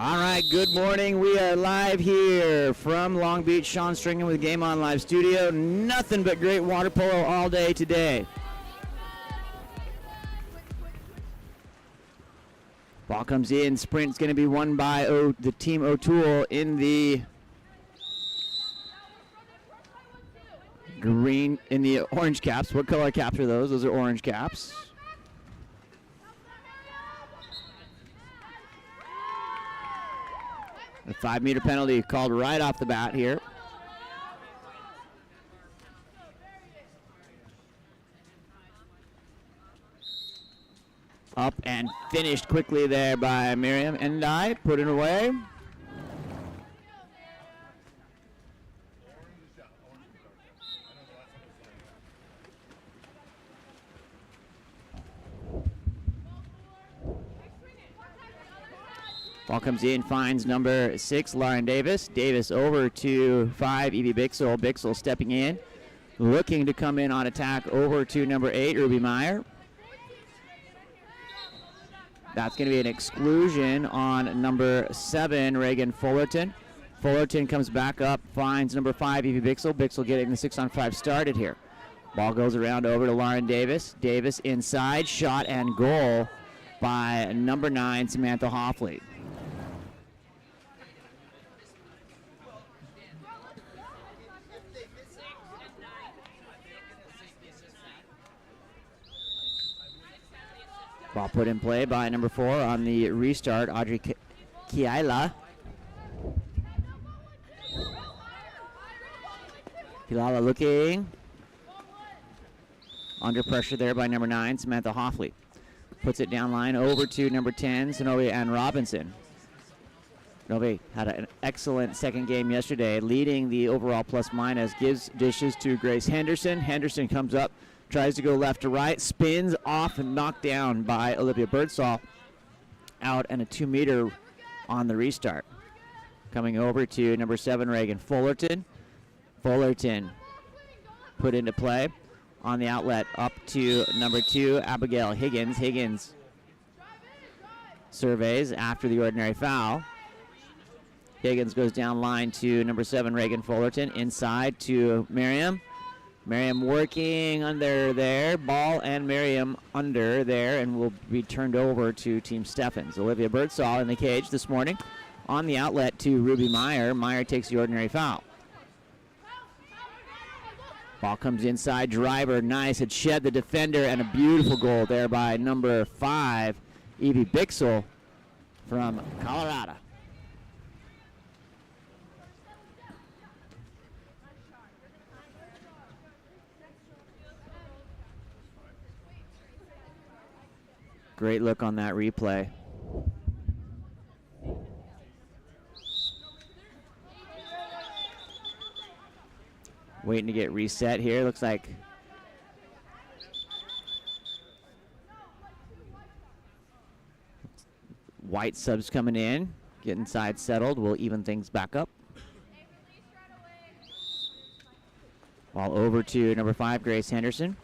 All right, good morning. We are live here from Long Beach. Sean Stringham with Game On Live Studio. Nothing but great water polo all day today. Ball comes in. Sprint's going to be won by the team O'Toole in the green, in the orange caps. What color caps are those? Those are orange caps. A 5-meter penalty called right off the bat here. Up and finished quickly there by Miriam Endai. Put it away. Ball comes in, finds number 6, Lauren Davis. Davis over to 5, Evie Bixel. Bixel stepping in, looking to come in on attack over to number 8, Ruby Meyer. That's going to be an exclusion on number 7, Reagan Fullerton. Fullerton comes back up, finds number 5, Evie Bixel. Bixel getting the 6-on-5 started here. Ball goes around over to Lauren Davis. Davis inside, shot and goal by number 9, Samantha Hoffley. Ball put in play by number 4 on the restart, Audrey Kiala. Kilala looking. Under pressure there by number 9, Samantha Hoffley. Puts it down line over to number 10, Zenobia Ann Robinson. Zenobia had an excellent second game yesterday, leading the overall plus-minus. Gives dishes to Grace Henderson. Henderson comes up, tries to go left to right, spins off and knocked down by Olivia Birdsall. Out and a 2-meter on the restart. Coming over to number 7, Reagan Fullerton. Fullerton put into play on the outlet up to number 2, Abigail Higgins. Higgins surveys after the ordinary foul. Higgins goes down line to number 7, Reagan Fullerton. Inside to Miriam. Miriam working under there. Ball and Miriam under there, and will be turned over to Team Steffens. Olivia Birdsall in the cage this morning. On the outlet to Ruby Meyer. Meyer takes the ordinary foul. Ball comes inside. Driver, nice. Had shed the defender, and a beautiful goal there by number 5, Evie Bixel from Colorado. Great look on that replay. Waiting to get reset here. Looks like White subs coming in. Get inside settled. We'll even things back up. Ball over to number 5, Grace Henderson.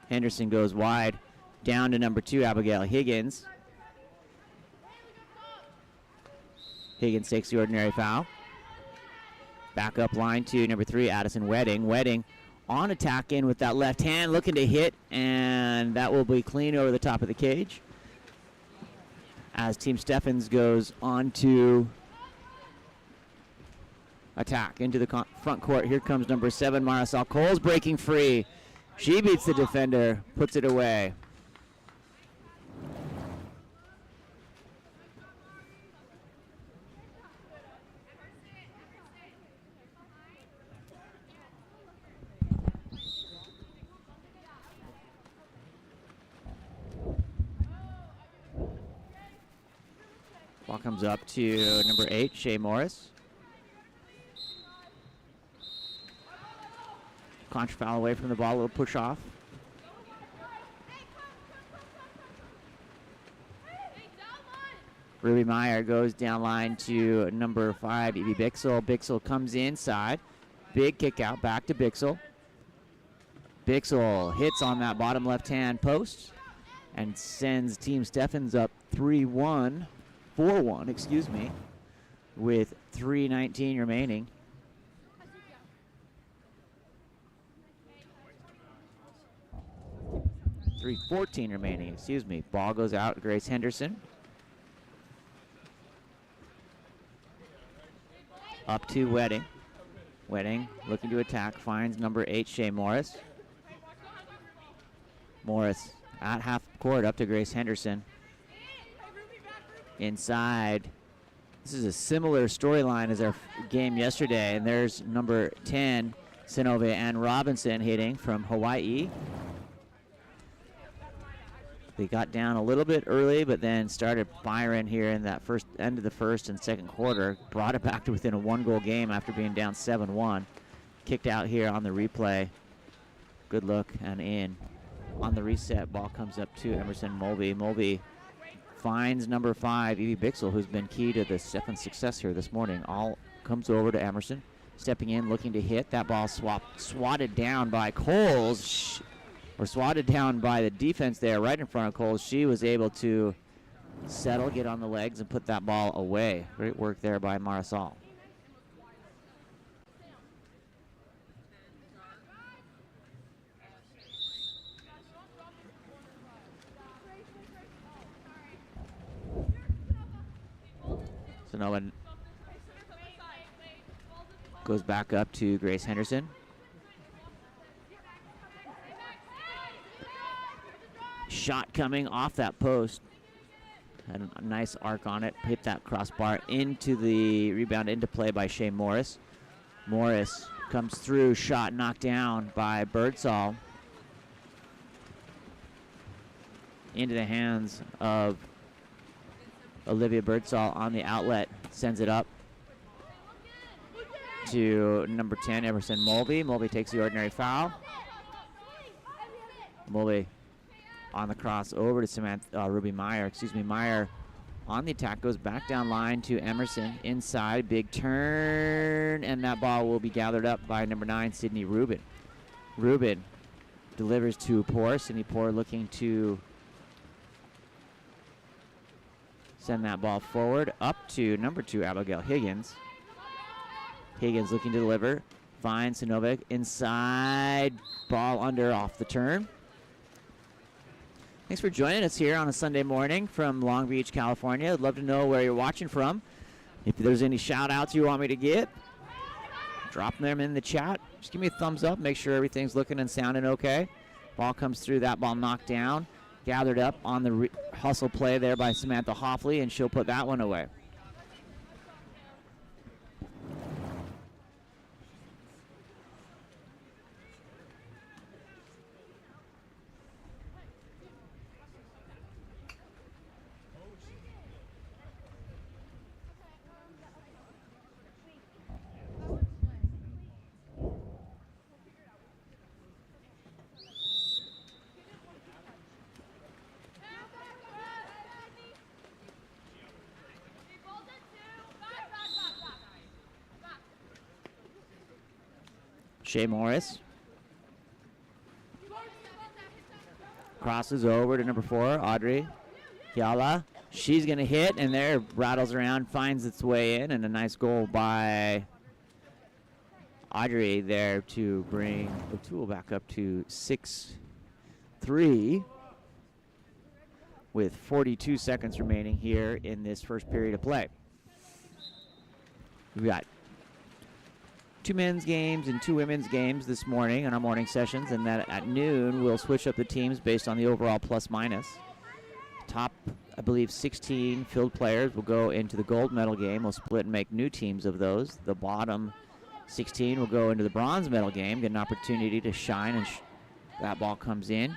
Henderson goes wide, down to number 2, Abigail Higgins. Higgins takes the ordinary foul. Back up line to number 3, Addison Wedding. Wedding on attack in with that left hand, looking to hit, and that will be clean over the top of the cage. As Team Steffens goes on to attack into the front court. Here comes number 7, Marisol Coles, breaking free. She beats the defender, puts it away. Ball comes up to number 8, Shea Morris. Contra foul away from the ball, a little push off. Ruby Meyer goes down line to number 5, Evie Bixel. Bixel comes inside. Big kick out back to Bixel. Bixel hits on that bottom left-hand post. and sends Team Steffens up 4-1, excuse me, with 3:19 remaining. 3:14 remaining, excuse me. Ball goes out, Grace Henderson. Up to Wedding. Wedding looking to attack, finds number 8, Shea Morris. Morris at half court, up to Grace Henderson. Inside. This is a similar storyline as our game yesterday, and there's number 10, Sinove and Robinson hitting from Hawaii. They got down a little bit early, but then started firing here in that end of the first and second quarter. Brought it back to within a 1-goal game after being down 7-1. Kicked out here on the replay. Good look and in. On the reset, ball comes up to Emerson Mulvey. Mulvey finds number 5, Evie Bixel, who's been key to the Steffens' success here this morning. All comes over to Emerson. Stepping in, looking to hit. That ball swatted down by Coles. Or swatted down by the defense there right in front of Coles. She was able to settle, get on the legs, and put that ball away. Great work there by Marisol. So no one goes back up to Grace Henderson. Shot coming off that post. Had a nice arc on it. Hit that crossbar into the rebound, into play by Shea Morris. Morris comes through, shot knocked down by Birdsall. Into the hands of Olivia Birdsall on the outlet. Sends it up to number 10, Emerson Mulvey. Mulvey takes the ordinary foul. Mulvey on the cross over to Ruby Meyer. Meyer on the attack, goes back down line to Emerson. Inside, big turn, and that ball will be gathered up by number 9, Sydney Rubin. Rubin delivers to Poor. Sydney Poor looking to send that ball forward up to number 2, Abigail Higgins. Higgins looking to deliver. Finds Sinovic inside. Ball under off the turn. Thanks for joining us here on a Sunday morning from Long Beach, California. I'd love to know where you're watching from. If there's any shout-outs you want me to get, drop them in the chat. Just give me a thumbs up. Make sure everything's looking and sounding okay. Ball comes through. That ball knocked down. Gathered up on the hustle play there by Samantha Hoffley, and she'll put that one away. Shea Morris crosses over to number 4, Audrey Yala. She's going to hit, and there rattles around, finds its way in, and a nice goal by Audrey there to bring O'Toole back up to 6-3 with 42 seconds remaining here in this first period of play. We've got 2 men's games and 2 women's games this morning in our morning sessions, and that at noon we'll switch up the teams based on the overall plus minus. Top, I believe, 16 field players will go into the gold medal game. We'll split and make new teams of those. The bottom 16 will go into the bronze medal game, get an opportunity to shine, and that ball comes in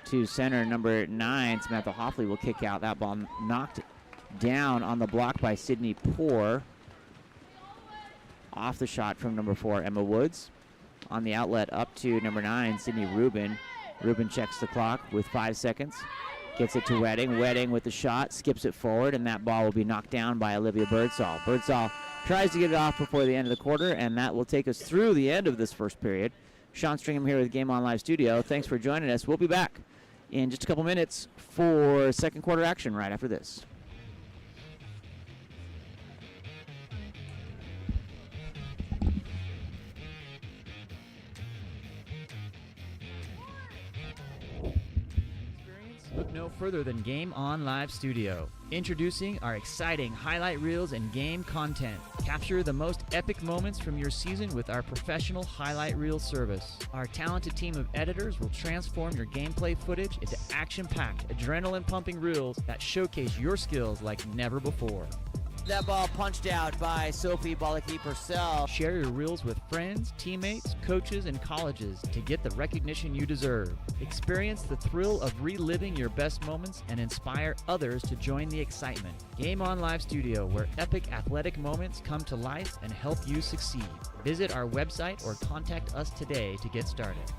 to center. Number 9, Samantha Hoffley, will kick out. That ball knocked down on the block by Sydney Poor. Off the shot from number 4, Emma Woods. On the outlet up to number 9, Sydney Rubin. Rubin checks the clock with 5 seconds. Gets it to Wedding. Wedding with the shot, skips it forward, and that ball will be knocked down by Olivia Birdsall. Birdsall tries to get it off before the end of the quarter, and that will take us through the end of this first period. Sean Stringham here with Game On Live Studio. Thanks for joining us. We'll be back in just a couple minutes for second quarter action right after this. Look no further than Game On Live Studio. Introducing our exciting highlight reels and game content. Capture the most epic moments from your season with our professional highlight reel service. Our talented team of editors will transform your gameplay footage into action-packed, adrenaline-pumping reels that showcase your skills like never before. That ball punched out by Sophie Bolaki-Purcell. Share your reels with friends, teammates, coaches, and colleges to get the recognition you deserve. Experience the thrill of reliving your best moments and inspire others to join the excitement. Game On Live Studio, where epic athletic moments come to life and help you succeed. Visit our website or contact us today to get started.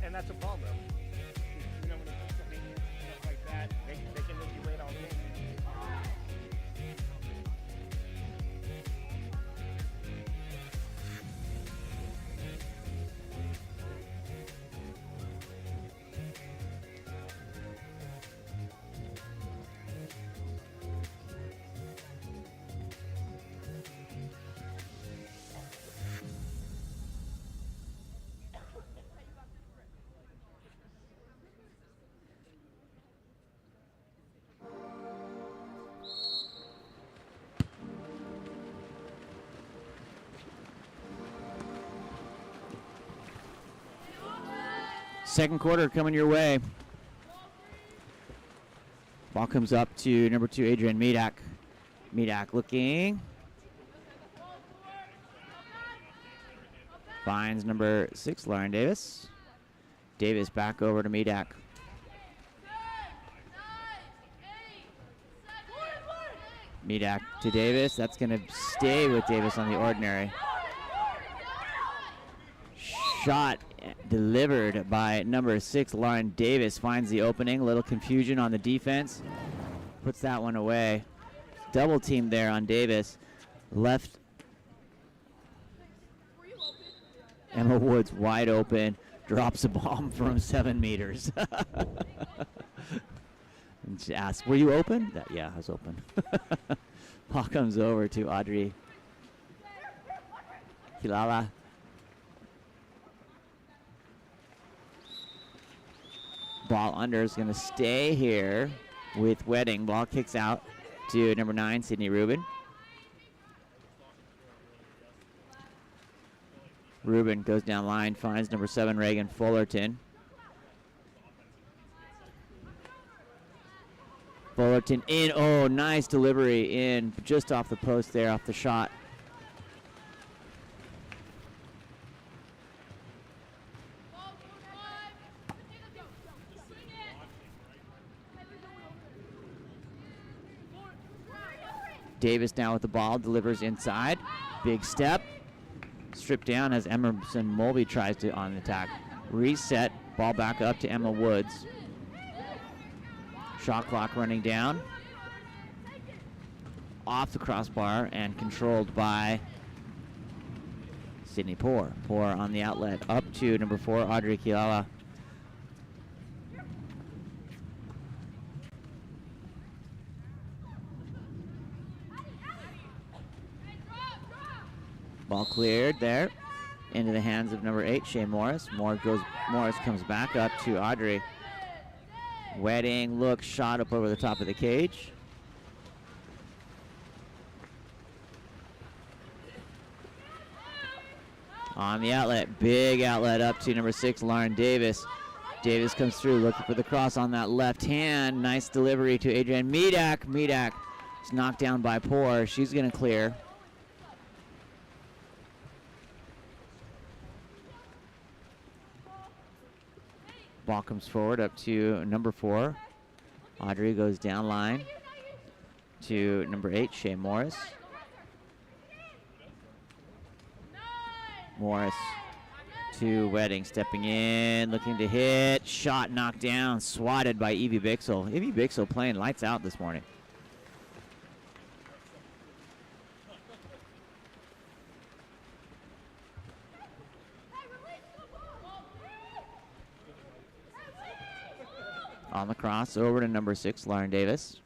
And that's a problem. You know, when it comes to maintenance and stuff like that, they can make you wait all day. Second quarter coming your way. Ball comes up to number 2, Adrian Medak. Medak looking. Finds number 6, Lauren Davis. Davis back over to Medak. Medak to Davis. That's going to stay with Davis on the ordinary. Shot delivered by number 6, Lauren Davis. Finds the opening. A little confusion on the defense. Puts that one away. Double team there on Davis. Left Emma Woods wide open. Drops a bomb from 7 meters. And she asks, were you open? Yeah, I was open. Ball comes over to Audrey Hilala. Ball under is going to stay here with Wedding. Ball kicks out to number 9, Sydney Rubin. Rubin goes down line, finds number 7, Reagan Fullerton. Fullerton in. Oh, nice delivery in just off the post there, off the shot. Davis now with the ball, delivers inside. Big step. Stripped down as Emerson Mulvey tries to on attack. Reset, ball back up to Emma Woods. Shot clock running down. Off the crossbar and controlled by Sydney Poor. Poor on the outlet up to number 4, Audrey Kilala. Ball cleared there into the hands of number 8, Shea Morris. Morris comes back up to Audrey. Wedding look, shot up over the top of the cage. On the outlet, big outlet up to number 6, Lauren Davis. Davis comes through looking for the cross on that left hand. Nice delivery to Adrienne Medak. Medak is knocked down by Poor. She's going to clear. Ball comes forward up to number 4. Audrey goes down line to number 8, Shea Morris. Morris to Wedding, stepping in, looking to hit. Shot knocked down, swatted by Evie Bixel. Evie Bixel playing lights out this morning. On the cross, over to number 6, Lauren Davis.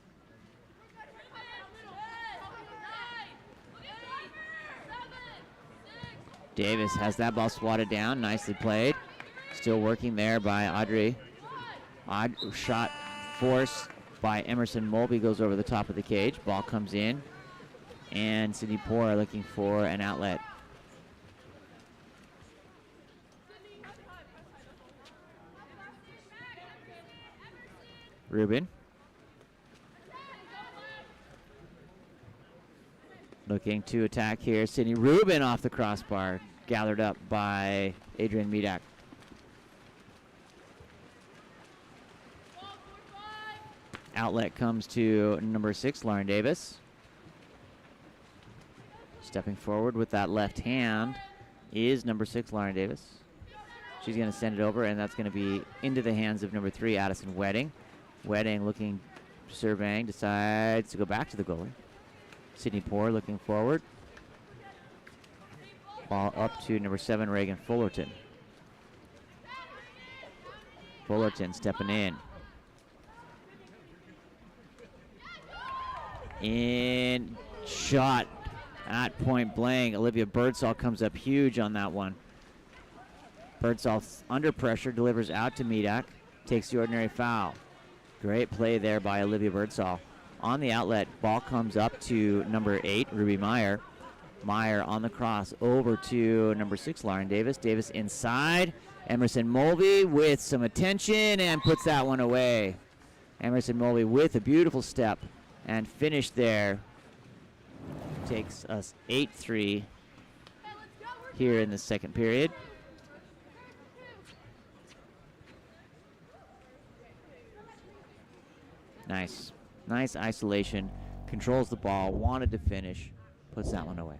Davis has that ball swatted down, nicely played. Still working there by Audrey. Odd shot forced by Emerson Mulvey goes over the top of the cage. Ball comes in, and Sydney Poor looking for an outlet. Rubin. Looking to attack here. Sydney Rubin off the crossbar. Gathered up by Adrienne Medak. Outlet comes to number 6, Lauren Davis. Stepping forward with that left hand is number 6, Lauren Davis. She's going to send it over, and that's going to be into the hands of number 3, Addison Wedding. Wedding looking, surveying, decides to go back to the goalie. Sydney Poor looking forward. Ball up to number 7, Reagan Fullerton. Fullerton stepping in. In shot at point blank. Olivia Birdsall comes up huge on that one. Birdsall under pressure, delivers out to Medak, takes the ordinary foul. Great play there by Olivia Birdsall. On the outlet, ball comes up to number 8, Ruby Meyer. Meyer on the cross over to number 6, Lauren Davis. Davis inside. Emerson Mulvey with some attention and puts that one away. Emerson Mulvey with a beautiful step and finish there. Takes us 8-3 here in the second period. Nice. Nice isolation. Controls the ball. Wanted to finish. Puts that one away.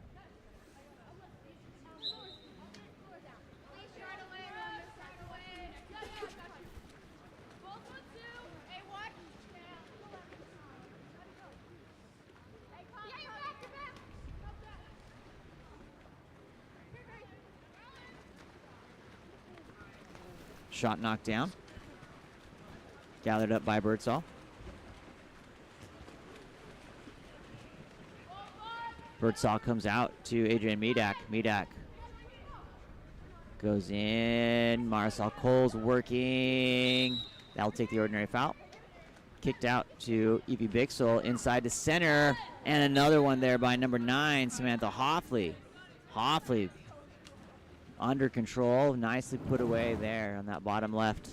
Shot knocked down. Gathered up by Birdsall. Birdsall comes out to Adrienne Medak. Medak goes in. Marisol Cole's working. That'll take the ordinary foul. Kicked out to Evie Bixel inside the center. And another one there by number 9, Samantha Hoffley. Hoffley under control. Nicely put away there on that bottom left.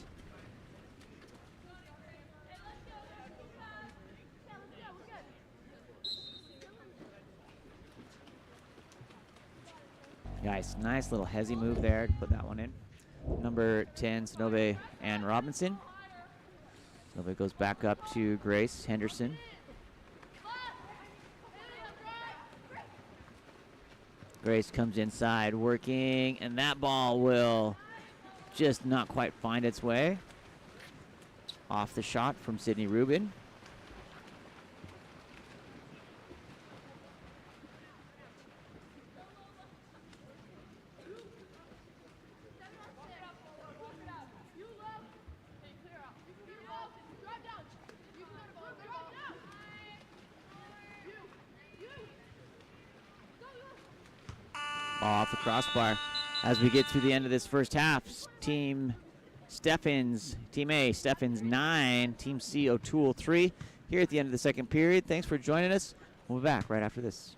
Nice little hezzy move there to put that one in. Number 10, Snove Ann Robinson. Snove goes back up to Grace Henderson. Grace comes inside working, and that ball will just not quite find its way. Off the shot from Sydney Rubin. Off the crossbar. As we get through the end of this first half, Team Steffens, Team A, Steffens 9, Team C, O'Toole 3. Here at the end of the second period. Thanks for joining us. We'll be back right after this.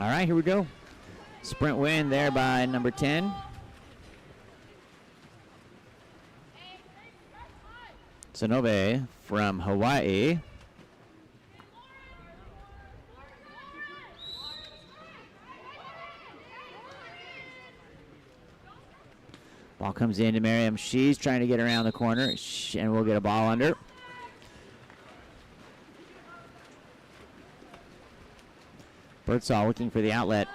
All right, here we go. Sprint win there by number 10. Sonobe from Hawaii. Ball comes in to Miriam. She's trying to get around the corner, and we'll get a ball under. Birdsall looking for the outlet.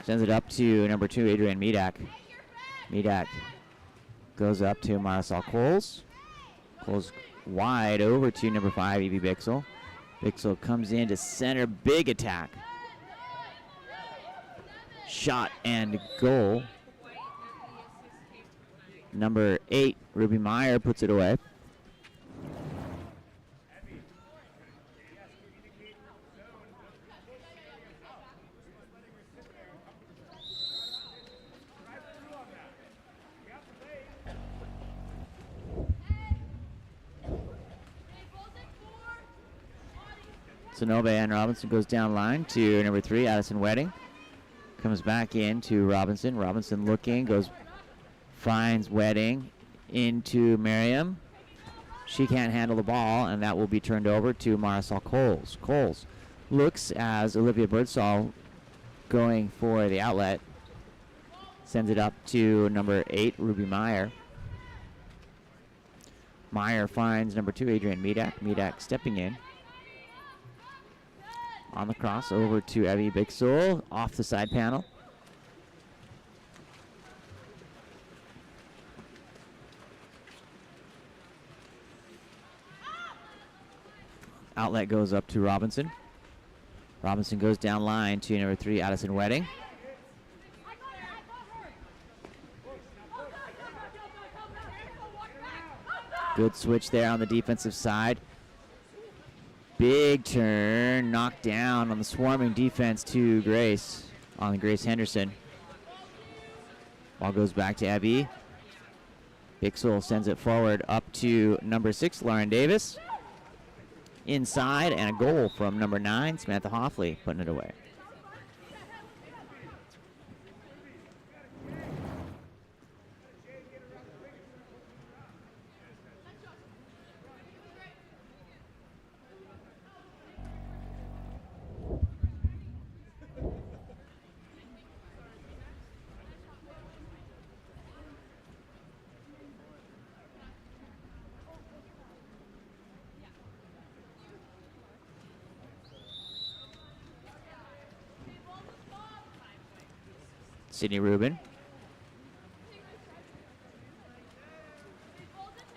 Sends it up to number 2, Adrian Medak. Medak Goes up to Marisol Coles. Coles wide over to number 5, Evie Bixel. Bixel comes in to center, big attack. Shot and goal. Number 8, Ruby Meyer, puts it away. Sonobe and Robinson goes down line to number 3, Addison Wedding. Comes back in to Robinson. Robinson looking, finds Wedding into Merriam. She can't handle the ball, and that will be turned over to Marisol Coles. Coles looks as Olivia Birdsall going for the outlet. Sends it up to number 8, Ruby Meyer. Meyer finds number 2, Adrian Medak. Medak stepping in. On the cross over to Evie Bixel, off the side panel. Outlet goes up to Robinson. Robinson goes down line to number 3, Addison Wedding. Good switch there on the defensive side. Big turn, knocked down on the swarming defense to Grace, on Grace Henderson. Ball goes back to Abby. Bixel sends it forward up to number 6, Lauren Davis. Inside, and a goal from number 9, Samantha Hoffley, putting it away. Sydney Rubin.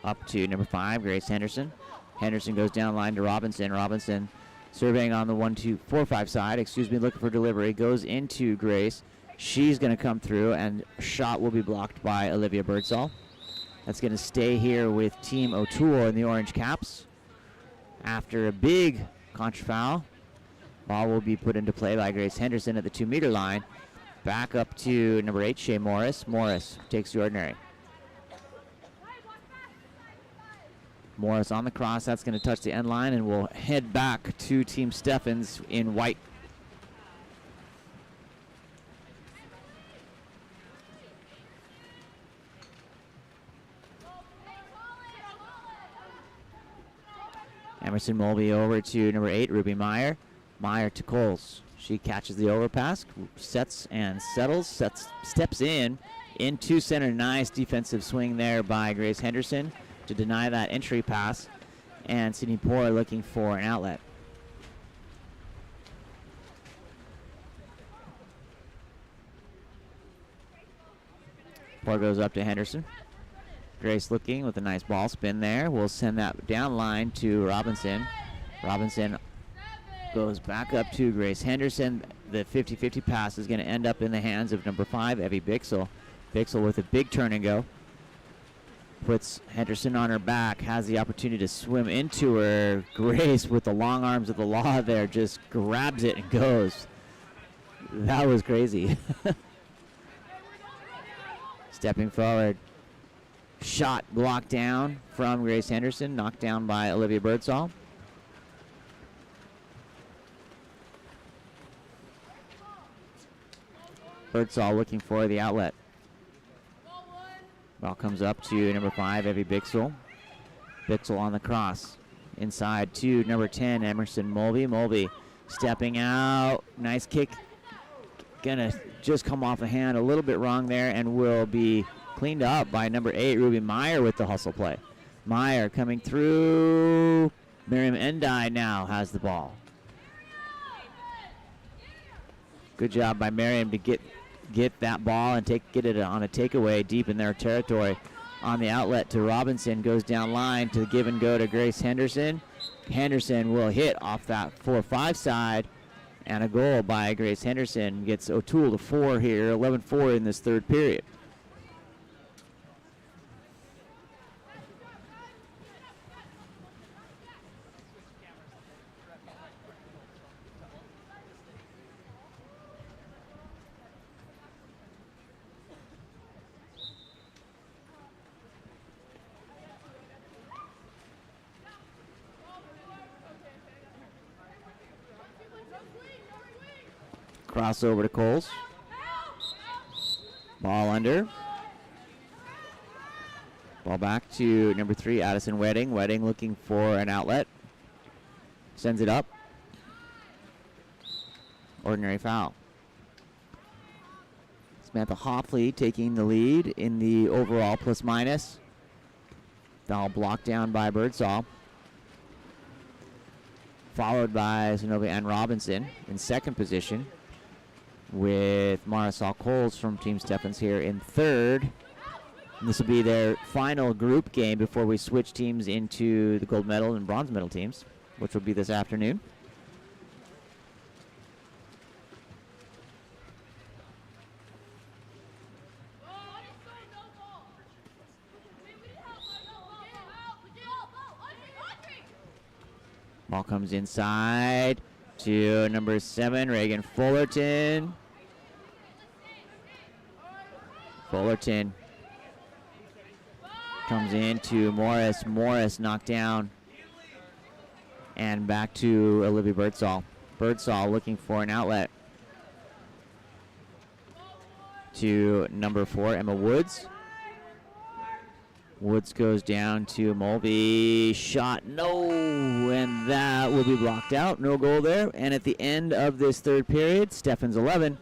Up to number 5, Grace Henderson. Henderson goes down line to Robinson. Robinson surveying on the 1-2-4-5 side, looking for delivery. Goes into Grace. She's going to come through, and a shot will be blocked by Olivia Birdsall. That's going to stay here with Team O'Toole in the orange caps. After a big contra foul, ball will be put into play by Grace Henderson at the 2-meter line. Back up to number 8, Shea Morris. Morris takes the ordinary. Morris on the cross. That's going to touch the end line, and we'll head back to Team Steffens in white. Emerson Mulvey over to number 8, Ruby Meyer. Meyer to Coles. She catches the overpass, sets and settles, steps into center. Nice defensive swing there by Grace Henderson to deny that entry pass. And Sydney Poor looking for an outlet. Poor goes up to Henderson. Grace looking with a nice ball spin there. We'll send that down line to Robinson. Robinson goes back up to Grace Henderson. The 50-50 pass is going to end up in the hands of number 5, Evie Bixel. Bixel with a big turn and go. Puts Henderson on her back, has the opportunity to swim into her. Grace, with the long arms of the law there, just grabs it and goes. That was crazy. Stepping forward. Shot blocked down from Grace Henderson, knocked down by Olivia Birdsall. Birdsall looking for the outlet. Ball comes up to number 5, Evie Bixel. Bixel on the cross. Inside to number 10, Emerson Mulvey. Mulvey stepping out. Nice kick. Gonna just come off the hand a little bit wrong there, and will be cleaned up by number 8, Ruby Meyer, with the hustle play. Meyer coming through. Miriam Endai now has the ball. Good job by Miriam to get that ball and get it on a takeaway deep in their territory. on the outlet to Robinson, goes down line to give and go to Grace Henderson. Henderson will hit off that 4-5 side, and a goal by Grace Henderson gets O'Toole to 4 here, 11-4 in this third period. Crossover to Coles. Ball under. Ball back to number 3, Addison Wedding. Wedding looking for an outlet. Sends it up. Ordinary foul. Samantha Hoffley taking the lead in the overall plus minus. Foul blocked down by Birdsall. Followed by Zenobia Ann Robinson in second position, with Marisol Coles from Team Steffens here in third. And this will be their final group game before we switch teams into the gold medal and bronze medal teams, which will be this afternoon. Ball comes inside to number 7, Reagan Fullerton. Fullerton comes into Morris. Morris knocked down. And back to Olivia Birdsall. Birdsall looking for an outlet to number 4, Emma Woods. Woods goes down to Mulvey. Shot, no, and that will be blocked out. No goal there. And at the end of this third period, Steffens 11,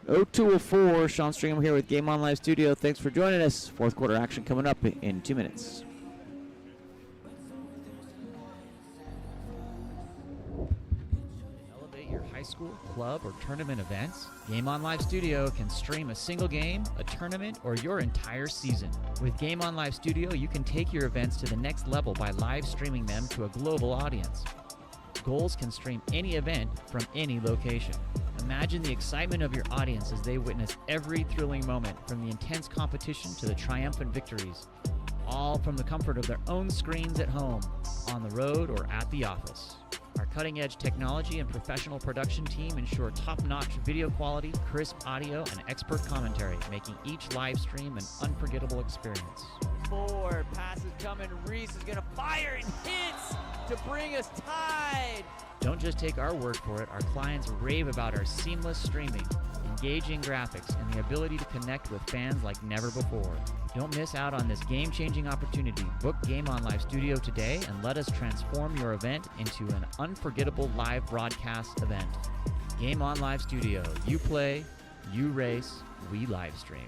O'Toole 4. Sean Stringham here with Game On Live Studio. Thanks for joining us. Fourth quarter action coming up in 2 minutes. Elevate your high school, club, or tournament events. Game On Live Studio can stream a single game, a tournament, or your entire season. With Game On Live Studio, you can take your events to the next level by live streaming them to a global audience. Goals can stream any event from any location. Imagine the excitement of your audience as they witness every thrilling moment, from the intense competition to the triumphant victories, all from the comfort of their own screens at home, on the road, or at the office. Our cutting-edge technology and professional production team ensure top-notch video quality, crisp audio, and expert commentary, making each live stream an unforgettable experience. Forward, pass is coming, Reese is gonna fire and hits to bring us tied. Don't just take our word for it, our clients rave about our seamless streaming, engaging graphics, and the ability to connect with fans like never before. Don't miss out on this game-changing opportunity. Book Game On Live Studio today and let us transform your event into an unforgettable live broadcast event. Game On Live Studio. You play, you race, we live stream.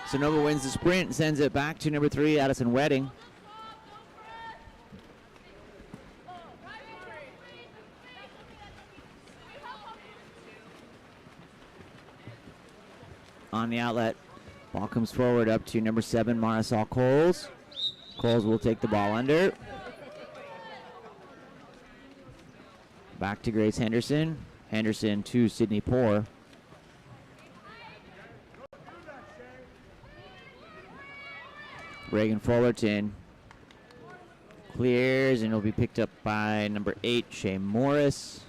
Sonoma wins the sprint, sends it back to number 3, Addison Wedding. on the outlet. Ball comes forward up to number 7, Marisol Coles. Coles will take the ball under. Back to Grace Henderson. Henderson to Sydney Poor. Reagan Fullerton clears, and it'll be picked up by number 8, Shea Morris.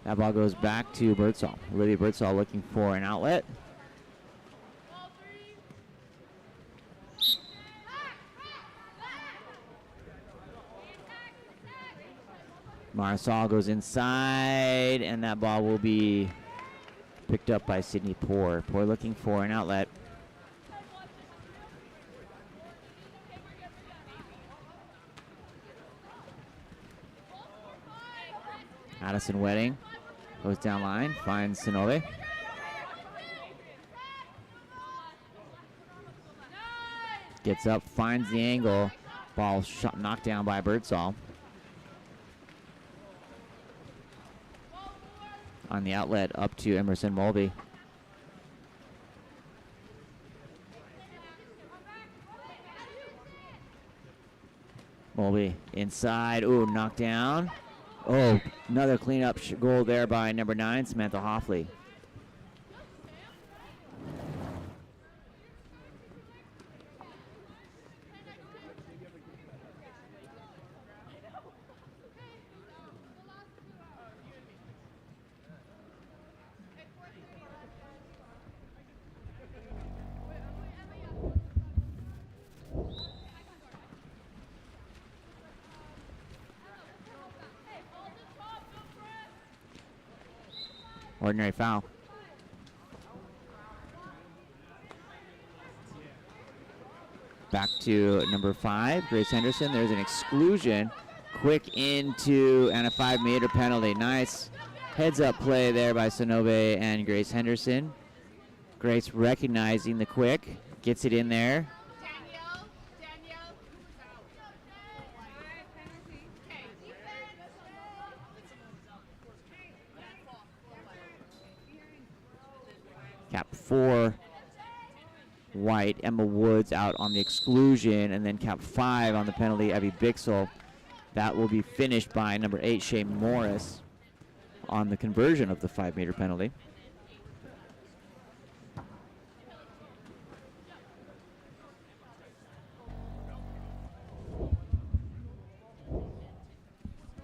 That ball goes back to Birdsall. Olivia Birdsall looking for an outlet. Marisol goes inside, and that ball will be picked up by Sydney Poor. Poor looking for an outlet. Addison Wedding goes down line, finds Sinove. Gets up, finds the angle. Ball shot, knocked down by Birdsall. On the outlet up to Emerson Mulvey. Mulvey inside. Ooh, knocked down. Oh, another cleanup goal there by number 9, Samantha Hoffley. Ordinary foul. Back to number 5, Grace Henderson. There's an exclusion. Quick into and a 5-meter penalty. Nice heads-up play there by Sinove and Grace Henderson. Grace recognizing the quick, gets it in there. Cap 4, White, Emma Woods out on the exclusion, and then cap 5 on the penalty, Abby Bixel. That will be finished by number 8, Shea Morris, on the conversion of the 5-meter penalty.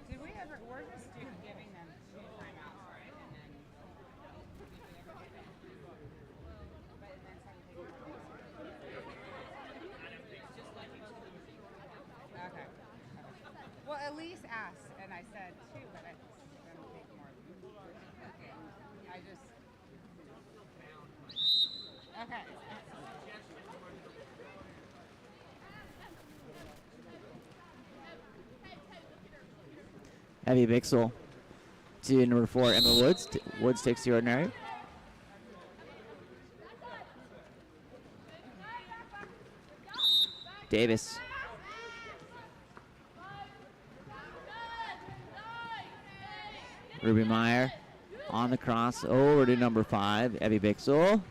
Did we ever, we're just giving them 2 timeouts, right? And then okay. Well, Elise asked, and I said 2, but I don't think more. Okay. I just. Okay. Abby Bixel to number 4, Emma Woods. Woods takes the ordinary. Davis. Ruby Meyer on the cross over to number 5, Abby Bixel.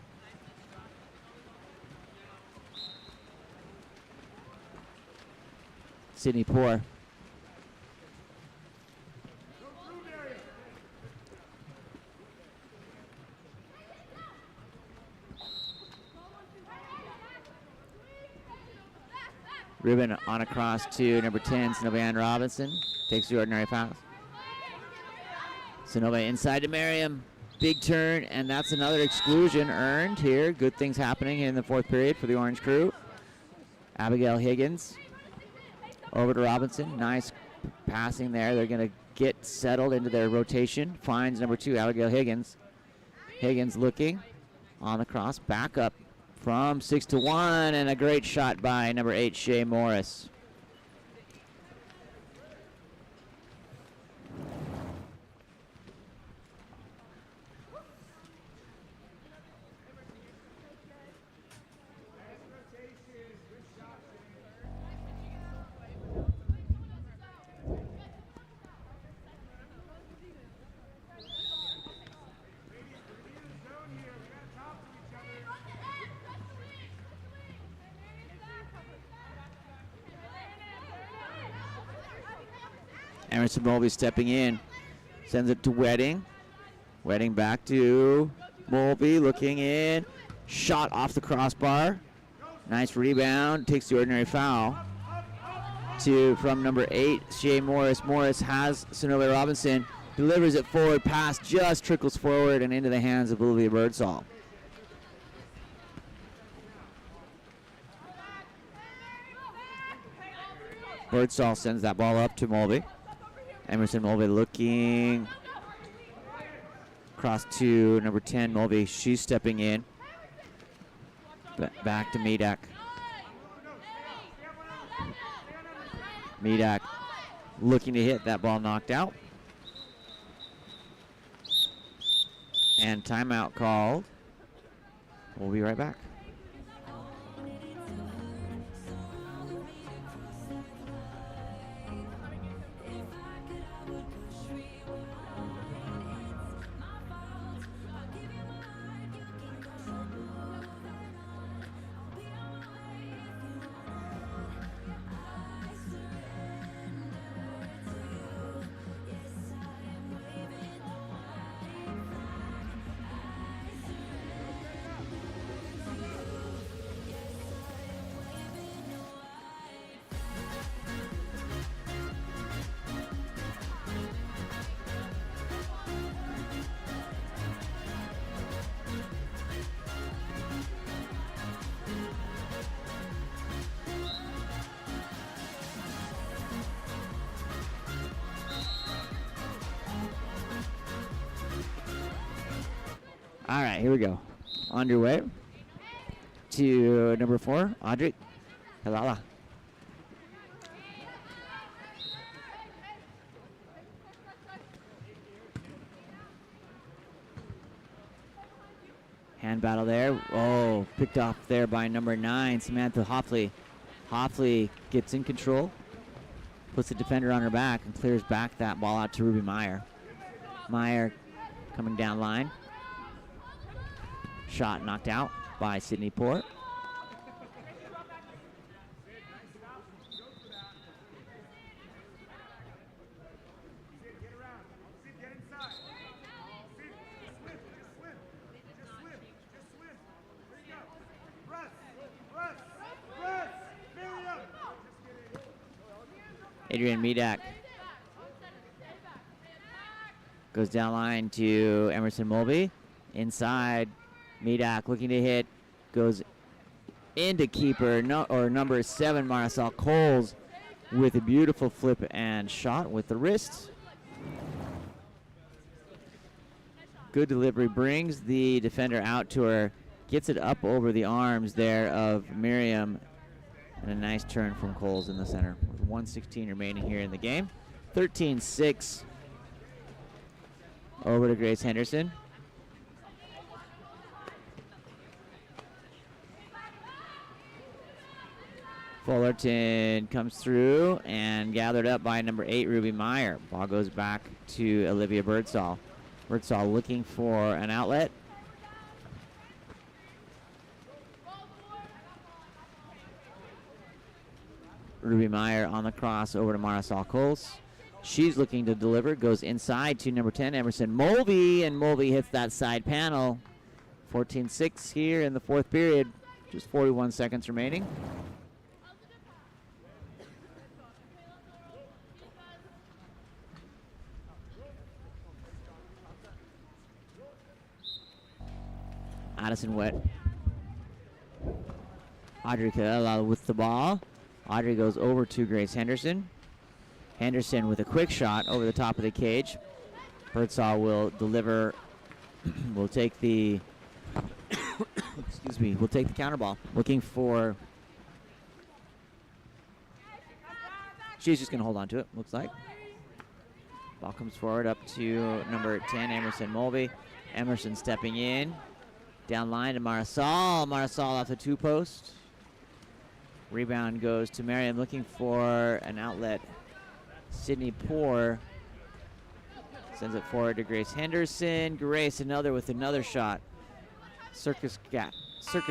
Sydney Poor. Ruben on a cross to number 10, Sinove Robinson. Takes the ordinary pass. Sinove inside to Merriam. Big turn, and that's another exclusion earned here. Good things happening in the 4th period for the Orange Crew. Abigail Higgins over to Robinson. Nice passing there. They're going to get settled into their rotation. Finds number 2, Abigail Higgins. Higgins looking on the cross. Back up from 6-1, and a great shot by number 8, Shea Morris. Emerson Mulvey stepping in. Sends it to Wedding. Wedding back to Mulvey, looking in. Shot off the crossbar. Nice rebound. Takes the ordinary foul. From number 8, Shea Morris. Morris has Sonovia Robinson. Delivers it forward. Pass just trickles forward and into the hands of Olivia Birdsall. Birdsall sends that ball up to Mulvey. Emerson Mulvey looking across to number 10, Mulvey. She's stepping in. Back to Medak. Medak looking to hit. That ball knocked out. And timeout called. We'll be right back. All right, here we go. Underway to number 4, Audrey Halala. Hand battle there. Oh, picked off there by number 9, Samantha Hoffley. Hoffley gets in control, puts the defender on her back, and clears back that ball out to Ruby Meyer. Meyer coming down line. Shot knocked out by Sydney Port. Adrian Medak goes down line to Emerson Mulvey. Inside, Medak looking to hit, goes into keeper, number 7, Marisol Coles, with a beautiful flip and shot with the wrist. Good delivery, brings the defender out to her, gets it up over the arms there of Miriam, and a nice turn from Coles in the center. With 1:16 remaining here in the game. 13-6 over to Grace Henderson. Fullerton comes through and gathered up by number 8, Ruby Meyer. Ball goes back to Olivia Birdsall. Birdsall looking for an outlet. Ruby Meyer on the cross over to Marisol Coles. She's looking to deliver, goes inside to number 10, Emerson Mulvey, and Mulvey hits that side panel. 14-6 here in the 4th period. Just 41 seconds remaining. Addison Witt. Audrey Kalala with the ball. Audrey goes over to Grace Henderson. Henderson with a quick shot over the top of the cage. Birdsall will deliver. Will take the excuse me. Will take the counter ball. Looking for. She's just going to hold on to it. Looks like. Ball comes forward up to number 10, Emerson Mulvey. Emerson stepping in. Down line to Marisol. Marisol off the 2-post. Rebound goes to Mariam looking for an outlet. Sydney Poor sends it forward to Grace Henderson. Grace with another shot. Circus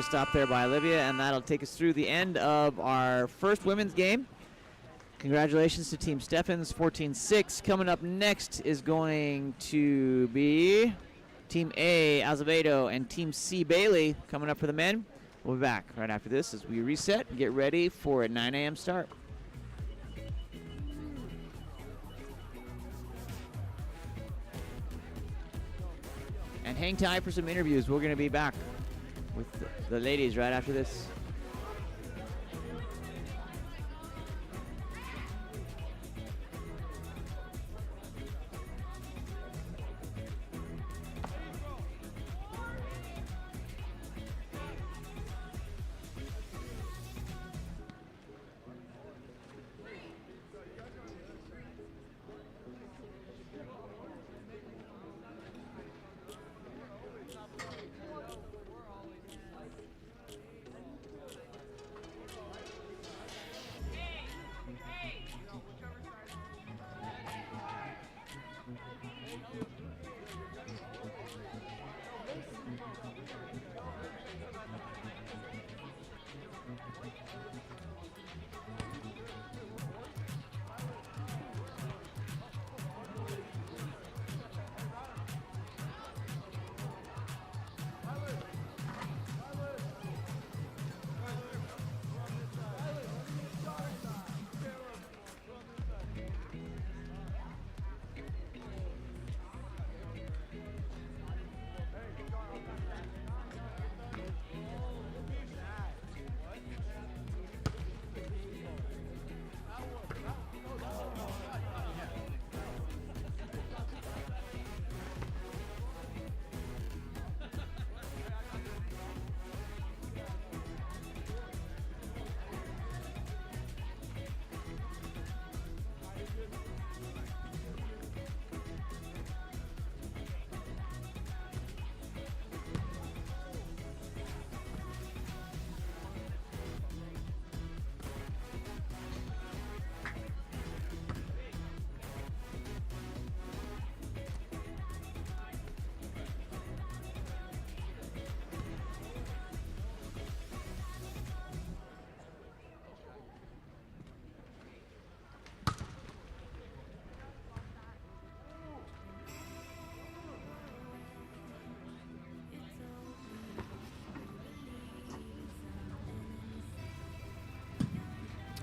stop there by Olivia, and that'll take us through the end of our first women's game. Congratulations to Team Steffens, 14-6. Coming up next is going to be Team A, Azevedo, and Team C, Bailey, coming up for the men. We'll be back right after this as we reset and get ready for a 9 a.m. start. And hang tight for some interviews. We're going to be back with the ladies right after this.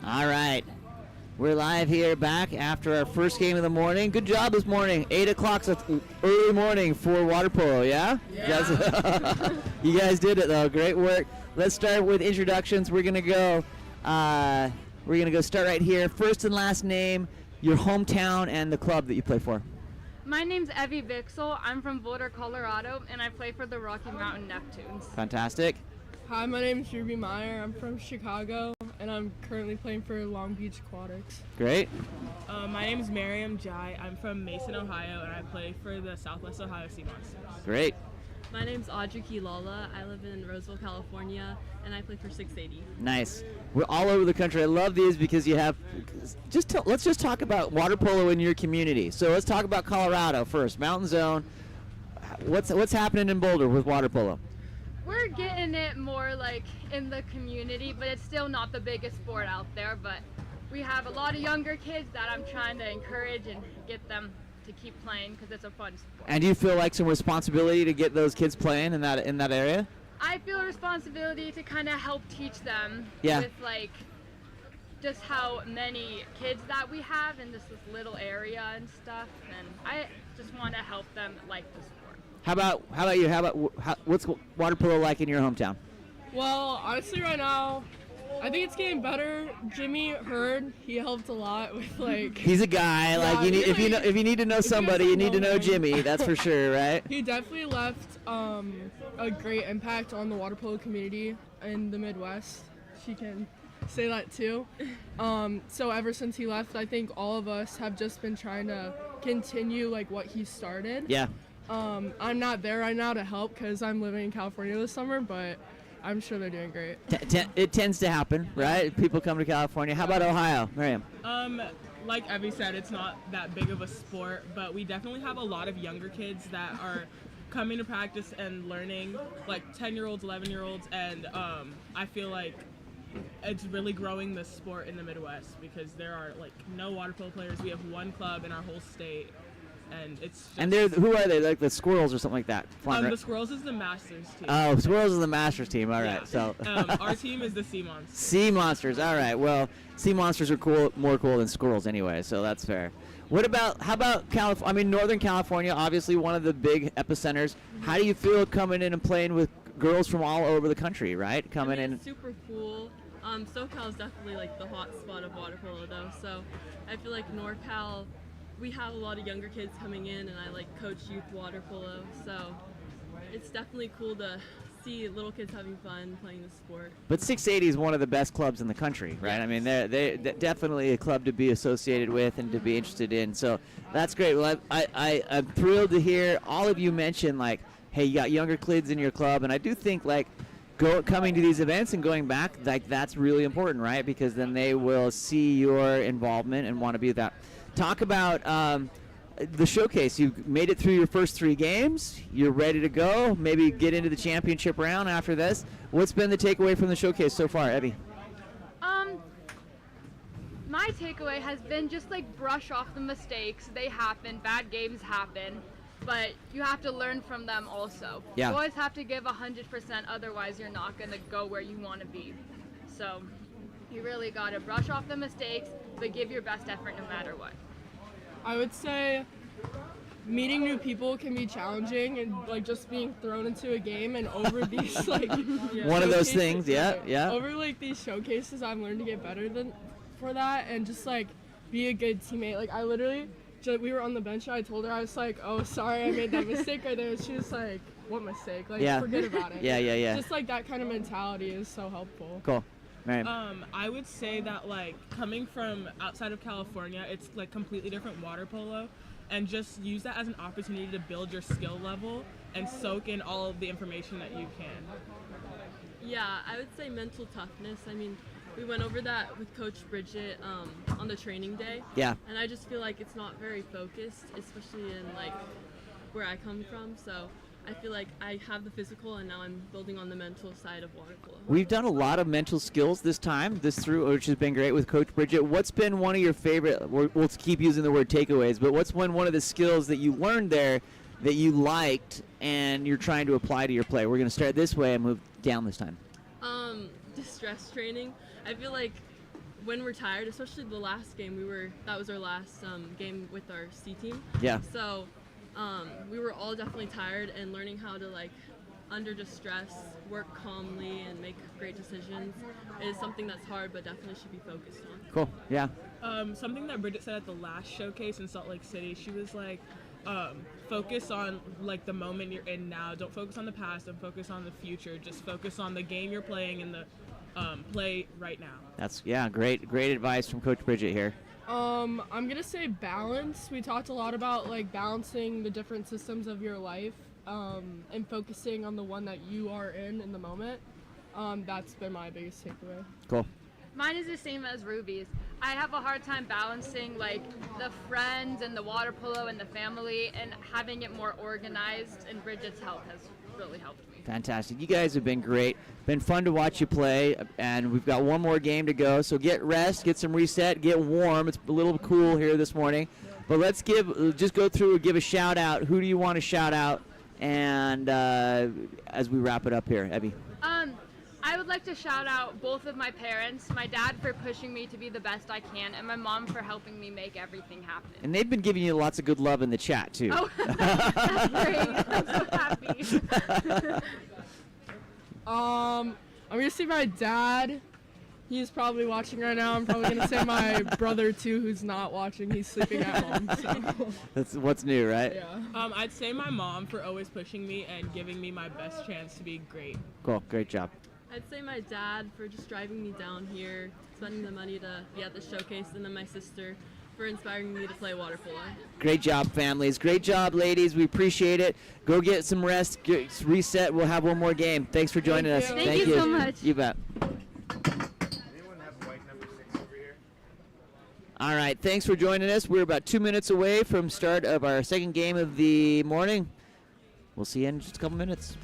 All right. We're live here back after our first game of the morning. Good job this morning. 8 o'clock, so early morning for water polo, yeah? Yeah. You guys did it, though. Great work. Let's start with introductions. We're going to go start right here. First and last name, your hometown, and the club that you play for. My name's Evie Vixel. I'm from Boulder, Colorado, and I play for the Rocky Mountain Neptunes. Fantastic. Hi, my name is Ruby Meyer. I'm from Chicago, and I'm currently playing for Long Beach Aquatics. Great. My name is Miriam Jai. I'm from Mason, Ohio, and I play for the Southwest Ohio Sea Monsters. Great. My name's Audrey Lola. I live in Roseville, California, and I play for 680. Nice. We're all over the country. I love these because you have let's just talk about water polo in your community. So let's talk about Colorado first. Mountain Zone. What's happening in Boulder with water polo? We're getting it more like in the community, but it's still not the biggest sport out there. But we have a lot of younger kids that I'm trying to encourage and get them to keep playing because it's a fun sport. And do you feel like some responsibility to get those kids playing in that area? I feel a responsibility to kind of help teach them with like just how many kids that we have in this little area and stuff, and I just want to help them like the sport. How about you? What's water polo like in your hometown? Well, honestly, right now, I think it's getting better. Jimmy Hurd, he helped a lot with like. He's a guy. Like you need, if you need to know somebody, you need to know Jimmy. That's for sure, right? He definitely left a great impact on the water polo community in the Midwest. She can say that too. So ever since he left, I think all of us have just been trying to continue like what he started. Yeah. I'm not there right now to help because I'm living in California this summer, but I'm sure they're doing great. It tends to happen, right? People come to California. How about Ohio, Miriam? Like Evie said, it's not that big of a sport, but we definitely have a lot of younger kids that are coming to practice and learning, like 10-year-olds, 11-year-olds, and I feel like it's really growing the sport in the Midwest because there are like no water polo players. We have one club in our whole state, and it's just, And who are they? Like the Squirrels or something like that? the Squirrels is the Masters team. Oh, Squirrels is the Masters team. All right, Yeah. so Our team is the Sea Monsters. Sea Monsters. All right. Well, Sea Monsters are more cool than Squirrels anyway, so that's fair. How about California? I mean, Northern California, obviously one of the big epicenters. How do you feel coming in and playing with girls from all over the country, right? Coming in. It's super cool. SoCal is definitely like the hot spot of water polo though, so I feel like NorCal, we have a lot of younger kids coming in, and I like coach youth water polo, so it's definitely cool to see little kids having fun playing the sport. But 680 is one of the best clubs in the country, right? Yes. I mean, they're definitely a club to be associated with and to be interested in. So that's great. Well, I'm thrilled to hear all of you mention, like, hey, you got younger kids in your club, and I do think, like, coming to these events and going back, like, that's really important, right? Because then they will see your involvement and want to be with that. Talk about the showcase. You've made it through your first 3 games. You're ready to go. Maybe get into the championship round after this. What's been the takeaway from the showcase so far, Evie? My takeaway has been just like brush off the mistakes. They happen. Bad games happen. But you have to learn from them also. Yeah. You always have to give 100%, otherwise you're not going to go where you want to be. So you really got to brush off the mistakes, but give your best effort no matter what. I would say meeting new people can be challenging, and like just being thrown into a game and over these like One of those things, yeah. Over like these showcases, I've learned to get better for that, and just like be a good teammate. Like I literally, we were on the bench, and I told her, I was like, oh sorry, I made that mistake right there. And she was like, what mistake? Like forget about it. Yeah. Just like that kind of mentality is so helpful. Cool. Right. I would say that like coming from outside of California, it's like completely different water polo, and just use that as an opportunity to build your skill level and soak in all of the information that you can. Yeah, I would say mental toughness. I mean, we went over that with Coach Bridget on the training day. Yeah. And I just feel like it's not very focused, especially in like where I come from. So I feel like I have the physical, and now I'm building on the mental side of water polo. We've done a lot of mental skills this time, which has been great with Coach Bridget. What's been one of your favorite, we'll keep using the word takeaways, but what's been one of the skills that you learned there that you liked and you're trying to apply to your play? We're going to start this way and move down this time. Distress training. I feel like when we're tired, especially the last game, that was our last game with our C team. Yeah. So we were all definitely tired, and learning how to like under distress work calmly and make great decisions is something that's hard but definitely should be focused on. Cool. Yeah. Something that Bridget said at the last showcase in Salt Lake City, she was like, focus on like the moment you're in now. Don't focus on the past, and focus on the future. Just focus on the game you're playing and the play right now. That's great advice from Coach Bridget here. I'm gonna say balance. We talked a lot about like balancing the different systems of your life, and focusing on the one that you are in the moment. That's been my biggest takeaway. Cool. Mine is the same as Ruby's. I have a hard time balancing like the friends and the water polo and the family, and having it more organized, and Bridget's help has really helped me. Fantastic. You guys have been great. Been fun to watch you play, and we've got one more game to go. So get rest, get some reset, get warm. It's a little cool here this morning. But let's just go through and give a shout out. Who do you want to shout out? And as we wrap it up here, Evie. I would like to shout out both of my parents, my dad for pushing me to be the best I can, and my mom for helping me make everything happen. And they've been giving you lots of good love in the chat, too. Oh, that's great. I'm so happy. I'm going to say my dad. He's probably watching right now. I'm probably going to say my brother, too, who's not watching. He's sleeping at home. So. That's what's new, right? Yeah. I'd say my mom for always pushing me and giving me my best chance to be great. Cool. Great job. I'd say my dad for just driving me down here, spending the money to be at the showcase, and then my sister for inspiring me to play water polo. Great job, families. Great job, ladies. We appreciate it. Go get some rest, reset. We'll have one more game. Thanks for joining us. Thank you so much. You bet. Anyone have white number 6 over here? All right. Thanks for joining us. We're about 2 minutes away from start of our second game of the morning. We'll see you in just a couple minutes.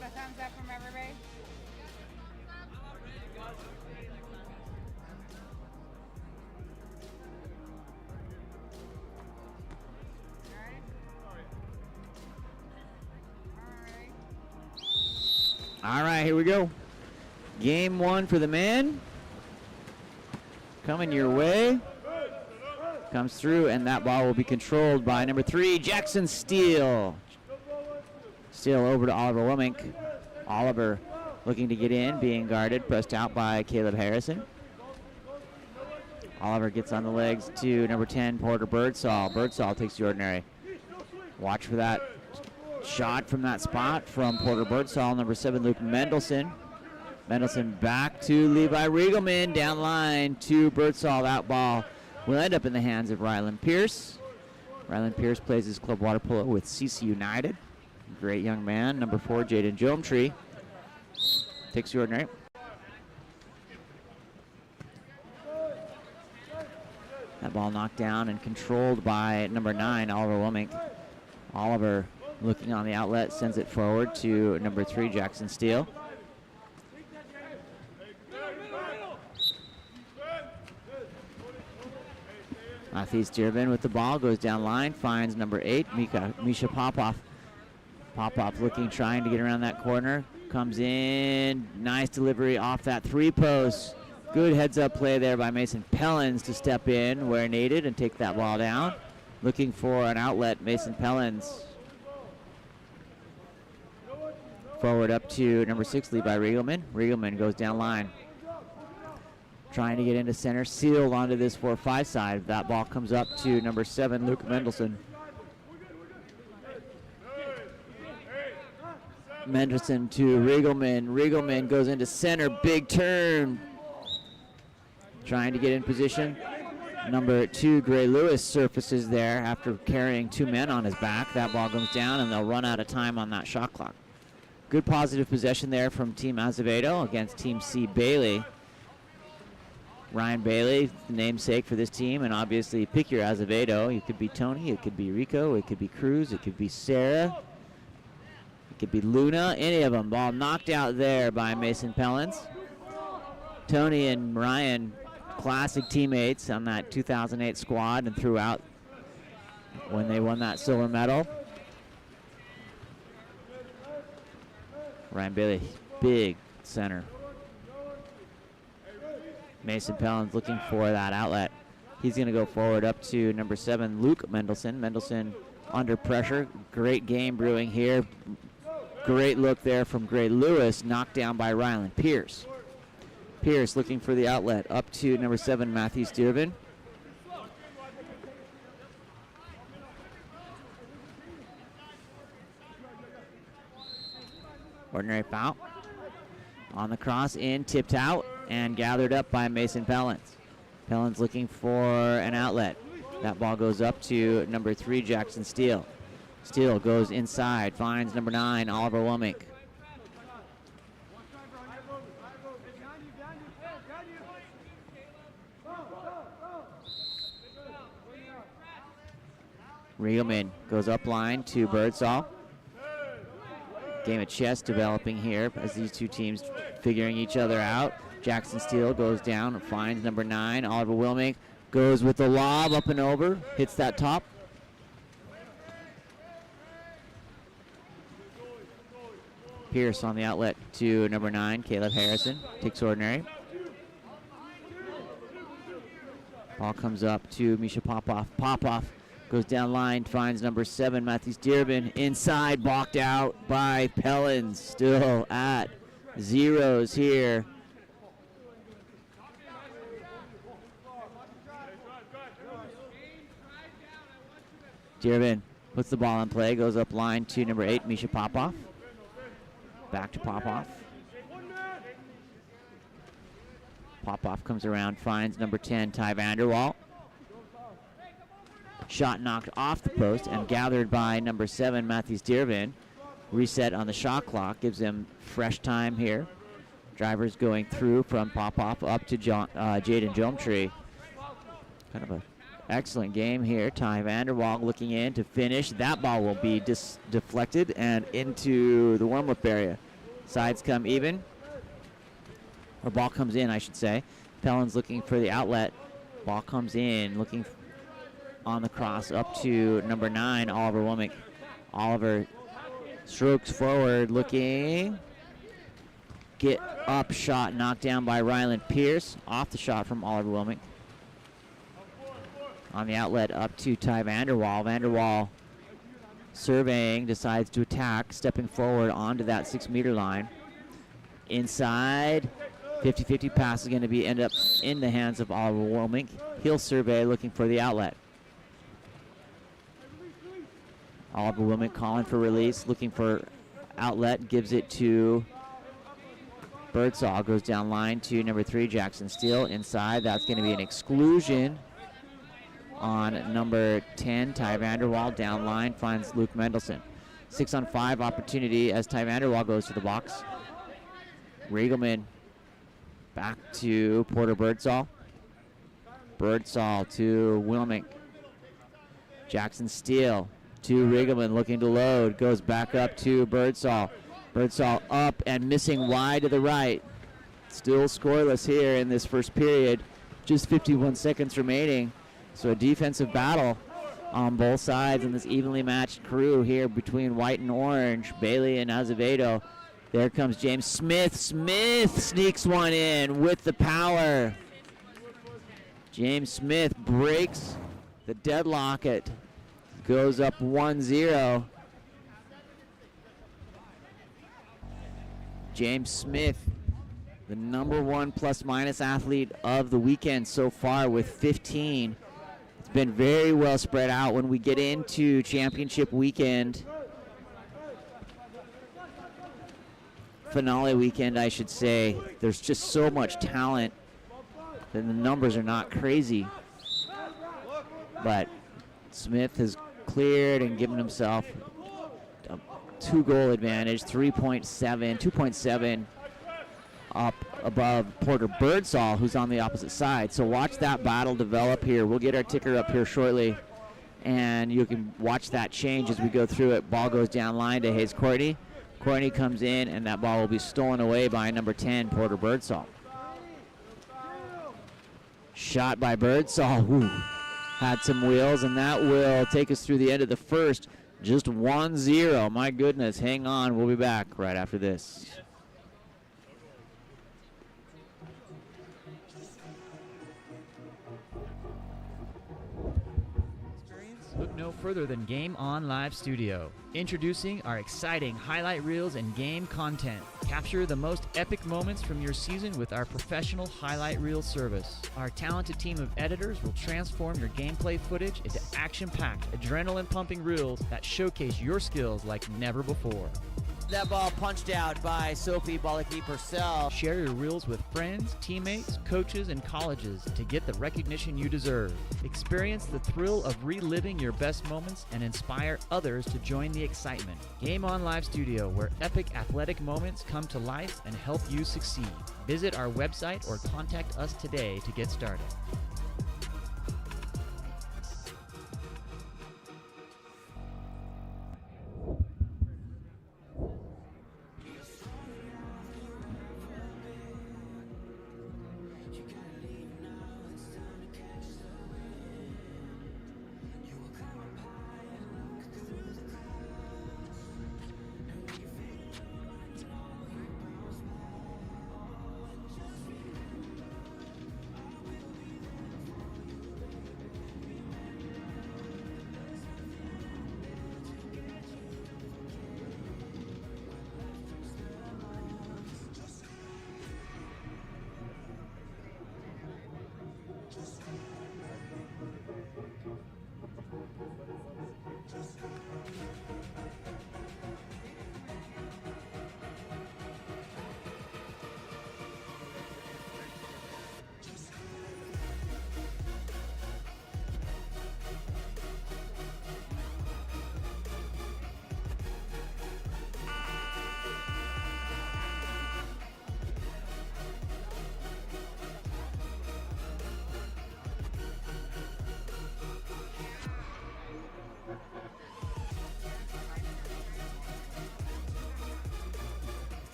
have a thumbs up from everybody? All right, here we go. Game 1 for the men. Coming your way. Comes through, and that ball will be controlled by number 3, Jackson Steele. Steele over to Oliver Womink. Oliver looking to get in, being guarded, pressed out by Caleb Harrison. Oliver gets on the legs to number 10, Porter Birdsall. Birdsall takes the ordinary. Watch for that shot from that spot from Porter Birdsall. Number 7, Luke Mendelson. Mendelson back to Levi Riegelman. Down line to Birdsall. That ball will end up in the hands of Ryland Pierce. Ryland Pierce plays his club water polo with CC United. Great young man. Number 4, Jaden Jometree takes the ordinary. That ball knocked down and controlled by number 9, Oliver Womink. Oliver looking on the outlet, sends it forward to number 3, Jackson Steele. Matthews Durbin with the ball, goes down line, finds number 8, Misha Popoff. Popoff looking, trying to get around that corner. Comes in, nice delivery off that 3-post. Good heads-up play there by Mason Pellins to step in where needed and take that ball down. Looking for an outlet, Mason Pellins. Forward up to number 6, Levi Riegelman. Riegelman goes down line. Trying to get into center, sealed onto this 4-5 side. That ball comes up to number 7, Luke Mendelson. Mendelson to Riegelman. Riegelman goes into center, big turn. Trying to get in position. Number 2, Gray Lewis surfaces there after carrying 2 men on his back. That ball goes down and they'll run out of time on that shot clock. Good positive possession there from Team Azevedo against Team C Bailey. Ryan Bailey, the namesake for this team, and obviously pick your Azevedo. It could be Tony, it could be Rico, it could be Cruz, it could be Sarah, it could be Luna, any of them. Ball knocked out there by Mason Pellins. Tony and Ryan, classic teammates on that 2008 squad and throughout when they won that silver medal. Ryan Bailey, big center. Mason Pellins looking for that outlet. He's going to go forward up to number 7, Luke Mendelson. Mendelson under pressure. Great game brewing here. Great look there from Gray Lewis, knocked down by Ryland Pierce. Pierce looking for the outlet up to number 7, Matthews Durbin. Ordinary foul. On the cross in, tipped out, and gathered up by Mason Pellins. Pellins looking for an outlet. That ball goes up to number 3, Jackson Steele. Steele goes inside, finds number 9, Oliver Womink. Riegelman goes up line to Birdsall. Game of chess developing here as these two teams figuring each other out. Jackson Steele goes down and finds number 9, Oliver Womink. Goes with the lob up and over, hits that top. Pierce on the outlet to number 9, Caleb Harrison. Takes ordinary. Ball comes up to Misha Popoff. Popoff goes down line, finds number 7, Matthews Durbin. Inside, balked out by Pellins. Still at zeros here. Durbin puts the ball in play, goes up line to number 8, Misha Popoff. Back to Popoff. Popoff comes around, finds number 10, Ty Vanderwall. Shot knocked off the post and gathered by number 7, Matthews Durbin. Reset on the shot clock, gives him fresh time here. Drivers going through from Popoff up to Jaden Jometree. Kind of a excellent game here. Ty Vanderwall looking in to finish. That ball will be deflected and into the warm-up area. Sides come even. Or ball comes in, I should say. Pellin's looking for the outlet. Ball comes in, looking on the cross up to number 9, Oliver Womack. Oliver strokes forward, looking. Get up shot, knocked down by Ryland Pierce. Off the shot from Oliver Womack. On the outlet up to Ty Vanderwall. Vanderwall surveying, decides to attack, stepping forward onto that 6-meter line. Inside, 50-50 pass is going to be end up in the hands of Oliver Womack. He'll survey, looking for the outlet. Oliver Womack calling for release, looking for outlet, gives it to Birdsall. Goes down line to number 3, Jackson Steele. Inside, that's going to be an exclusion on number 10, Ty Vanderwall. Down line, finds Luke Mendelson. 6-on-5 opportunity as Ty Vanderwall goes to the box. Riegelman back to Porter Birdsall. Birdsall to Womack. Jackson Steele to Riegelman, looking to load. Goes back up to Birdsall. Birdsall up and missing wide to the right. Still scoreless here in this first period. Just 51 seconds remaining. So a defensive battle on both sides in this evenly matched crew here between white and orange. Bailey and Azevedo. There comes James Smith. Smith sneaks one in with the power. James Smith breaks the deadlock. It goes up 1-0. James Smith, the number 1 plus-minus athlete of the weekend so far with 15. It's been very well spread out when we get into championship weekend. Finale weekend, I should say. There's just so much talent that the numbers are not crazy. But Smith has cleared and given himself a 2-goal advantage, 2.7 up above Porter Birdsall, who's on the opposite side. So watch that battle develop here. We'll get our ticker up here shortly, and you can watch that change as we go through it. Ball goes down line to Hayes Courtney. Courtney comes in, and that ball will be stolen away by number 10, Porter Birdsall. Shot by Birdsall. Ooh, had some wheels, and that will take us through the end of the first. Just 1-0. My goodness, hang on. We'll be back right after this. Look no further than Game On Live Studio. Introducing our exciting highlight reels and game content. Capture the most epic moments from your season with our professional highlight reel service. Our talented team of editors will transform your gameplay footage into action-packed, adrenaline-pumping reels that showcase your skills like never before. That ball punched out by Sophie Bollicki-Purcell. Share your reels with friends, teammates, coaches, and colleges to get the recognition you deserve. Experience the thrill of reliving your best moments and inspire others to join the excitement. Game On Live Studio, where epic athletic moments come to life and help you succeed. Visit our website or contact us today to get started.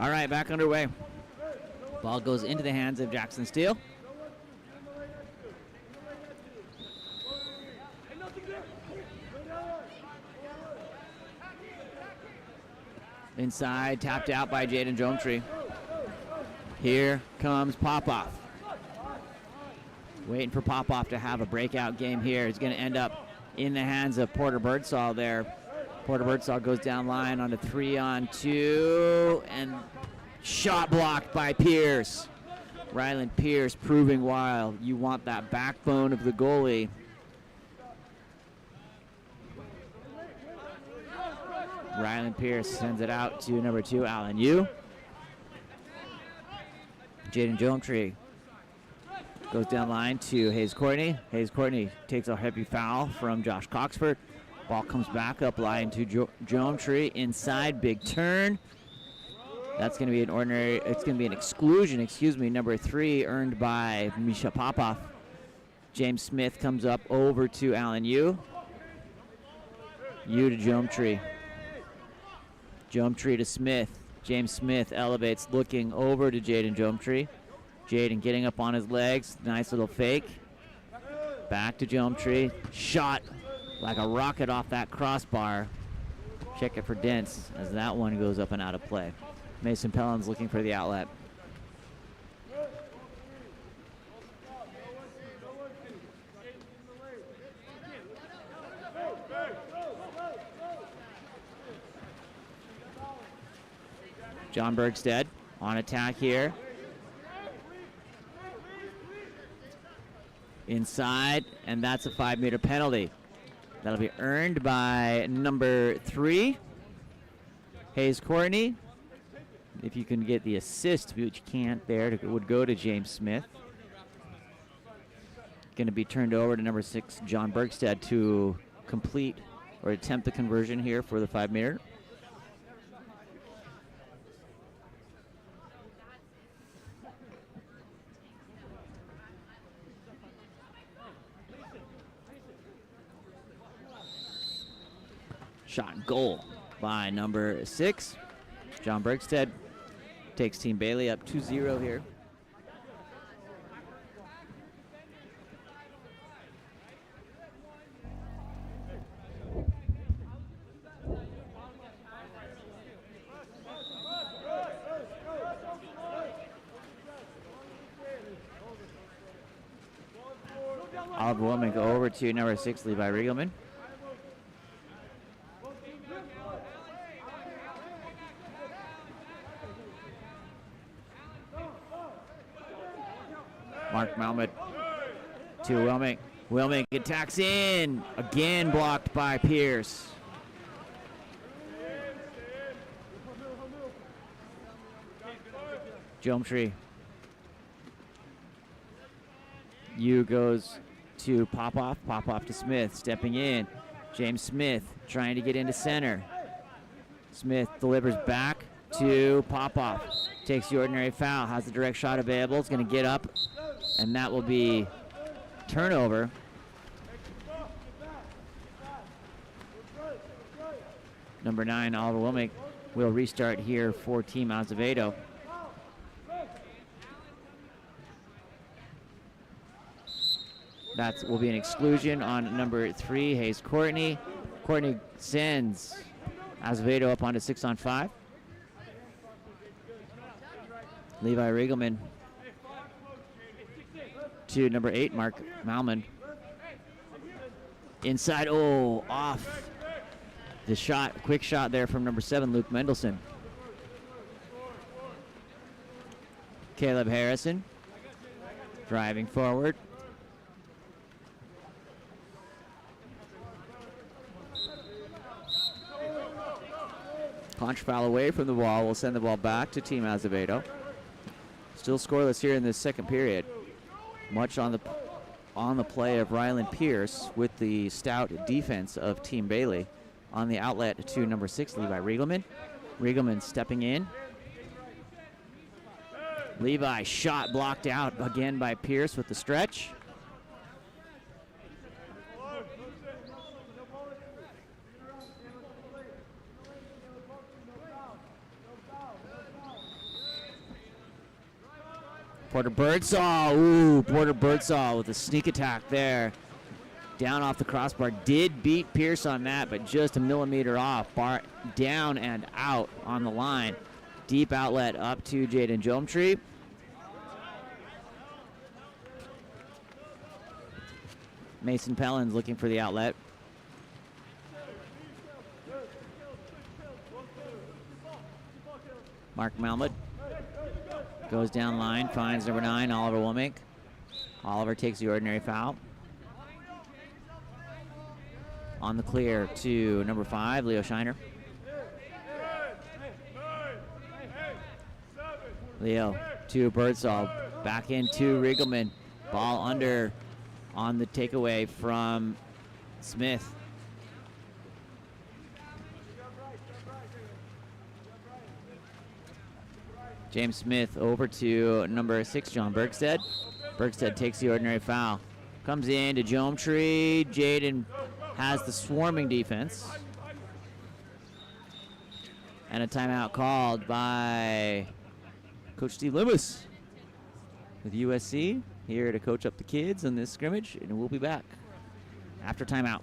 All right, back underway. Ball goes into the hands of Jackson Steele. Inside, tapped out by Jaden Jometree. Here comes Popoff. Waiting for Popoff to have a breakout game here. He's going to end up in the hands of Porter Birdsall there. Porter Birdsall goes down line on a 3-on-2, and shot blocked by Pierce. Ryland Pierce proving why you want that backbone of the goalie. Ryland Pierce sends it out to number 2, Allen Yu. Jaden Jometree goes down line to Hayes Courtney. Hayes Courtney takes a heavy foul from Josh Coxford. Ball comes back up line to Jometree. Inside, big turn. That's going to be it's going to be an exclusion, number 3, earned by Misha Popoff. James Smith comes up over to Allen Yu. Yu to Jometree. Jometree to Smith. James Smith elevates, looking over to Jaden Jometree. Jaden getting up on his legs. Nice little fake. Back to Jometree. Shot like a rocket off that crossbar. Check it for dents as that one goes up and out of play. Mason Pellin's looking for the outlet. John Bergstead on attack here. Inside, and that's a 5-meter penalty. That'll be earned by number 3, Hayes Courtney. If you can get the assist, which you can't there, it would go to James Smith. Going to be turned over to number 6, John Bergstead, to complete or attempt the conversion here for the 5-meter. Shot and goal by number 6. John Bergstead takes Team Bailey up 2-0 here. Oliver Wilman go over to number 6, Levi Riegelman. Mark Malmet to Wilming. Wilming attacks in. Again blocked by Pierce. Jometree. Yu goes to Popoff. Popoff to Smith. Stepping in. James Smith trying to get into center. Smith delivers back to Popoff. Takes the ordinary foul. Has the direct shot available. It's going to get up. And that will be turnover. Number 9, Oliver Wilming, will restart here for Team Azevedo. That will be an exclusion on number 3, Hayes Courtney. Courtney sends Azevedo up onto 6-on-5. Levi Riegelman to number 8, Mark Malman. Inside, off the shot. Quick shot there from number 7, Luke Mendelson. Caleb Harrison driving forward. Punch foul away from the wall. Will send the ball back to Team Azevedo. Still scoreless here in this second period. Much on the play of Ryland Pierce with the stout defense of Team Bailey. On the outlet to number 6, Levi Riegelman. Riegelman stepping in. Levi shot blocked out again by Pierce with the stretch. Porter Birdsall. Ooh, Porter Birdsall with a sneak attack there. Down off the crossbar. Did beat Pierce on that, but just a millimeter off. Bar down and out on the line. Deep outlet up to Jaden Jometree. Mason Pellins looking for the outlet. Mark Malmud goes down line, finds number 9, Oliver Womack. Oliver takes the ordinary foul. On the clear to number 5, Leo Shiner. Leo to Birdsall. Back into Riegelman. Ball under on the takeaway from Smith. James Smith over to number 6, John Bergstead. Bergstead takes the ordinary foul. Comes in to Jometree. Jaden has the swarming defense. And a timeout called by Coach Steve Limbus with USC here to coach up the kids in this scrimmage, and we'll be back after timeout.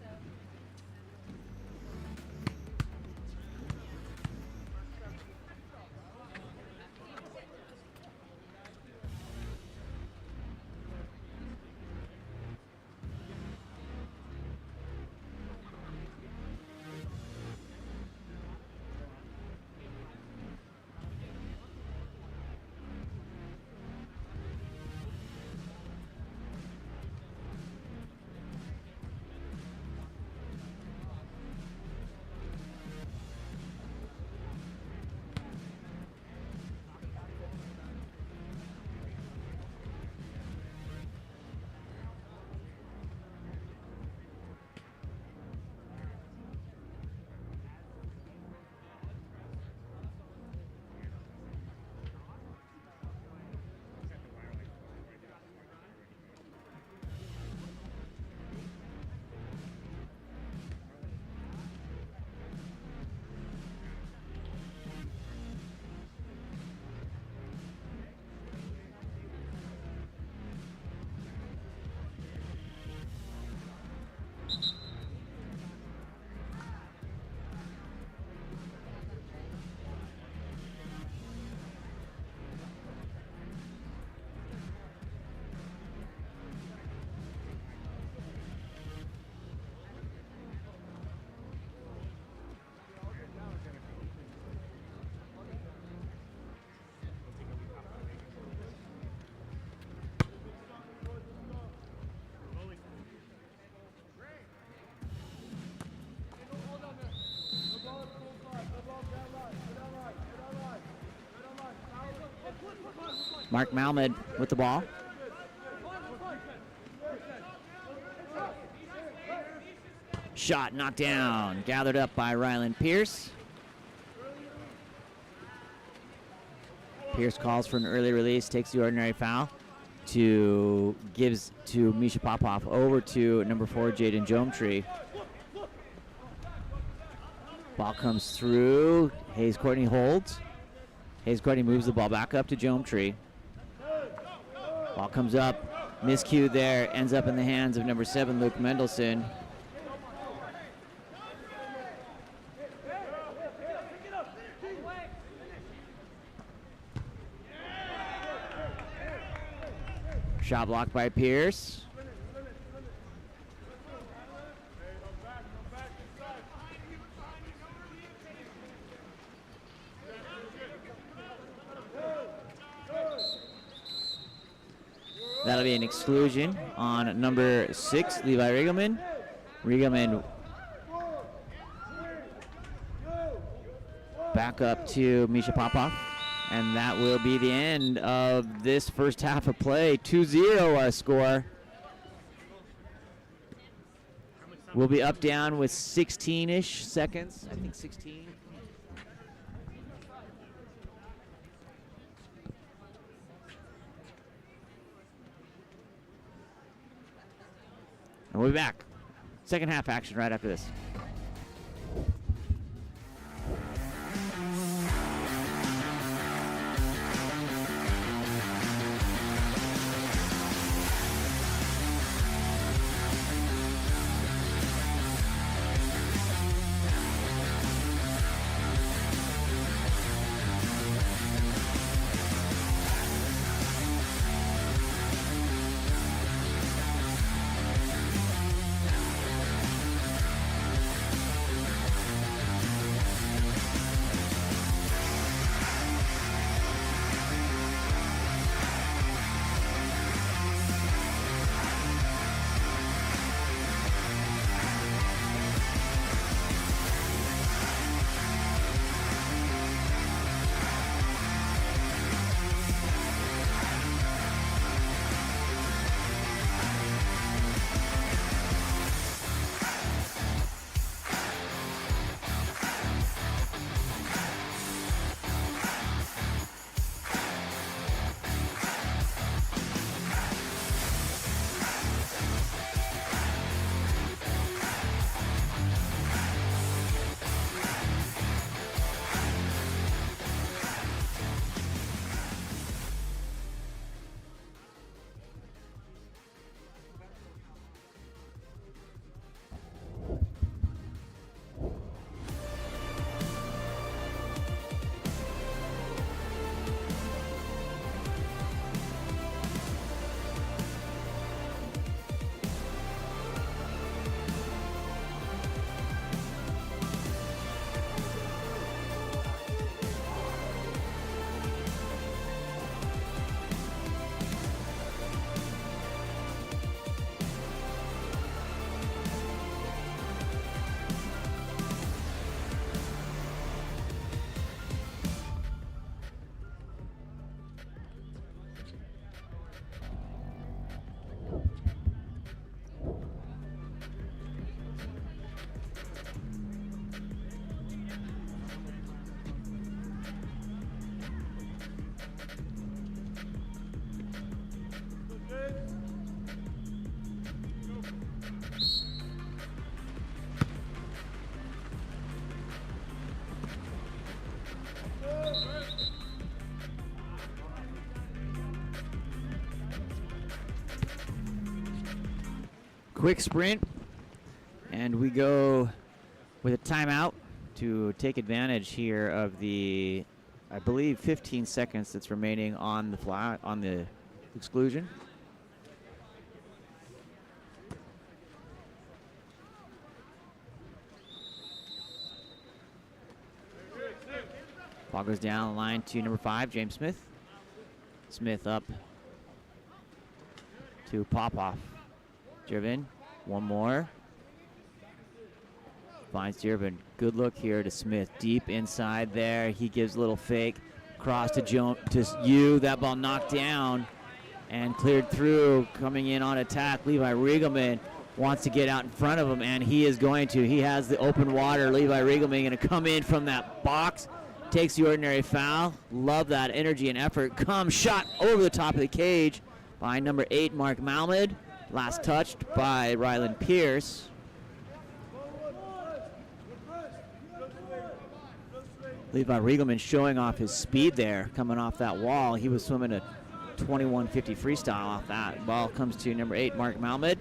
Mark Malmud with the ball. Shot knocked down, gathered up by Ryland Pierce. Pierce calls for an early release, takes the ordinary foul, gives to Misha Popoff, over to number 4, Jaden Jometree. Ball comes through, Hayes Courtney holds. Hayes Courtney moves the ball back up to Jometree. Ball comes up, miscued there, ends up in the hands of number 7, Luke Mendelson. Shot blocked by Pierce. That'll be an exclusion on number 6, Levi Riegelman. Riegelman back up to Misha Popoff. And that will be the end of this first half of play. 2-0 our score. We'll be up down with 16-ish seconds. I think 16. And we'll be back. Second half action right after this. quick sprint, and we go with a timeout to take advantage here of the, I believe, 15 seconds that's remaining on the exclusion. Ball goes down the line to number 5, James Smith. Smith up to Popoff. Driven, one more. Finds Irving. Good look here to Smith. Deep inside there. He gives a little fake. Cross to you. That ball knocked down and cleared through. Coming in on attack, Levi Riegelman wants to get out in front of him, and he is going to. He has the open water. Levi Riegelman going to come in from that box. Takes the ordinary foul. Love that energy and effort. Comes shot over the top of the cage by number 8, Mark Malmed. Last touched by Ryland Pierce. Levi Riegelman showing off his speed there, coming off that wall. He was swimming a 21.50 freestyle off that. Ball comes to number 8, Mark Malmed,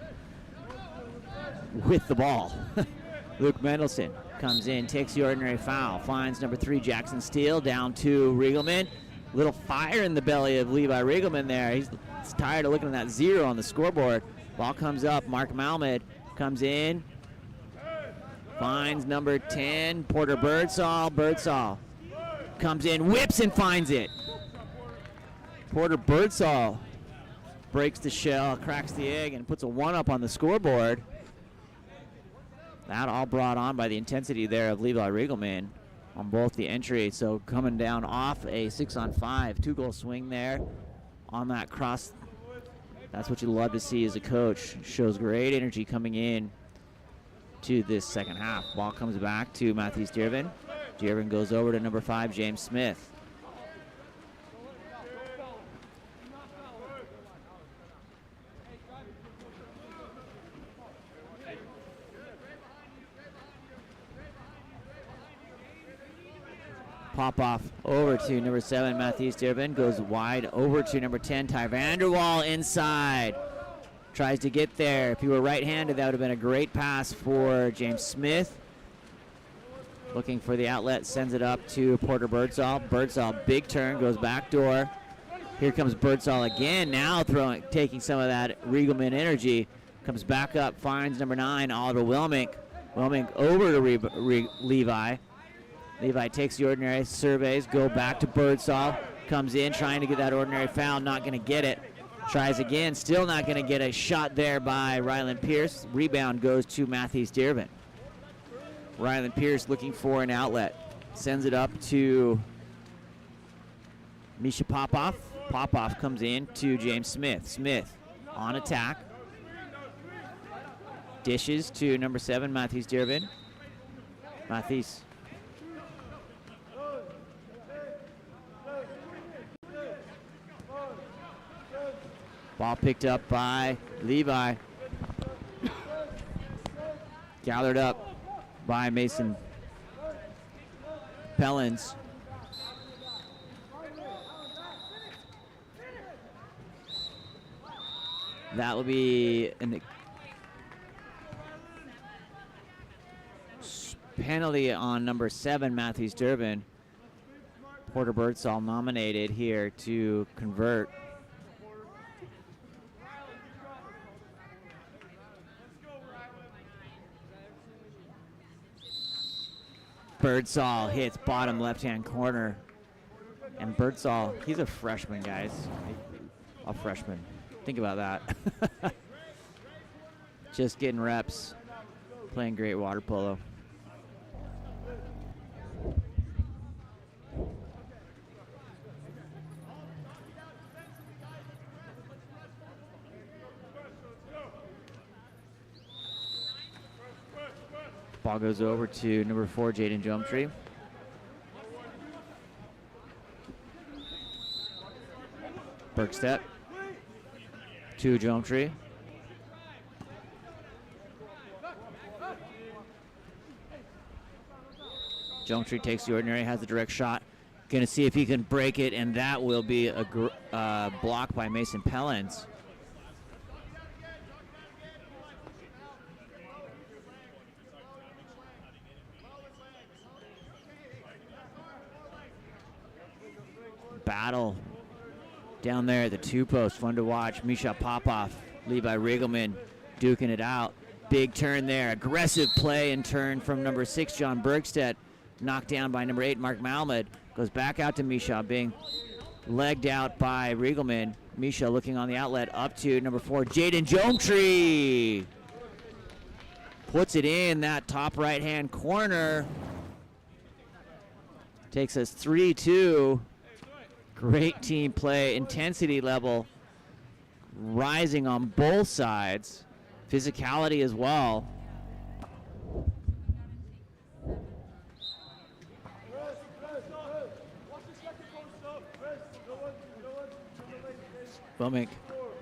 with the ball. Luke Mendelson comes in, takes the ordinary foul, finds number 3, Jackson Steele, down to Riegelman. Little fire in the belly of Levi Riegelman there. He's tired of looking at that 0 on the scoreboard. Ball comes up, Mark Malmed comes in, finds number 10, Porter Birdsall. Birdsall comes in, whips and finds it. Porter Birdsall breaks the shell, cracks the egg, and puts a 1 up on the scoreboard. That all brought on by the intensity there of Levi Riegelman on both the entry. So coming down off a 6-on-5, 2-goal swing there on that cross. That's what you love to see as a coach. Shows great energy coming in to this second half. Ball comes back to Matthews Dearvin. Dearvin goes over to number 5, James Smith. Pop off over to number 7, Matthews Dearvin. Goes wide over to number 10, Ty Vanderwall inside. Tries to get there. If he were right-handed, that would have been a great pass for James Smith. Looking for the outlet, sends it up to Porter Birdsall. Birdsall, big turn, goes back door. Here comes Birdsall again, now taking some of that Riegelman energy. Comes back up, finds number 9, Oliver Wilmink. Wilmink over to Levi. Levi takes the ordinary, surveys, go back to Birdsall. Comes in, trying to get that ordinary foul, not going to get it. Tries again, still not going to get a shot there by Ryland Pierce. Rebound goes to Matthews Dearvin. Ryland Pierce looking for an outlet. Sends it up to Misha Popoff. Popoff comes in to James Smith. Smith on attack. Dishes to number 7, Matthews Dearvin. Matthews. Ball picked up by Levi. Gathered up by Mason Pellins. That will be a penalty on number 7, Matthews Dearvin. Porter Birdsall nominated here to convert. Birdsall hits bottom left-hand corner. And Birdsall, he's a freshman, guys. A freshman. Think about that. Just getting reps, playing great water polo. Ball goes over to number 4, Jaden Jomtree. Bergstedt to Jomtree. Jomtree takes the ordinary, has a direct shot. Gonna see if he can break it, and that will be a block by Mason Pellins. battle down there at the 2-post. Fun to watch. Misha Popov, Levi Riegelman duking it out. Big turn there. Aggressive play and turn from number 6, John Bergstedt. Knocked down by number 8, Mark Malmed. Goes back out to Misha, being legged out by Riegelman. Misha looking on the outlet up to number 4, Jaden Jometree. Puts it in that top right-hand corner. Takes us 3-2. Great team play, intensity level rising on both sides. Physicality as well. Bummick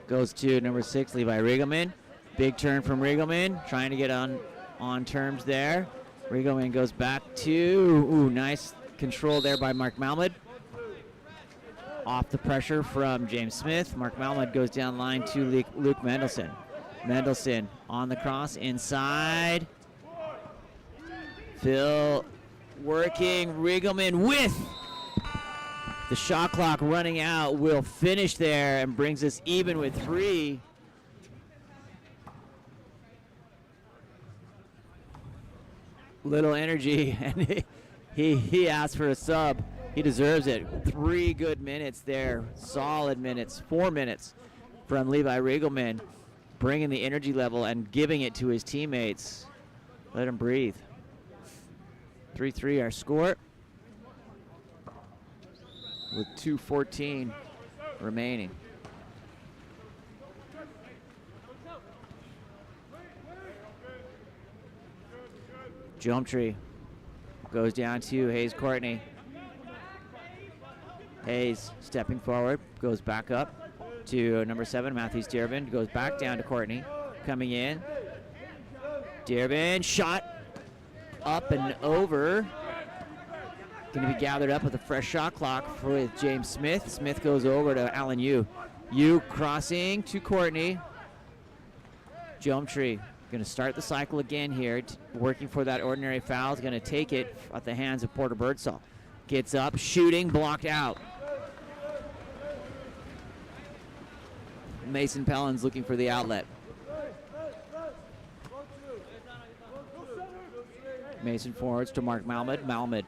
goes to number 6, Levi Riegelman. Big turn from Riegelman, trying to get on terms there. Riegelman goes back to, nice control there by Mark Malmed. Off the pressure from James Smith. Mark Malmed goes down line to Luke Mendelson. Mendelson on the cross inside. Phil working. Riegelman with the shot clock running out. Will finish there and brings us even with 3. Little energy, and he asked for a sub. He deserves it. 3 good minutes there, solid minutes, 4 minutes from Levi Riegelman, bringing the energy level and giving it to his teammates. Let him breathe. 3-3 our score, with 2:14 remaining. Jometree goes down to Hayes Courtney. Hayes stepping forward, goes back up to number 7, Matthews Dearvin, goes back down to Courtney, coming in. Dearvin, shot up and over. Going to be gathered up with a fresh shot clock with James Smith. Smith goes over to Alan Yu. Yu crossing to Courtney. Jometree going to start the cycle again here, working for that ordinary foul. Is going to take it at the hands of Porter Birdsall. Gets up, shooting, blocked out. Mason Pellins looking for the outlet. Mason forwards to Mark Malmed. Malmed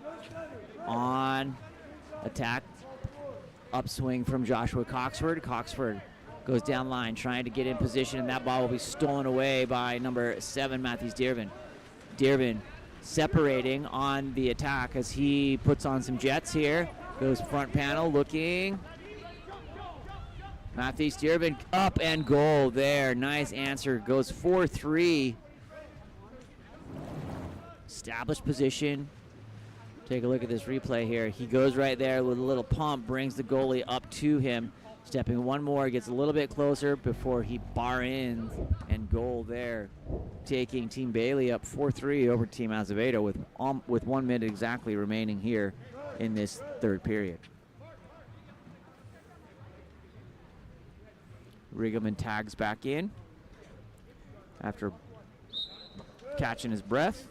on attack. Upswing from Joshua Coxford. Coxford goes down line, trying to get in position, and that ball will be stolen away by number 7, Matthews Dearvin. Dearvin separating on the attack as he puts on some jets here. Goes front panel looking. Matthews Dearvin up and goal there. Nice answer. Goes 4-3. Established position. Take a look at this replay here. He goes right there with a little pump, brings the goalie up to him. Stepping one more, gets a little bit closer before he bar in and goal there. Taking Team Bailey up 4-3 over Team Azevedo with 1 minute exactly remaining here in this third period. Riegelman tags back in after catching his breath.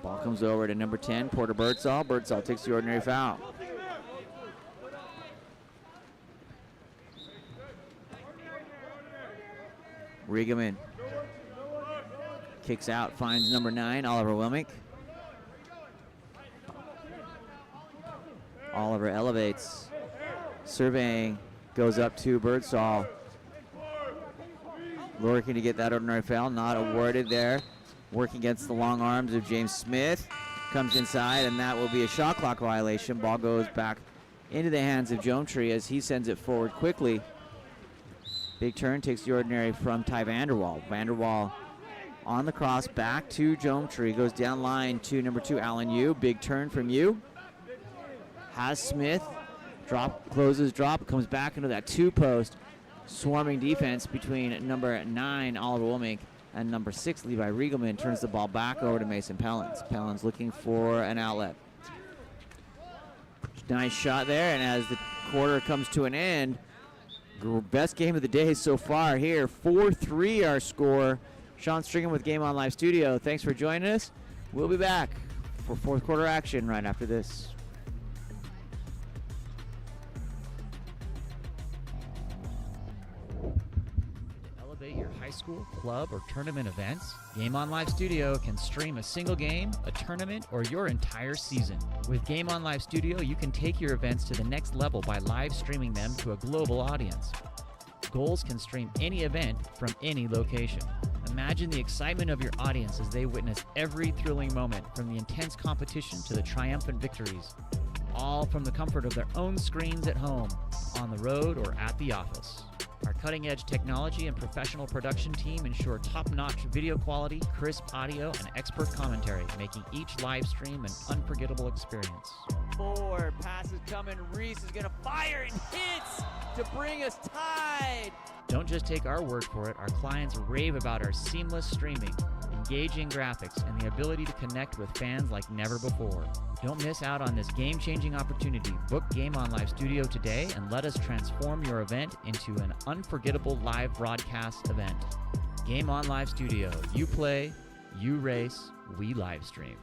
Ball comes over to number 10, Porter Birdsall. Birdsall takes the ordinary foul. Riegelman kicks out, finds number 9, Oliver Wilmick. Oliver elevates, surveying, goes up to Birdsall. Looking to get that ordinary foul, not awarded there. Working against the long arms of James Smith. Comes inside, and that will be a shot clock violation. Ball goes back into the hands of Jometree as he sends it forward quickly. Big turn, takes the ordinary from Ty Vanderwall. Vanderwall on the cross, back to Jometree. Goes down line to number 2, Alan Yu. Big turn from Yu. Has Smith. Drop, closes, drop, comes back into that 2-post. Swarming defense between number 9, Oliver Wilmick, and number 6, Levi Riegelman. Turns the ball back over to Mason Pellins. Pellins looking for an outlet. Nice shot there, and as the quarter comes to an end, best game of the day so far here. 4-3 our score. Sean Stringham with Game On Live Studio. Thanks for joining us. We'll be back for fourth quarter action right after this. Elevate your high school, club, or tournament events, Game On Live Studio can stream a single game, a tournament, or your entire season. With Game On Live Studio, you can take your events to the next level by live streaming them to a global audience. Goals can stream any event from any location. Imagine the excitement of your audience as they witness every thrilling moment, from the intense competition to the triumphant victories, all from the comfort of their own screens at home, on the road, or at the office. Our cutting-edge technology and professional production team ensure top-notch video quality, crisp audio, and expert commentary, making each live stream an unforgettable experience. Forward, passes coming, Reese is gonna fire and hits to bring us tied. Don't just take our word for it, our clients rave about our seamless streaming, engaging graphics, and the ability to connect with fans like never before. Don't miss out on this game-changing opportunity. Book Game On Live Studio today and let us transform your event into an unforgettable live broadcast event. Game On Live Studio. You play, you race, we live stream.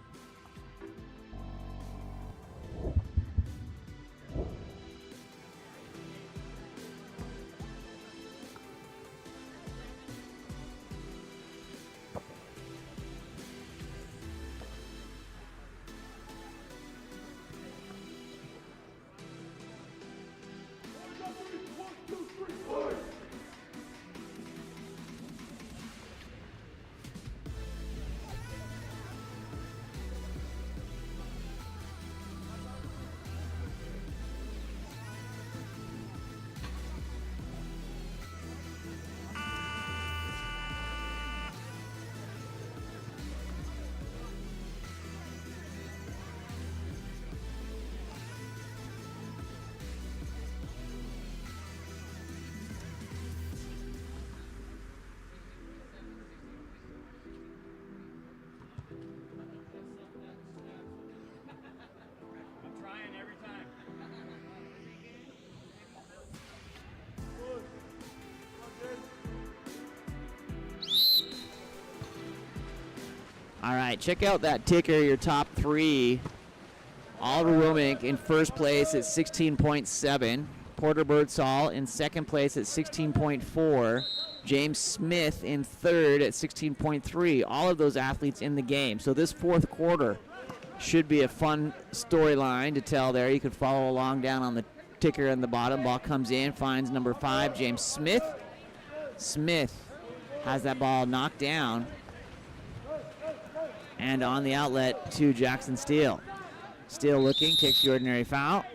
All right, check out that ticker, your top three. Oliver Wilmink in first place at 16.7. Porter Birdsall in second place at 16.4. James Smith in third at 16.3. All of those athletes in the game. So this fourth quarter should be a fun storyline to tell there. You can follow along down on the ticker in the bottom. Ball comes in, finds number 5, James Smith. Smith has that ball knocked down. And on the outlet to Jackson Steele. Steele looking, takes the ordinary foul.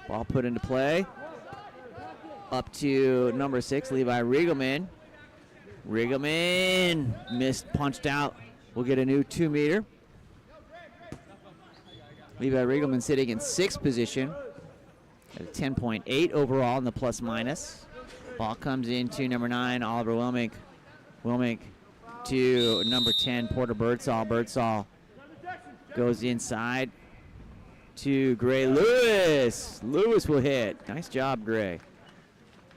Ball put into play. Up to number 6, Levi Riegelman. Riegelman missed, punched out. We'll get a new 2-meter. Levi Riegelman sitting in 6th position at a 10.8 overall in the plus-minus. Ball comes into number 9, Oliver Wilmink. Wilmink to number 10, Porter Birdsall. Birdsall goes inside to Gray Lewis. Lewis will hit. Nice job, Gray.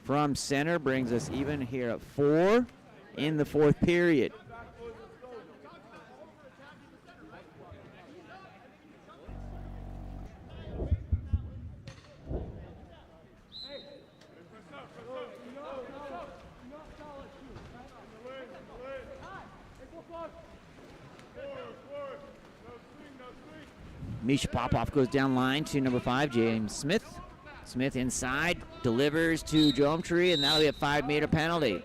From center brings us even here at 4 in the fourth period. Misha Popoff goes down line to number 5, James Smith. Smith inside, delivers to Geometry, and that'll be a 5-meter penalty.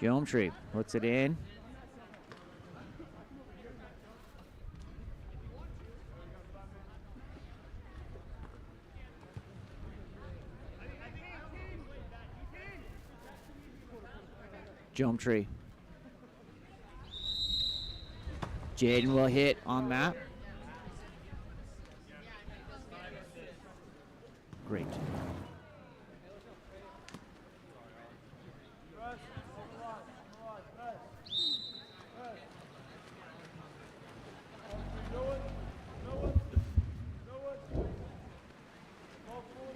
Geometry puts it in. Geometry. Jaden will hit on that. Great.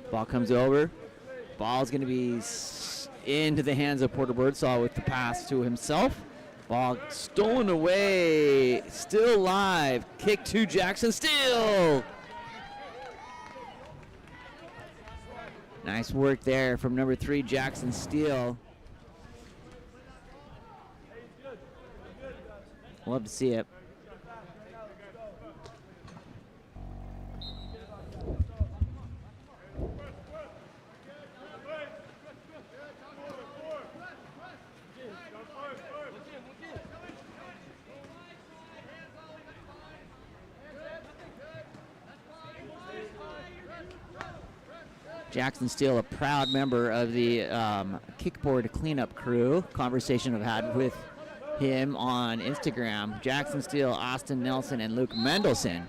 Ball comes over. Ball's going to be into the hands of Porter Birdsall with the pass to himself. Ball stolen away. Still live. Kick to Jackson Steele. Nice work there from number 3, Jackson Steele. Love to see it. Jackson Steele, a proud member of the kickboard cleanup crew. Conversation I've had with him on Instagram. Jackson Steele, Austin Nelson, and Luke Mendelson.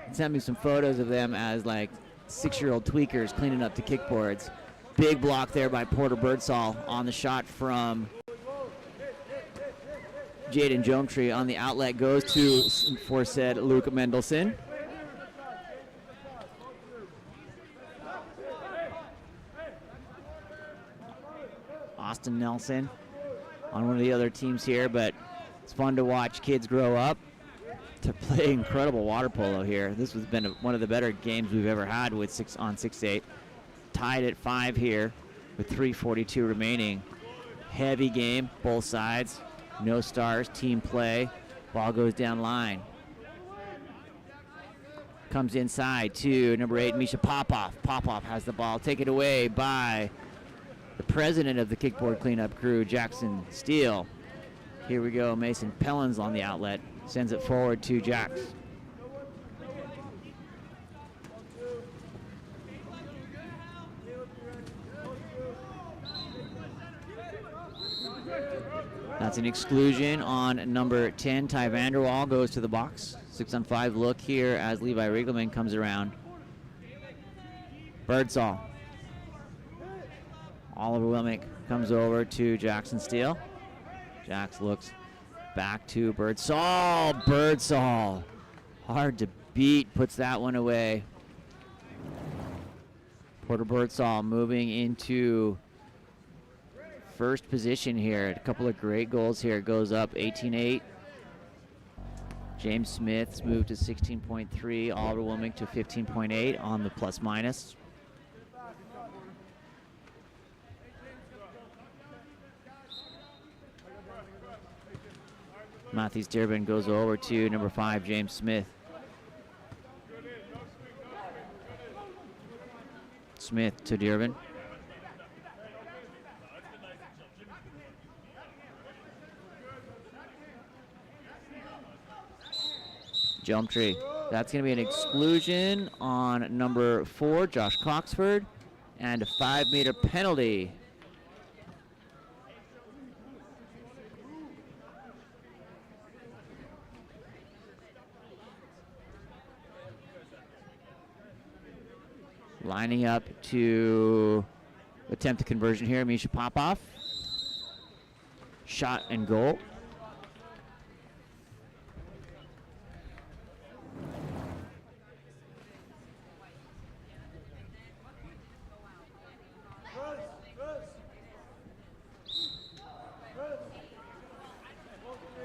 He sent me some photos of them as like 6-year-old tweakers cleaning up the kickboards. Big block there by Porter Birdsall on the shot from Jaden Jometree. On the outlet goes to aforesaid Luke Mendelson. Austin Nelson on one of the other teams here, but it's fun to watch kids grow up to play incredible water polo here. This has been one of the better games we've ever had with 6-on-6-8. Tied at 5 here with 3:42 remaining. Heavy game, both sides. No stars, team play. Ball goes down line. Comes inside to number 8, Misha Popoff. Popoff has the ball taken away by the president of the kickboard cleanup crew, Jackson Steele. Here we go, Mason Pellins on the outlet. Sends it forward to Jax. That's an exclusion on number 10, Ty Vanderwall goes to the box. 6-on-5 look here as Levi Riegelman comes around. Birdsall. Oliver Wilmick comes over to Jackson Steele. Jax looks back to Birdsall. Birdsall. Hard to beat, puts that one away. Porter Birdsall moving into first position here. A couple of great goals here. Goes up 18-8. James Smith's moved to 16.3. Oliver Wilmick to 15.8 on the plus minus. Matthews Durbin goes over to number 5, James Smith. Smith to Durbin. Jump tree. That's going to be an exclusion on number 4, Josh Coxford, and a 5-meter penalty. Lining up to attempt the conversion here, Misha Popoff. Shot and goal.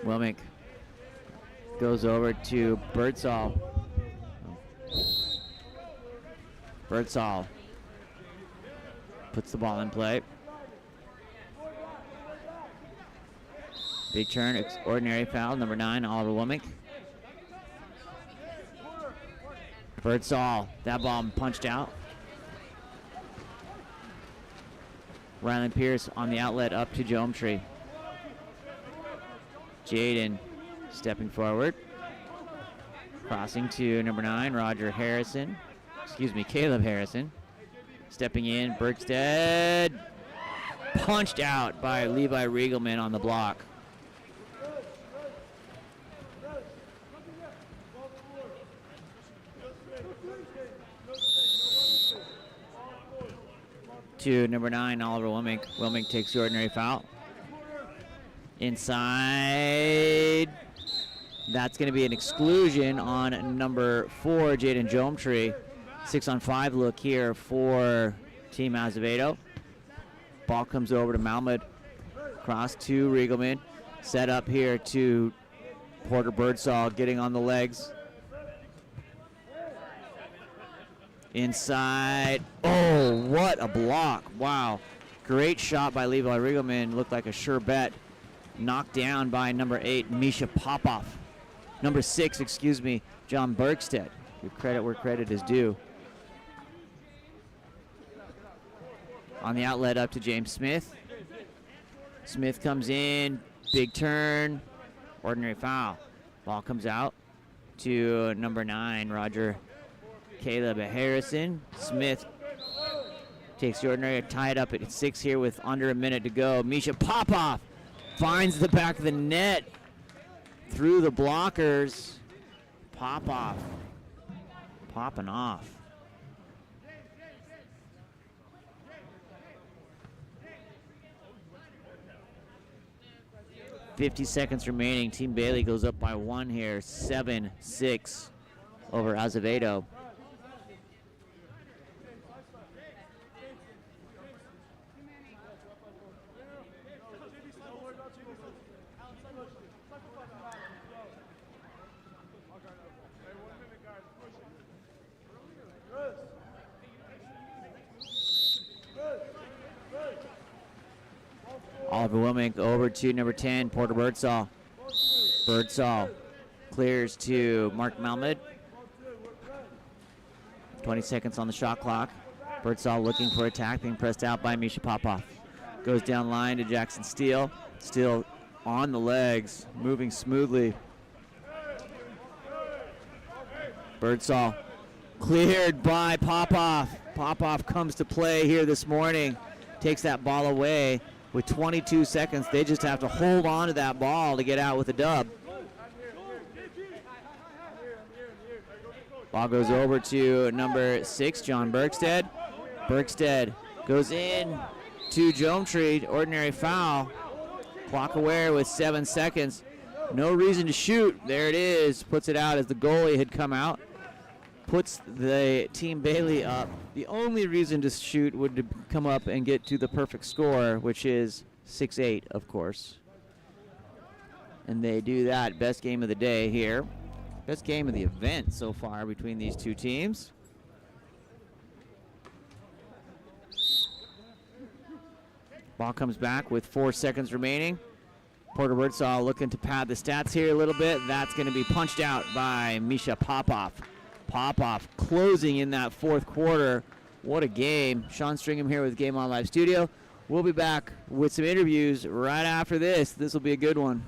Wilmick goes over to Birdsall. Birdsall puts the ball in play. Big turn, ordinary foul, number 9, Oliver Wilmick. Birdsall, that ball punched out. Rylan Pierce on the outlet up to Jometree. Jaden stepping forward. Crossing to number 9, Caleb Harrison. Stepping in, Bergstead. Punched out by Levi Riegelman on the block. To number 9, Oliver Wilmick. Wilmick takes the ordinary foul. Inside. That's going to be an exclusion on number 4, Jaden Jometree. 6-on-5 look here for Team Azevedo. Ball comes over to Malmud. Cross to Riegelman. Set up here to Porter Birdsall getting on the legs. Inside. Oh, what a block. Wow. Great shot by Levi Riegelman. Looked like a sure bet. Knocked down by number 8, Misha Popoff. Number 6, excuse me, John Bergstead. Give credit where credit is due. On the outlet up to James Smith. Smith comes in. Big turn. Ordinary foul. Ball comes out to number 9, Roger Caleb Harrison. Smith takes the ordinary, tied up at 6 here with under a minute to go. Misha Popoff finds the back of the net through the blockers. Popoff popping off. .50 seconds remaining. Team Bailey goes up by 1 here, 7-6 over Azevedo. Oliver Wilmink over to number 10, Porter Birdsall. Birdsall clears to Mark Malmud. 20 seconds on the shot clock. Birdsall looking for attack, being pressed out by Misha Popoff. Goes down line to Jackson Steele. Steele on the legs, moving smoothly. Birdsall cleared by Popoff. Popoff comes to play here this morning. Takes that ball away. With 22 seconds, they just have to hold on to that ball to get out with a dub. Ball goes over to number 6, John Bergstead. Bergstead goes in to Jometree, ordinary foul. Clock aware with 7 seconds. No reason to shoot. There it is. Puts it out as the goalie had come out. Puts the Team Bailey up. The only reason to shoot would come up and get to the perfect score, which is 6-8, of course. And they do that. Best game of the day here. Best game of the event so far between these two teams. Ball comes back with 4 seconds remaining. Porter Birdsall looking to pad the stats here a little bit. That's going to be punched out by Misha Popoff. Popoff closing in that fourth quarter. What a game. Sean Stringham here with Game On Live Studio. We'll be back with some interviews right after this. This will be a good one.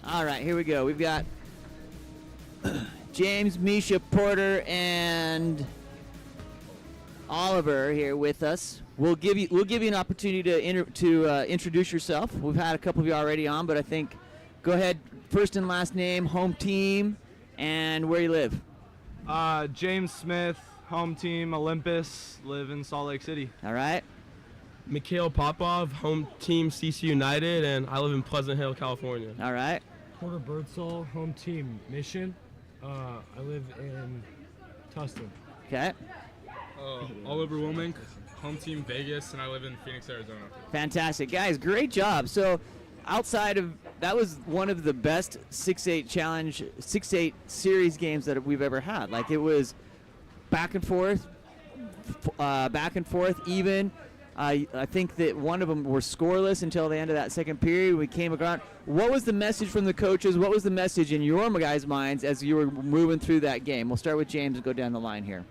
All right, here we go. We've got James, Misha, Porter, and Oliver here with us. We'll give you an opportunity to introduce yourself. We've had a couple of you already on, but I think go ahead, first and last name, home team, and where you live. James Smith, home team Olympus, live in Salt Lake City. All right. Mikhail Popov, home team CC United, and I live in Pleasant Hill, California. All right. Porter Birdsall, home team Mission. I live in Tustin. Okay. Oliver Wilmink, home team Vegas, and I live in Phoenix, Arizona. Fantastic. Guys, great job. So outside of that was one of the best 6-8 challenge 6-8 series games that we've ever had. Like, it was back and forth even. I think that one of them were scoreless until the end of that second period. We came around. What was the message from the coaches? What was the message in your guys' minds as you were moving through that game? We'll start with James and go down the line here.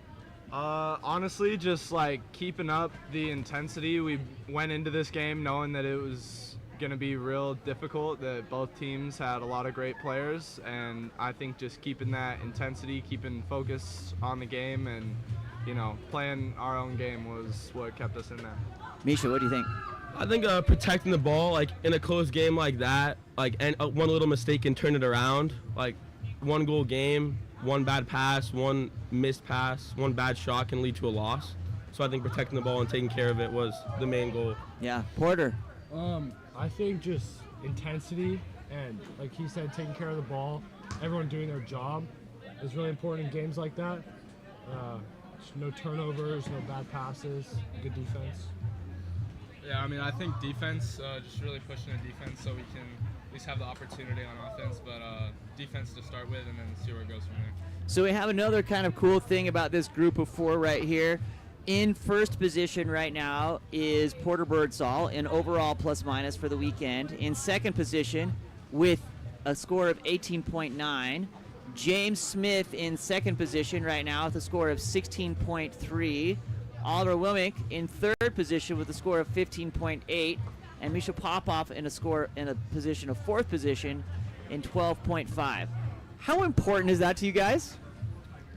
Honestly, just like keeping up the intensity. We went into this game knowing that it was going to be real difficult, that both teams had a lot of great players, and I think just keeping that intensity, keeping focus on the game, and playing our own game was what kept us in there. Misha, what do you think? I think protecting the ball, like in a close game like that, like and one little mistake can turn it around. Like, 1 goal game, one bad pass, one missed pass, one bad shot can lead to a loss. So I think protecting the ball and taking care of it was the main goal. Yeah, Porter. I think just intensity and, like he said, taking care of the ball, everyone doing their job is really important in games like that. No turnovers, no bad passes, good defense. Yeah, I mean, I think defense, just really pushing the defense so we can at least have the opportunity on offense, but defense to start with and then see where it goes from there. So we have another kind of cool thing about this group of 4 right here. In first position right now is Porter Birdsall in overall plus minus for the weekend. In second position with a score of 18.9. James Smith in second position right now with a score of 16.3. Oliver Wilmink in third position with a score of 15.8. And Misha Popov in a position of fourth position in 12.5. How important is that to you guys?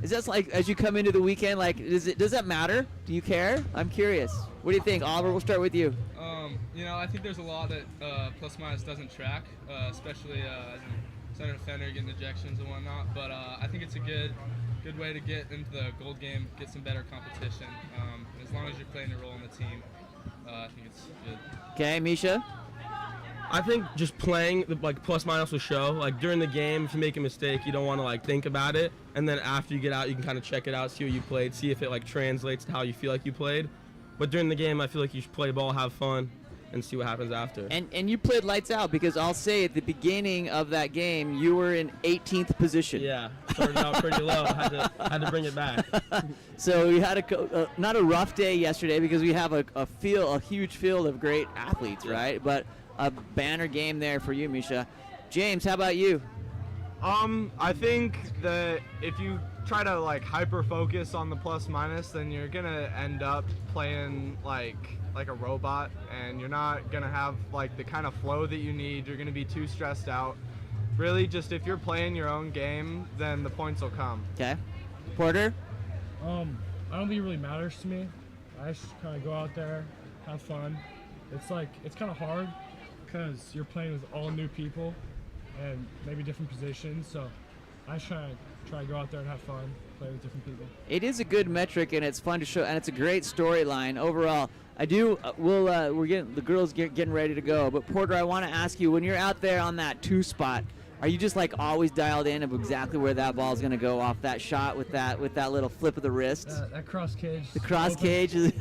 Is that like, as you come into the weekend, like, does that matter? Do you care? I'm curious. What do you think? Oliver, we'll start with you. I think there's a lot that plus minus doesn't track, especially as a center defender getting ejections and whatnot. But I think it's a good way to get into the gold game, get some better competition. As long as you're playing a role in the team, I think it's good. Okay, Misha? I think just playing, like, plus minus will show. Like, during the game, if you make a mistake, you don't want to, like, think about it. And then after you get out, you can kind of check it out, see what you played, see if it, like, translates to how you feel like you played. But during the game, I feel like you should play ball, have fun, and see what happens after. And you played lights out, because I'll say at the beginning of that game, you were in 18th position. Yeah, started out pretty low. Had to bring it back. So we had not a rough day yesterday, because we have a huge field of great athletes, right? But a banner game there for you, Misha. James, how about you? I think that if you try to like hyper focus on the plus minus, then you're gonna end up playing like a robot, and you're not gonna have like the kind of flow that you need. You're gonna be too stressed out. Really, just if you're playing your own game, then the points will come. Okay. Porter? I don't think it really matters to me. I just kind of go out there, have fun. It's kind of hard because you're playing with all new people and maybe different positions. So I just try to go out there and have fun, play with different people. It is a good metric, and it's fun to show, and it's a great storyline overall. I do. We're getting the girls getting ready to go, but Porter, I want to ask you, when you're out there on that 2 spot, are you just like always dialed in of exactly where that ball is going to go off that shot with that little flip of the wrist? That cross cage. The cross cage is.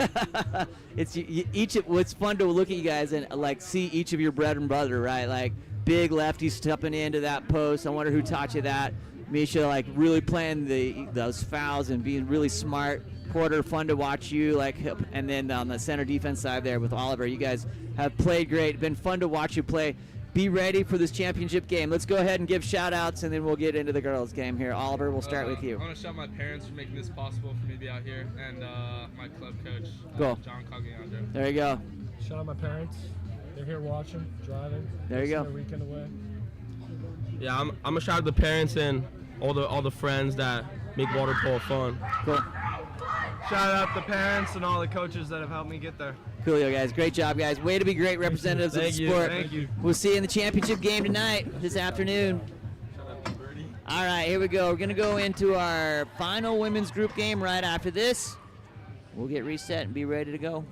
It's fun to look at you guys and like see each of your bread and butter, right? Like big lefties stepping into that post. I wonder who taught you that. Misha, like really playing those fouls and being really smart. Porter, fun to watch you, and then on the center defense side there with Oliver, you guys have played great. Been fun to watch you play. Be ready for this championship game. Let's go ahead and give shout-outs, and then we'll get into the girls' game here. Oliver, we'll start with you. I want to shout out my parents for making this possible for me to be out here, and my club coach, John Cogliandro. There you go. Shout out my parents. They're here watching, driving. There you go. Their weekend away. Yeah, I'm gonna shout out the parents and all the friends that make water polo fun. Cool. Shout out the parents and all the coaches that have helped me get there. Coolio, guys. Great job, guys. Way to be great representatives of the sport. Thank you. We'll see you in the championship game tonight, this afternoon. All right, here we go. We're going to go into our final women's group game right after this. We'll get reset and be ready to go.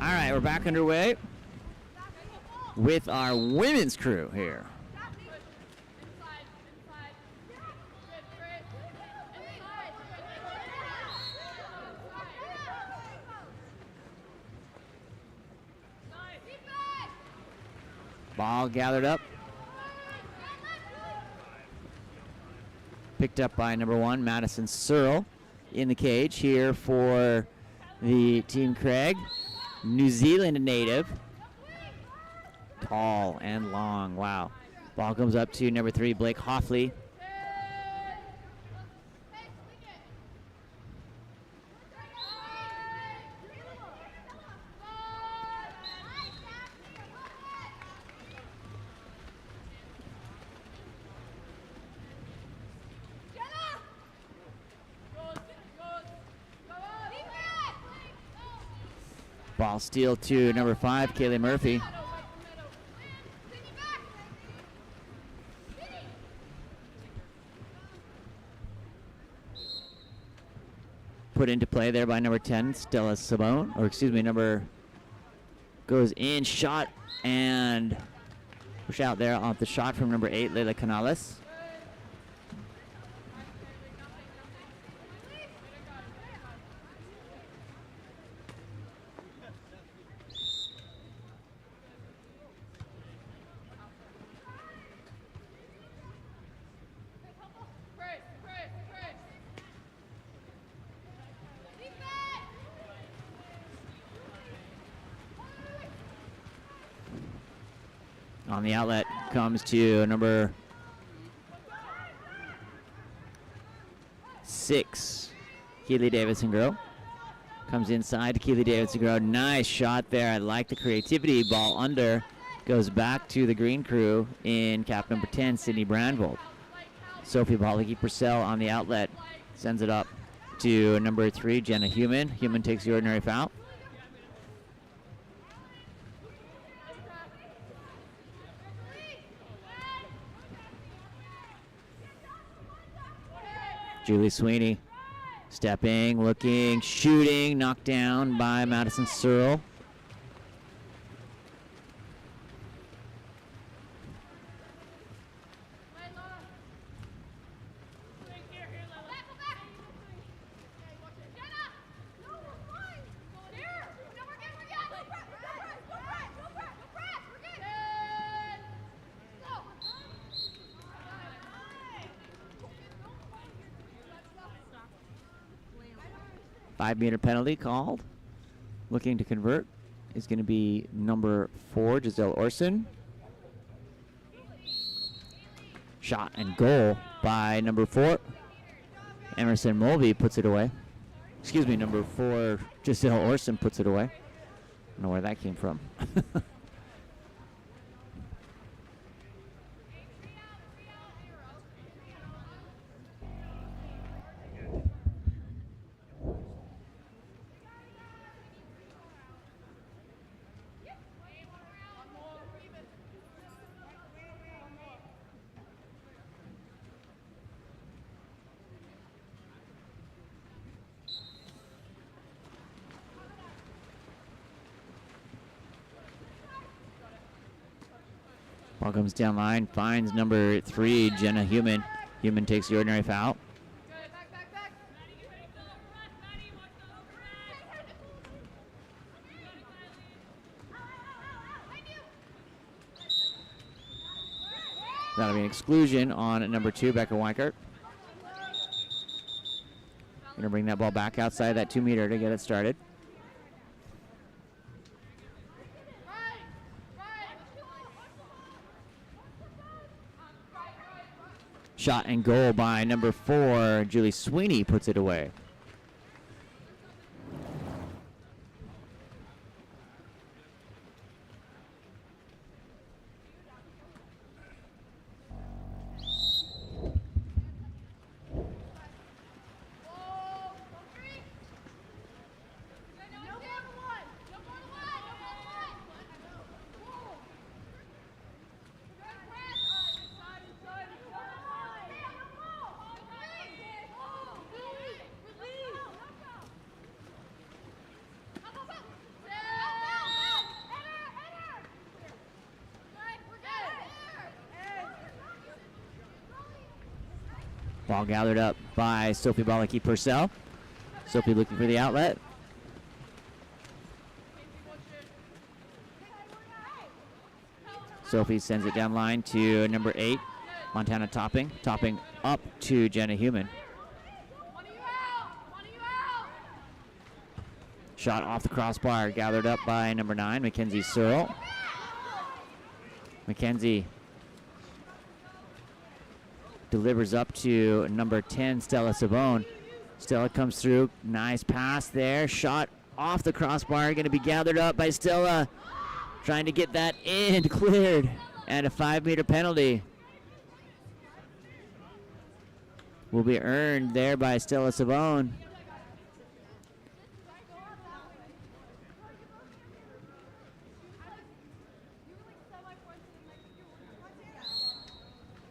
All right, we're back underway with our women's crew here. Ball gathered up. Picked up by number 1, Madison Searle, in the cage here for the Team Craig. New Zealand native. Tall and long, wow. Ball comes up to number 3, Blake Hoffley. Ball steal to number 5, Kaylee Murphy. Put into play there by number 10, Stella Simone, or excuse me, goes in, shot, and push out there off the shot from number 8, Leila Canales. On the outlet comes to number 6, Keely Davidson girl. Comes inside to Keely Davidson girl. Nice shot there. I like the creativity. Ball under. Goes back to the green crew in cap number 10, Sydney Brandvold. Sophie Purcell on the outlet. Sends it up to number 3, Jenna Human. Human takes the ordinary foul. Julie Sweeney stepping, looking, shooting, knocked down by Madison Searle. 5-meter penalty called. Looking to convert is going to be number 4, Giselle Orson. Shot and goal by number 4. Emerson Mulvey puts it away. Excuse me, number 4, Giselle Orson puts it away. I don't know where that came from. Ball comes down line, finds number 3, Jenna Human. Human takes the ordinary foul. That'll be an exclusion on number 2, Becca Weichert. Gonna bring that ball back outside that 2-meter to get it started. Shot and goal by number 4, Julie Sweeney puts it away. Ball gathered up by Sophie Balaki-Purcell. Sophie looking for the outlet. Sophie sends it down line to number 8, Montana Topping. Topping up to Jenna Human. Shot off the crossbar, gathered up by number 9, Mackenzie Searle. Mackenzie delivers up to number 10, Stella Savone. Stella comes through. Nice pass there. Shot off the crossbar. Going to be gathered up by Stella. Trying to get that in, cleared. And a 5-meter penalty will be earned there by Stella Savone.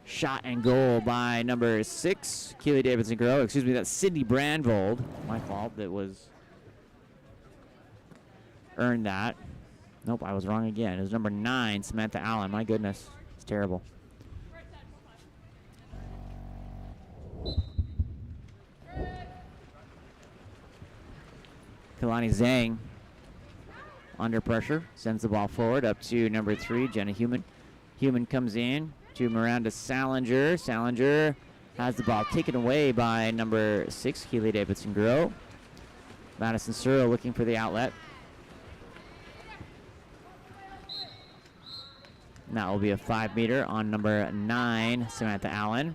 Shot and goal by number 6, Keely Davidson-Grow. Excuse me, that's Sydney Brandvold. My fault. That was earned that. Nope, I was wrong again. It was number 9, Samantha Allen. My goodness, it's terrible. Kalani Zhang under pressure, sends the ball forward up to number 3, Jenna Human. Human comes in to Miranda Salinger. Salinger has the ball taken away by number 6, Keely Davidson-Grow. Madison Searle looking for the outlet. And that will be a 5-meter on number 9, Samantha Allen.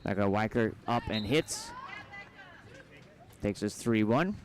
Becca Weichert up and hits. Takes us 3-1.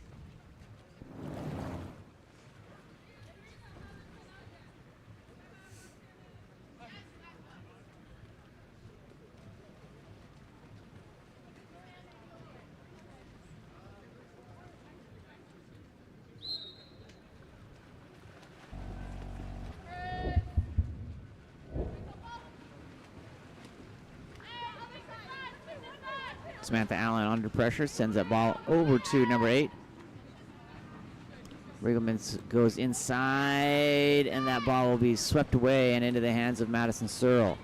Samantha Allen under pressure, sends that ball over to number 8. Riggleman goes inside, and that ball will be swept away and into the hands of Madison Searle.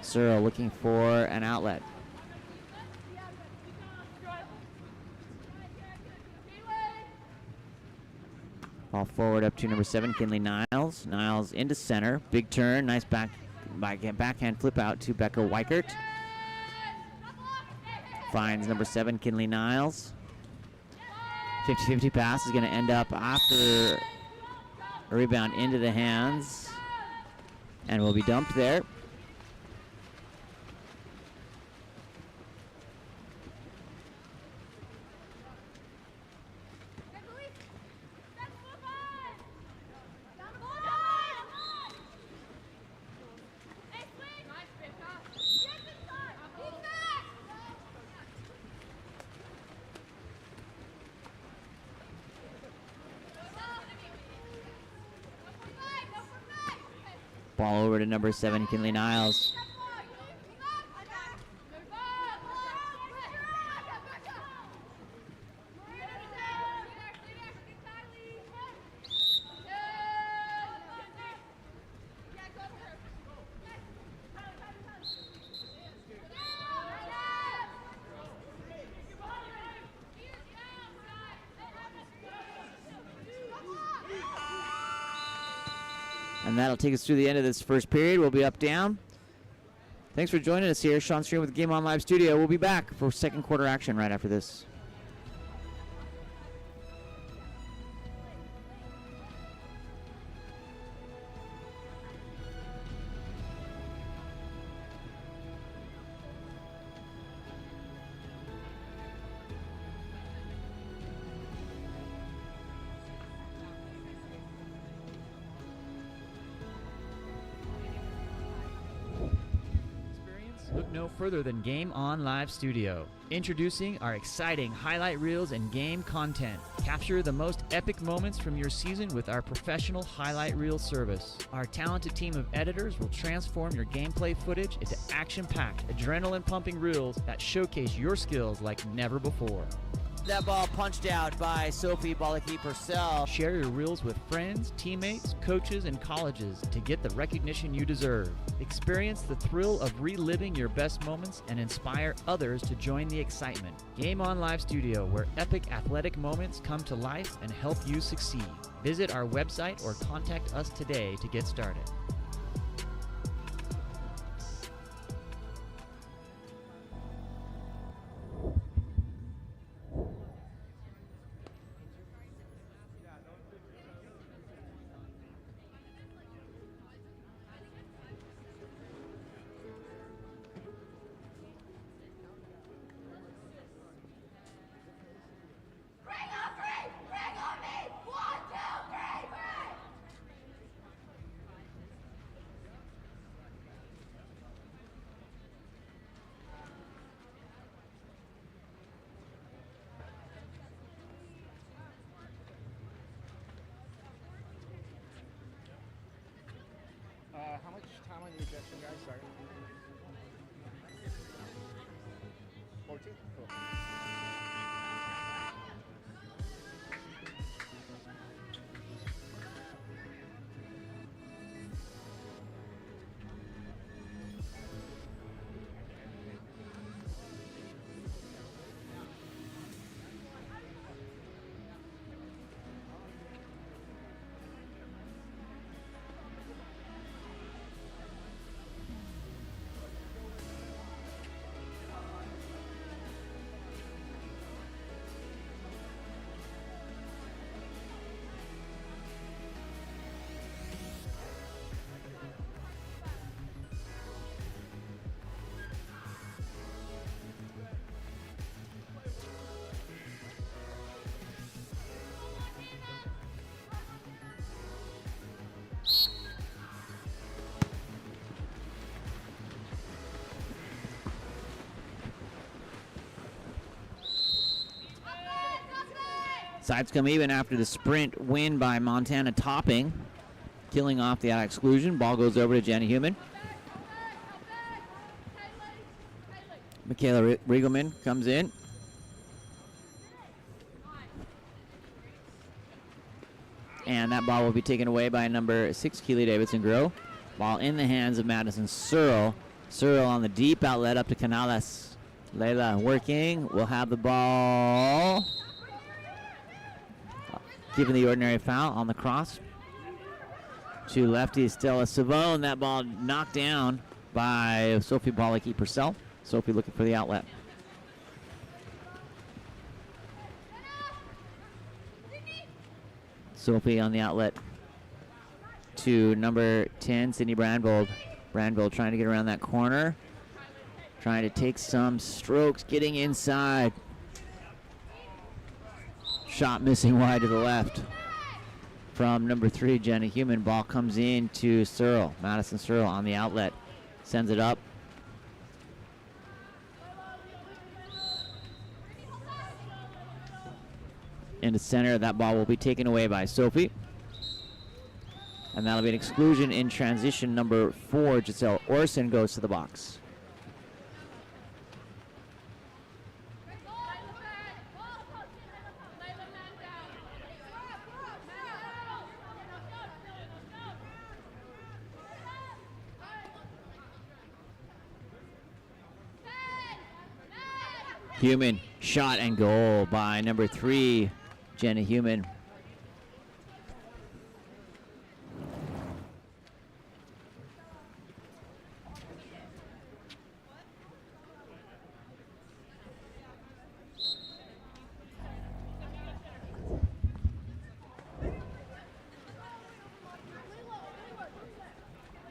Searle looking for an outlet. Ball forward up to number 7, Kinley Niles. Niles into center. Big turn. Nice backhand flip out to Becca Weichert. Finds number 7, Kinley Niles. 50-50 pass is going to end up after a rebound into the hands and will be dumped there. Ball over to number 7, Kinley Niles. And that'll take us through the end of this first period. We'll be up, down. Thanks for joining us here. Sean Stream with Game On Live Studio. We'll be back for second quarter action right after this. Look no further than Game On Live Studio. Introducing our exciting highlight reels and game content. Capture the most epic moments from your season with our professional highlight reel service. Our talented team of editors will transform your gameplay footage into action-packed, adrenaline-pumping reels that showcase your skills like never before. That ball punched out by Sophie Bolaki-Purcell. Share your reels with friends, teammates, coaches, and colleges to get the recognition you deserve. Experience the thrill of reliving your best moments and inspire others to join the excitement. Game On Live Studio, where epic athletic moments come to life and help you succeed. Visit our website or contact us today to get started. How much time on your ejection, guys? Sorry. 14? Cool. Sides come even after the sprint win by Montana Topping, killing off the out exclusion. Ball goes over to Jenny Human. Michaela Riegelman comes in. And that ball will be taken away by number 6, Keely Davidson-Grow. Ball in the hands of Madison Searle. Searle on the deep outlet up to Canales. Layla working. Will have the ball. given the ordinary foul on the cross to lefty Stella Savone. That ball knocked down by Sophie Bollicky-Purcell. Sophie looking for the outlet. Sophie on the outlet to number 10, Sydney Brandvold. Brandvold trying to get around that corner, trying to take some strokes, getting inside. Shot missing wide to the left from number 3, Jenna Human. Ball comes in to Searle. Madison Searle on the outlet. Sends it up. Into center. That ball will be taken away by Sophie. And that'll be an exclusion in transition. Number 4, Giselle Orson, goes to the box. Human, shot and goal by number 3, Jenna Human.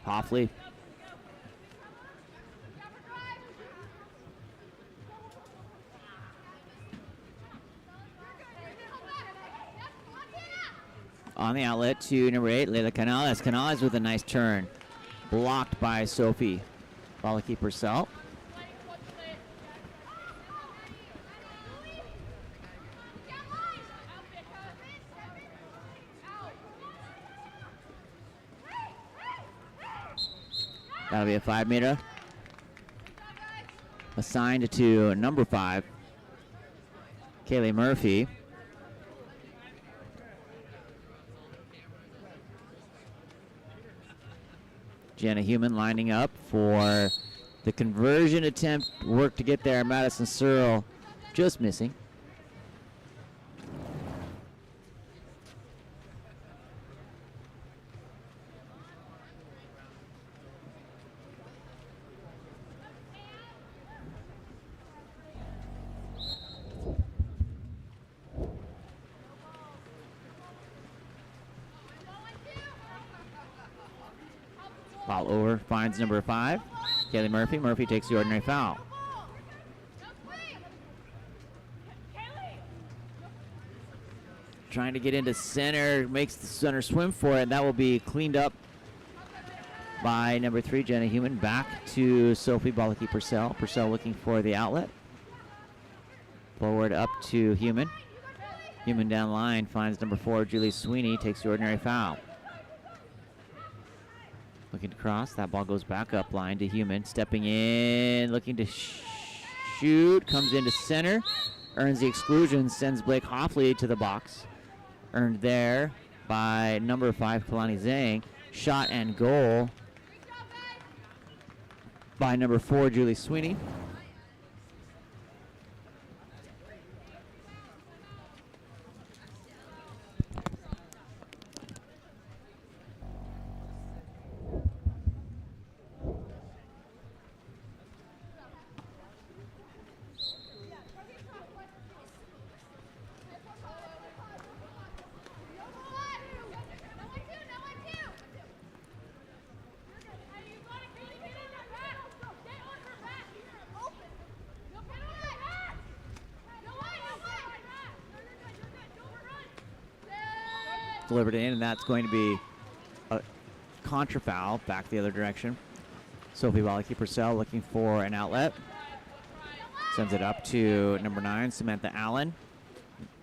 Hoffley. On the outlet to number 8, Leila Canales. Canales with a nice turn. Blocked by Sophie Bollicky-Purcell. That'll be a 5-meter. Assigned to number 5, Kaylee Murphy. Jenna Human lining up for the conversion attempt. Work to get there. Madison Searle just missing. Ball over, finds number 5, Kaylee Murphy. Murphy takes the ordinary foul. Trying to get into center, makes the center swim for it. That will be cleaned up by number 3, Jenna Human. Back to Sophie Bollicky-Purcell. Purcell looking for the outlet. Forward up to Human. Human down line, finds number 4, Julie Sweeney, takes the ordinary foul. Looking to cross. That ball goes back up line to Human. Stepping in, looking to shoot. Comes into center. Earns the exclusion. Sends Blake Hoffley to the box. Earned there by number 5, Kalani Zhang. Shot and goal by number 4, Julie Sweeney. Delivered in, and that's going to be a contra foul back the other direction. Sophie Bollicky-Purcell looking for an outlet. Sends it up to number 9, Samantha Allen.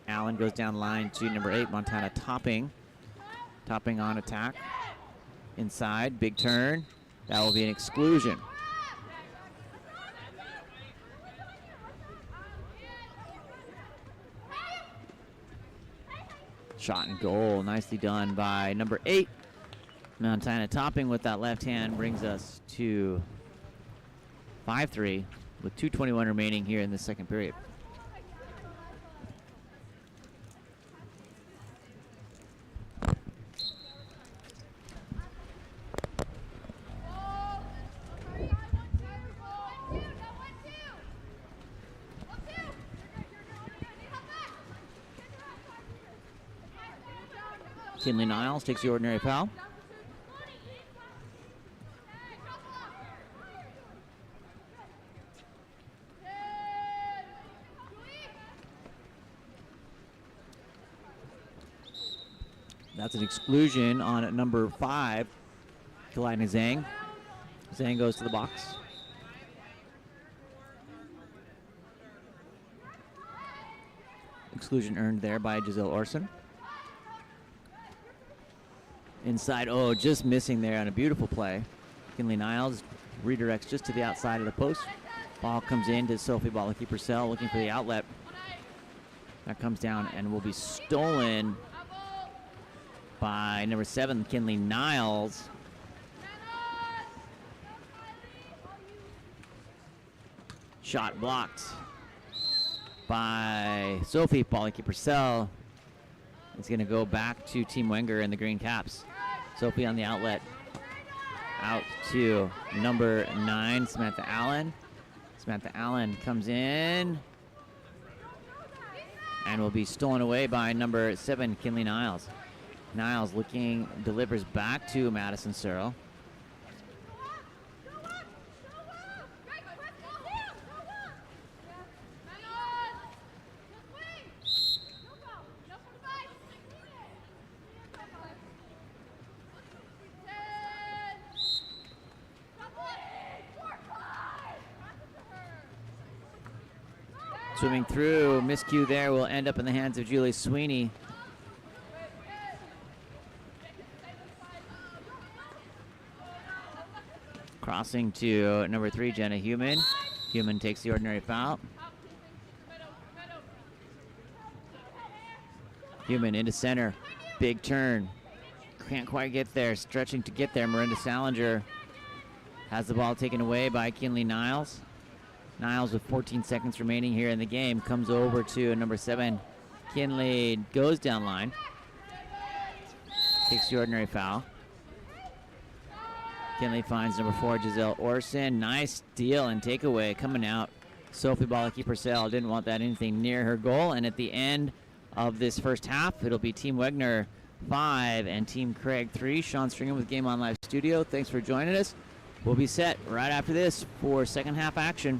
Allen goes down line to number 8, Montana Topping. Topping on attack. Inside, big turn. That will be an exclusion. Shot and goal, nicely done by number 8. Montana Topping with that left hand brings us to 5-3 with 2:21 remaining here in the second period. Kinley Niles takes the ordinary foul. That's an exclusion on number 5, Kalina Zhang. Zhang goes to the box. Exclusion earned there by Giselle Orson. Inside, oh, just missing there on a beautiful play. Kinley Niles redirects just to the outside of the post. Ball comes in to Sophie Balaki-Purcell looking for the outlet. That comes down and will be stolen by number 7, Kinley Niles. Shot blocked by Sophie Balaki-Purcell. It's going to go back to Team Wenger and the green caps. Sophie on the outlet. Out to number 9, Samantha Allen. Samantha Allen comes in and will be stolen away by number 7, Kinley Niles. Niles looking, delivers back to Madison Searle. Swimming through, miscue there will end up in the hands of Julie Sweeney. Crossing to number 3, Jenna Human. Human takes the ordinary foul. Human into center, big turn. Can't quite get there, stretching to get there. Miranda Salinger has the ball taken away by Kinley Niles. Niles with 14 seconds remaining here in the game comes over to number 7. Kinley goes down line. Takes the ordinary foul. Kinley finds number 4, Giselle Orson. Nice steal and takeaway coming out. Sophie Balaki-Purcell didn't want that anything near her goal. And at the end of this first half, it'll be Team Wegner 5 and Team Craig 3. Sean Stringham with Game On Live Studio. Thanks for joining us. We'll be set right after this for second half action.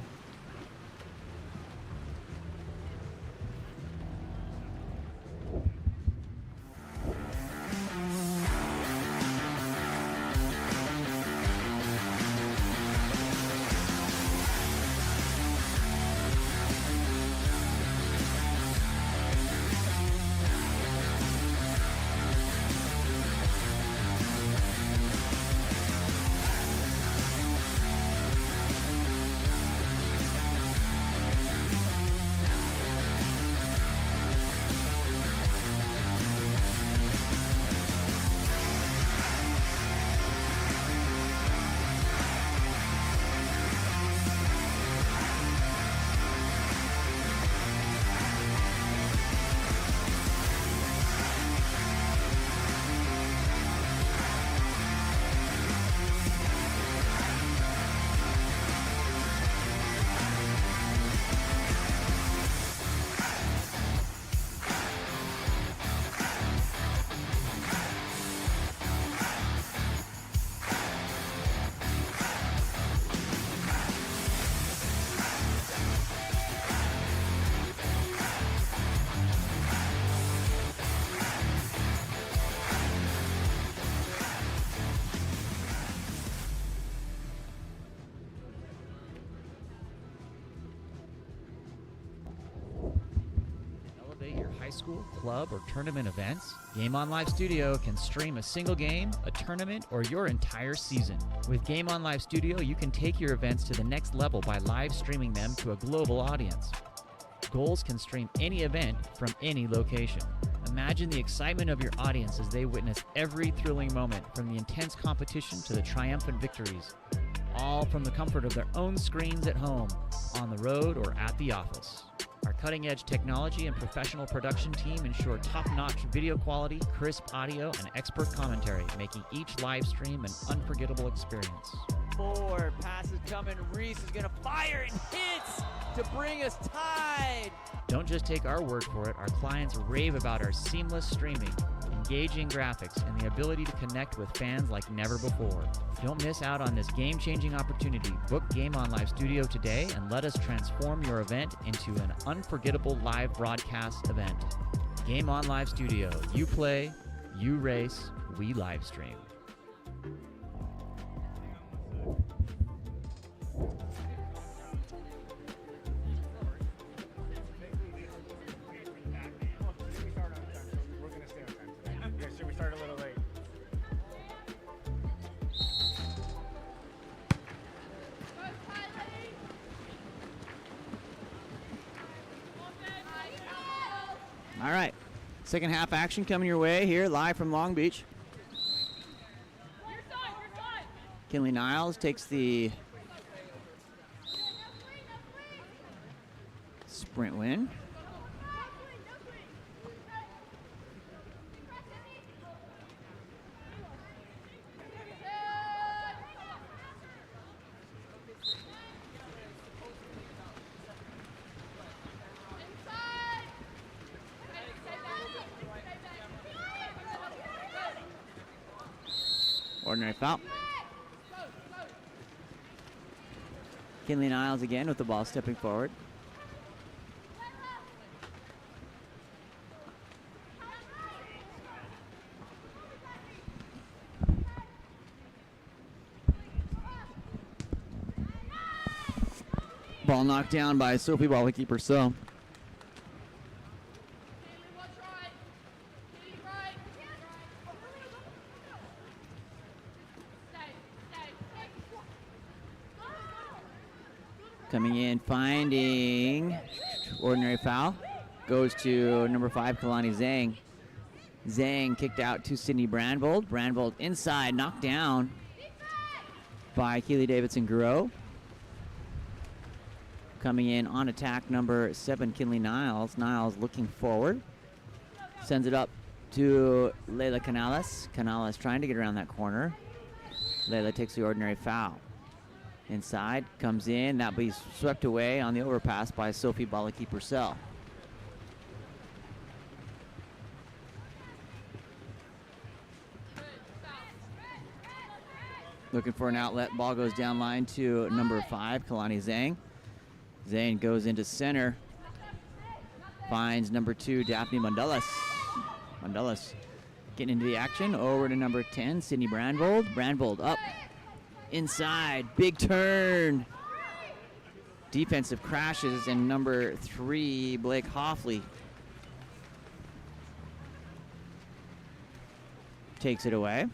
School, club, or tournament events, Game On Live Studio can stream a single game, a tournament, or your entire season. With Game On Live Studio, you can take your events to the next level by live streaming them to a global audience. Goals can stream any event from any location. Imagine the excitement of your audience as they witness every thrilling moment, from the intense competition to the triumphant victories, all from the comfort of their own screens at home, on the road, or at the office. Our cutting-edge technology and professional production team ensure top-notch video quality, crisp audio, and expert commentary, making each live stream an unforgettable experience. 4 passes coming. Reese is going to fire and hits to bring us tied. Don't just take our word for it. Our clients rave about our seamless streaming. engaging graphics, and the ability to connect with fans like never before. Don't miss out on this game-changing opportunity. Book Game On Live Studio today and let us transform your event into an unforgettable live broadcast event. Game On Live Studio. You play, you race, we live stream. All right, second half action coming your way here, live from Long Beach. Kinley Niles takes the sprint win. Ordinary foul. Kinley Niles again with the ball stepping forward. Ball knocked down by Sophie Bollicky Purcell. Coming in, finding ordinary foul. Goes to number 5, Kalani Zhang. Zhang kicked out to Sydney Brandvold. Brandvold inside, knocked down by Keely Davidson-Guerreau. Coming in on attack, number 7, Kinley Niles. Niles looking forward. Sends it up to Layla Canales. Canales trying to get around that corner. Layla takes the ordinary foul. Inside, comes in, that will be swept away on the overpass by Sophie Bollicky Purcell. Looking for an outlet, ball goes down line to number 5, Kalani Zhang. Zhang goes into center, finds number 2, Daphne Mundelis. Mundelis getting into the action, over to number 10, Sydney Brandvold. Brandvold up. Inside, big turn. Defensive crashes, and number 3, Blake Hoffley, takes it away.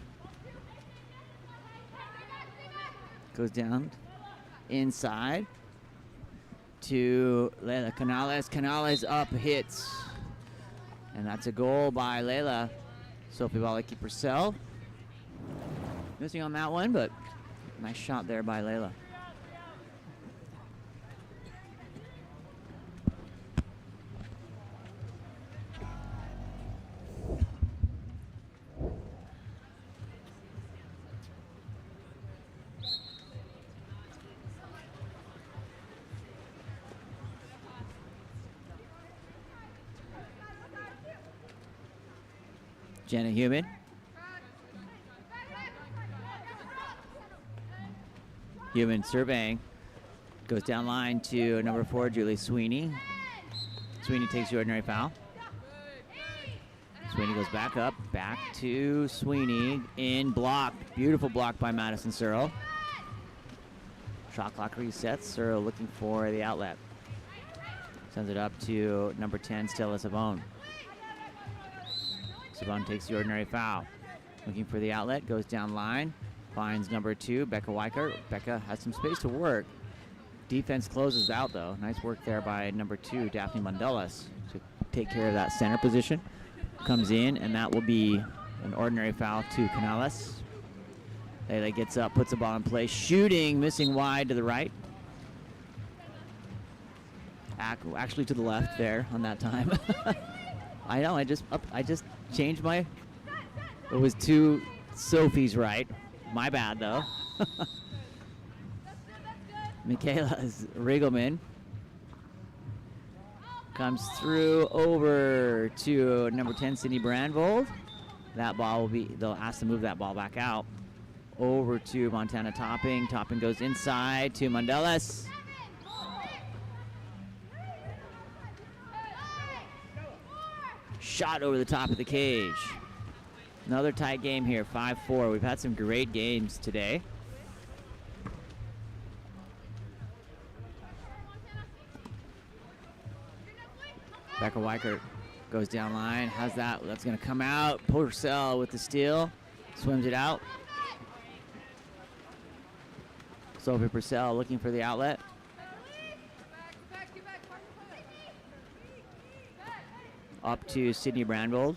Goes down inside to Layla Canales. Canales up, hits. And that's a goal by Layla. Sophie Bollicky Purcell missing on that one, but nice shot there by Layla. Jenna Human. Human surveying. Goes down line to number 4, Julie Sweeney. Sweeney takes the ordinary foul. Sweeney goes back up, back to Sweeney. In block. Beautiful block by Madison Searle. Shot clock resets. Searle looking for the outlet. Sends it up to number 10, Stella Savone. Savone takes the ordinary foul. Looking for the outlet, goes down line, finds number 2, Becca Weicker. Becca has some space to work. Defense closes out, though. Nice work there by number 2, Daphne Mundelis, to take care of that center position. Comes in, and that will be an ordinary foul to Canales. Lele gets up, puts the ball in play, shooting, missing wide to the right. Actually to the left there on that time. I know, I just changed my, it was to Sophie's right. My bad, though. Michaela Riegelman comes through over to number 10, Sydney Brandvold. That ball will be, they'll ask to move that ball back out. Over to Montana Topping. Topping goes inside to Mondelez. Shot over the top of the cage. Another tight game here, 5-4. We've had some great games today. Becker Weichert goes down line, has that, that's gonna come out. Purcell with the steal, swims it out. Sophie Purcell looking for the outlet. Up to Sydney Brandvold.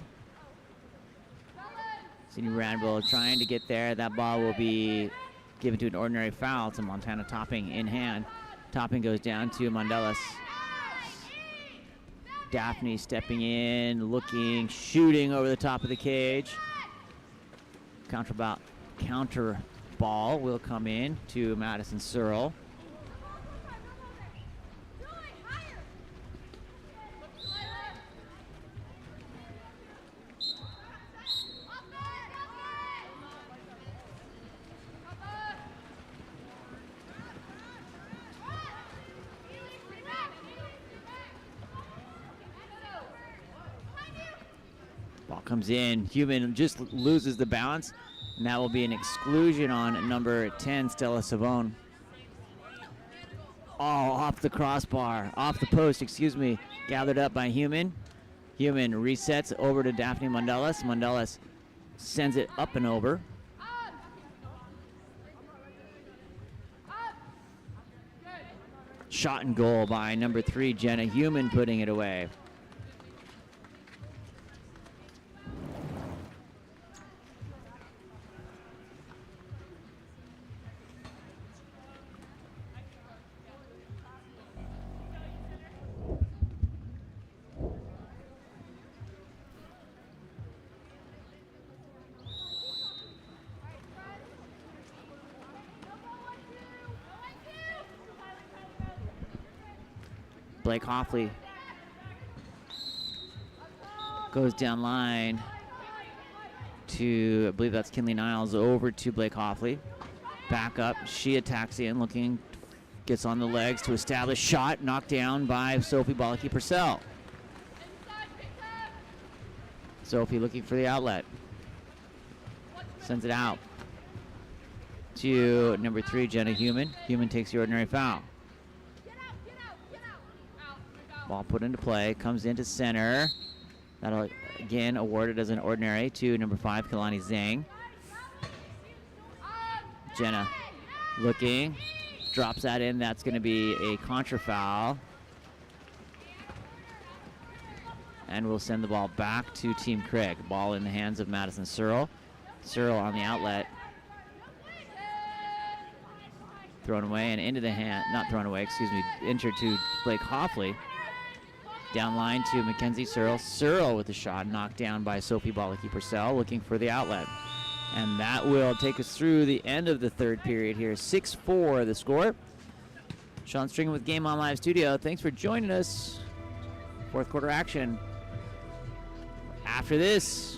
Sydney Brandvold trying to get there. That ball will be given to an ordinary foul to Montana Topping in hand. Topping goes down to Mondelez. Daphne stepping in, looking, shooting over the top of the cage. Counter ball will come in to Madison Searle. Ball comes in. Human just loses the balance, and that will be an exclusion on number 10, Stella Savone. Oh, off the crossbar, off the post, excuse me. Gathered up by Human. Human resets over to Daphne Mondelez. Mondelez sends it up and over. Shot and goal by number 3, Jenna Human, putting it away. Blake Hoffley goes down line to, I believe that's Kinley Niles, over to Blake Hoffley. Back up, she attacks in, looking, gets on the legs to establish shot, knocked down by Sophie Bollicky-Purcell. Sophie looking for the outlet. Sends it out to number 3, Jenna Human. Human takes the ordinary foul. Ball put into play, comes into center. That'll again awarded as an ordinary to number 5, Kalani Zhang. Jenna looking, drops that in. That's going to be a contra foul. And we'll send the ball back to Team Craig. Ball in the hands of Madison Searle. Searle on the outlet. Thrown away and into the hand, not thrown away, excuse me, injured to Blake Hoffley. Down line to Mackenzie Searle. Searle with the shot, knocked down by Sophie Bollicky-Purcell, looking for the outlet. And that will take us through the end of the third period here. 6-4 the score. Sean Stringer with Game On Live Studio. Thanks for joining us. Fourth quarter action. After this.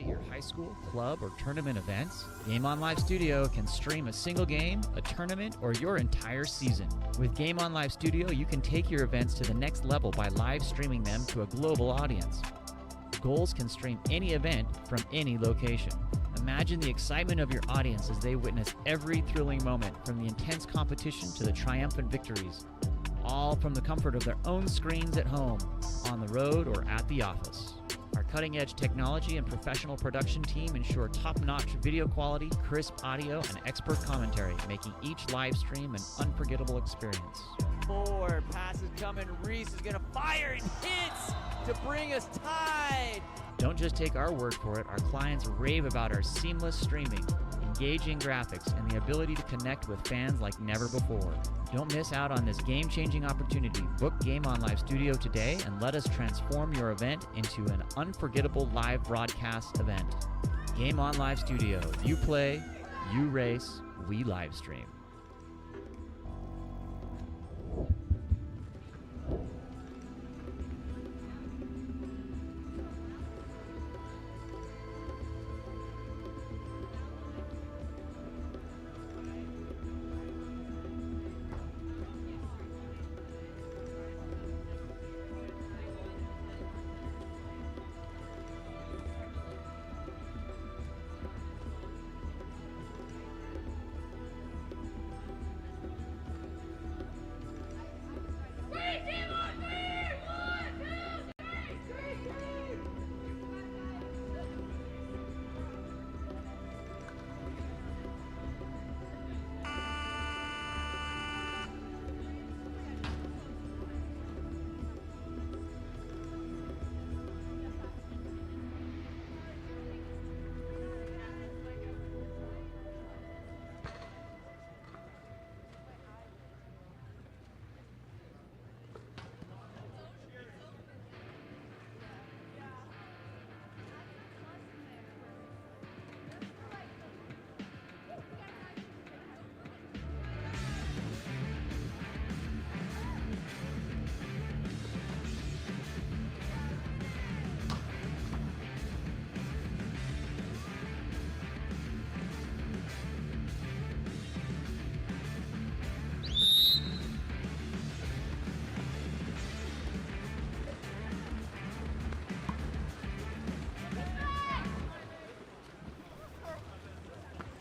Your high school, club, or tournament events, Game On Live Studio can stream a single game, a tournament, or your entire season. With Game On Live Studio, you can take your events to the next level by live streaming them to a global audience. Goals can stream any event from any location. Imagine the excitement of your audience as they witness every thrilling moment, from the intense competition to the triumphant victories, all from the comfort of their own screens at home, on the road, or at the office. Our cutting-edge technology and professional production team ensure top-notch video quality, crisp audio, and expert commentary, making each live stream an unforgettable experience. Forward, pass is coming. Reese is going to fire and hits to bring us tied. Don't just take our word for it. Our clients rave about our seamless streaming, engaging graphics, and the ability to connect with fans like never before. Don't miss out on this game-changing opportunity. Book Game On Live Studio today and let us transform your event into an unforgettable live broadcast event. Game On Live Studio. You play, you race, we live stream.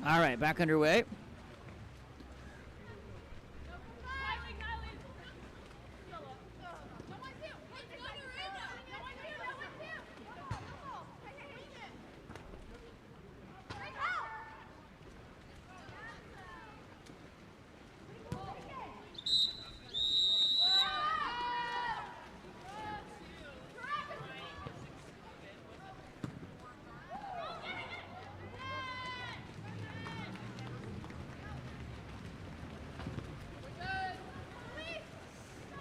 All right, back underway.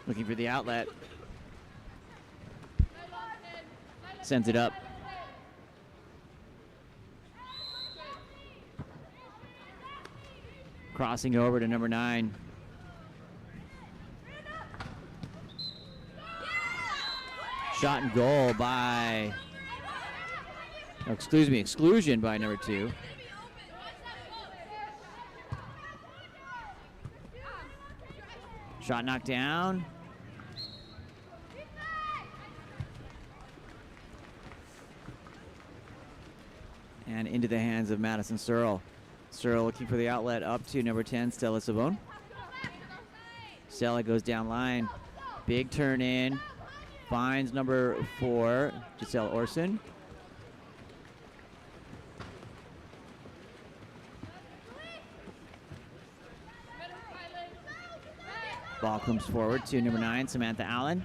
Looking for the outlet. Sends it up. Crossing over to number 9. Shot and goal by, oh, excuse me, exclusion by number 2. Shot knocked down. And into the hands of Madison Searle. Searle looking for the outlet up to number 10, Stella Savone. Stella goes down line. Big turn in. Finds number 4, Giselle Orson. Ball comes forward to number 9, Samantha Allen.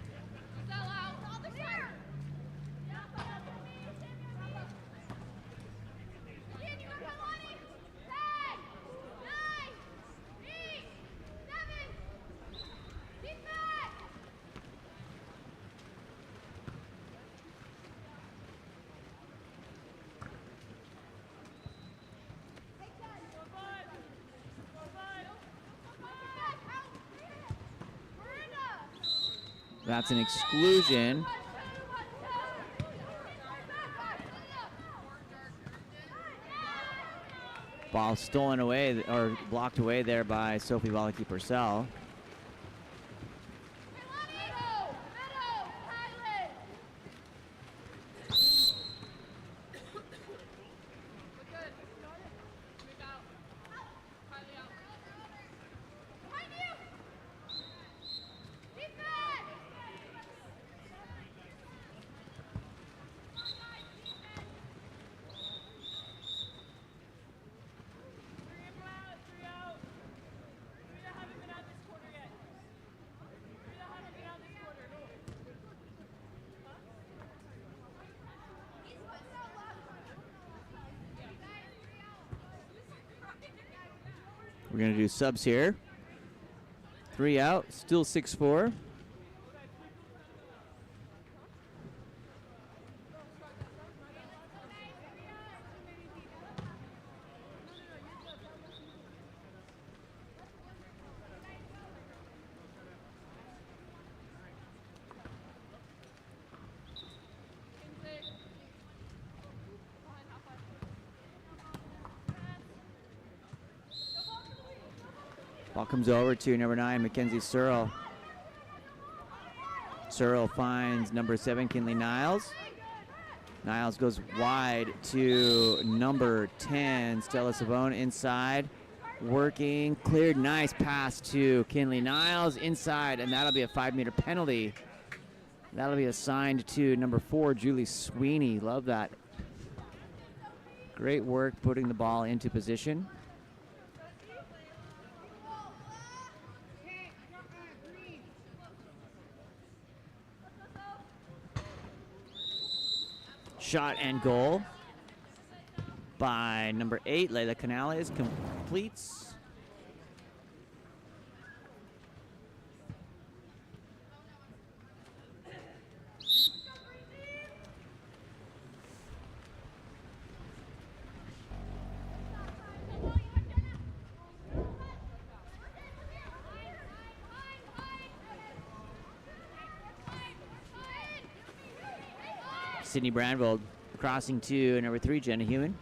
That's an exclusion. Ball stolen away, or blocked away there by Sophie Wallachy-Purcell. We're going to do subs here. 3 out, still 6-4. Ball comes over to number 9, Mackenzie Searle. Searle finds number 7, Kinley Niles. Niles goes wide to number 10, Stella Savone inside. Working, cleared, nice pass to Kinley Niles inside, and that'll be a 5-meter penalty. That'll be assigned to number 4, Julie Sweeney. Love that. Great work putting the ball into position. Shot and goal by number 8, Layla Canales, completes. Sydney Brandvold crossing to number 3, Jenna Hewen.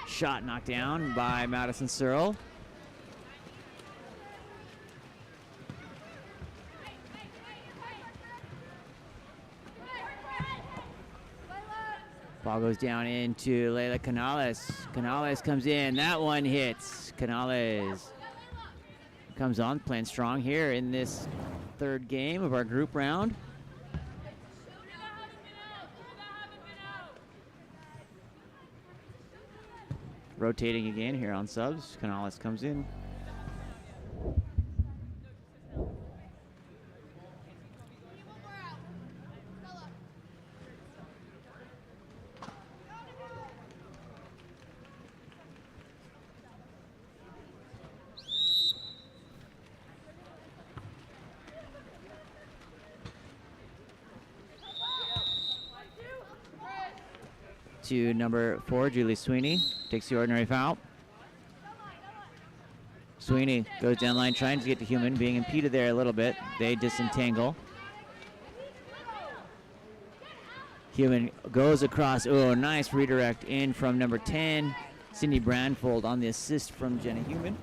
Shot knocked down by Madison Searle. Ball goes down into Layla Canales. Canales comes in. That one hits. Canales comes on, playing strong here in this third game of our group round. Rotating again here on subs. Canales comes in. To number 4, Julie Sweeney, takes the ordinary foul. Sweeney goes down line trying to get to Human, being impeded there a little bit. They disentangle. Human goes across. Oh, nice redirect in from number 10, Cindy Brandfold on the assist from Jenna Human.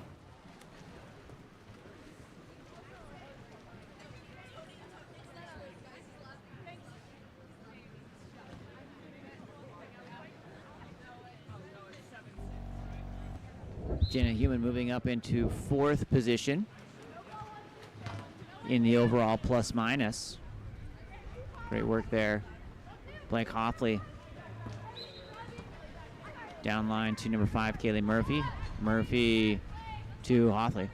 Jenna Human moving up into 4th position in the overall plus minus. Great work there. Blake Hoffley down line to number 5, Kaylee Murphy. Murphy to Hoffley.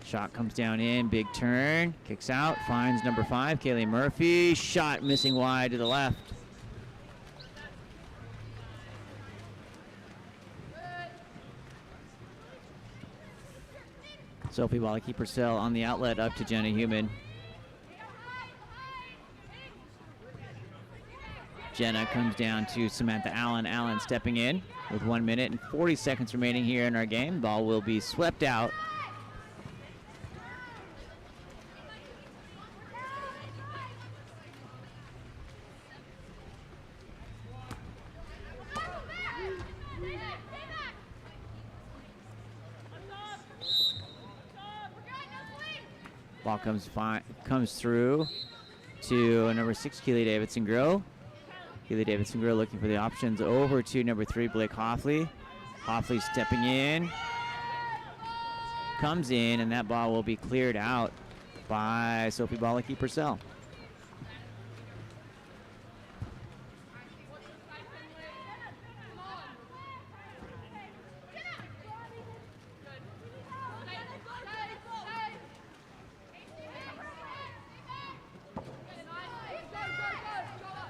Shot comes down in, big turn, kicks out, finds number 5, Kaylee Murphy. Shot missing wide to the left. Sophie Wallakeeper-Sell on the outlet up to Jenna Human. Jenna comes down to Samantha Allen. Allen stepping in with 1 minute and 40 seconds remaining here in our game. Ball will be swept out. Ball comes through to number 6, Keely Davidson-Grow. Keely Davidson-Grow looking for the options over to number 3, Blake Hoffley. Hoffley stepping in. Comes in, and that ball will be cleared out by Sophie Wallakeeper-Sell.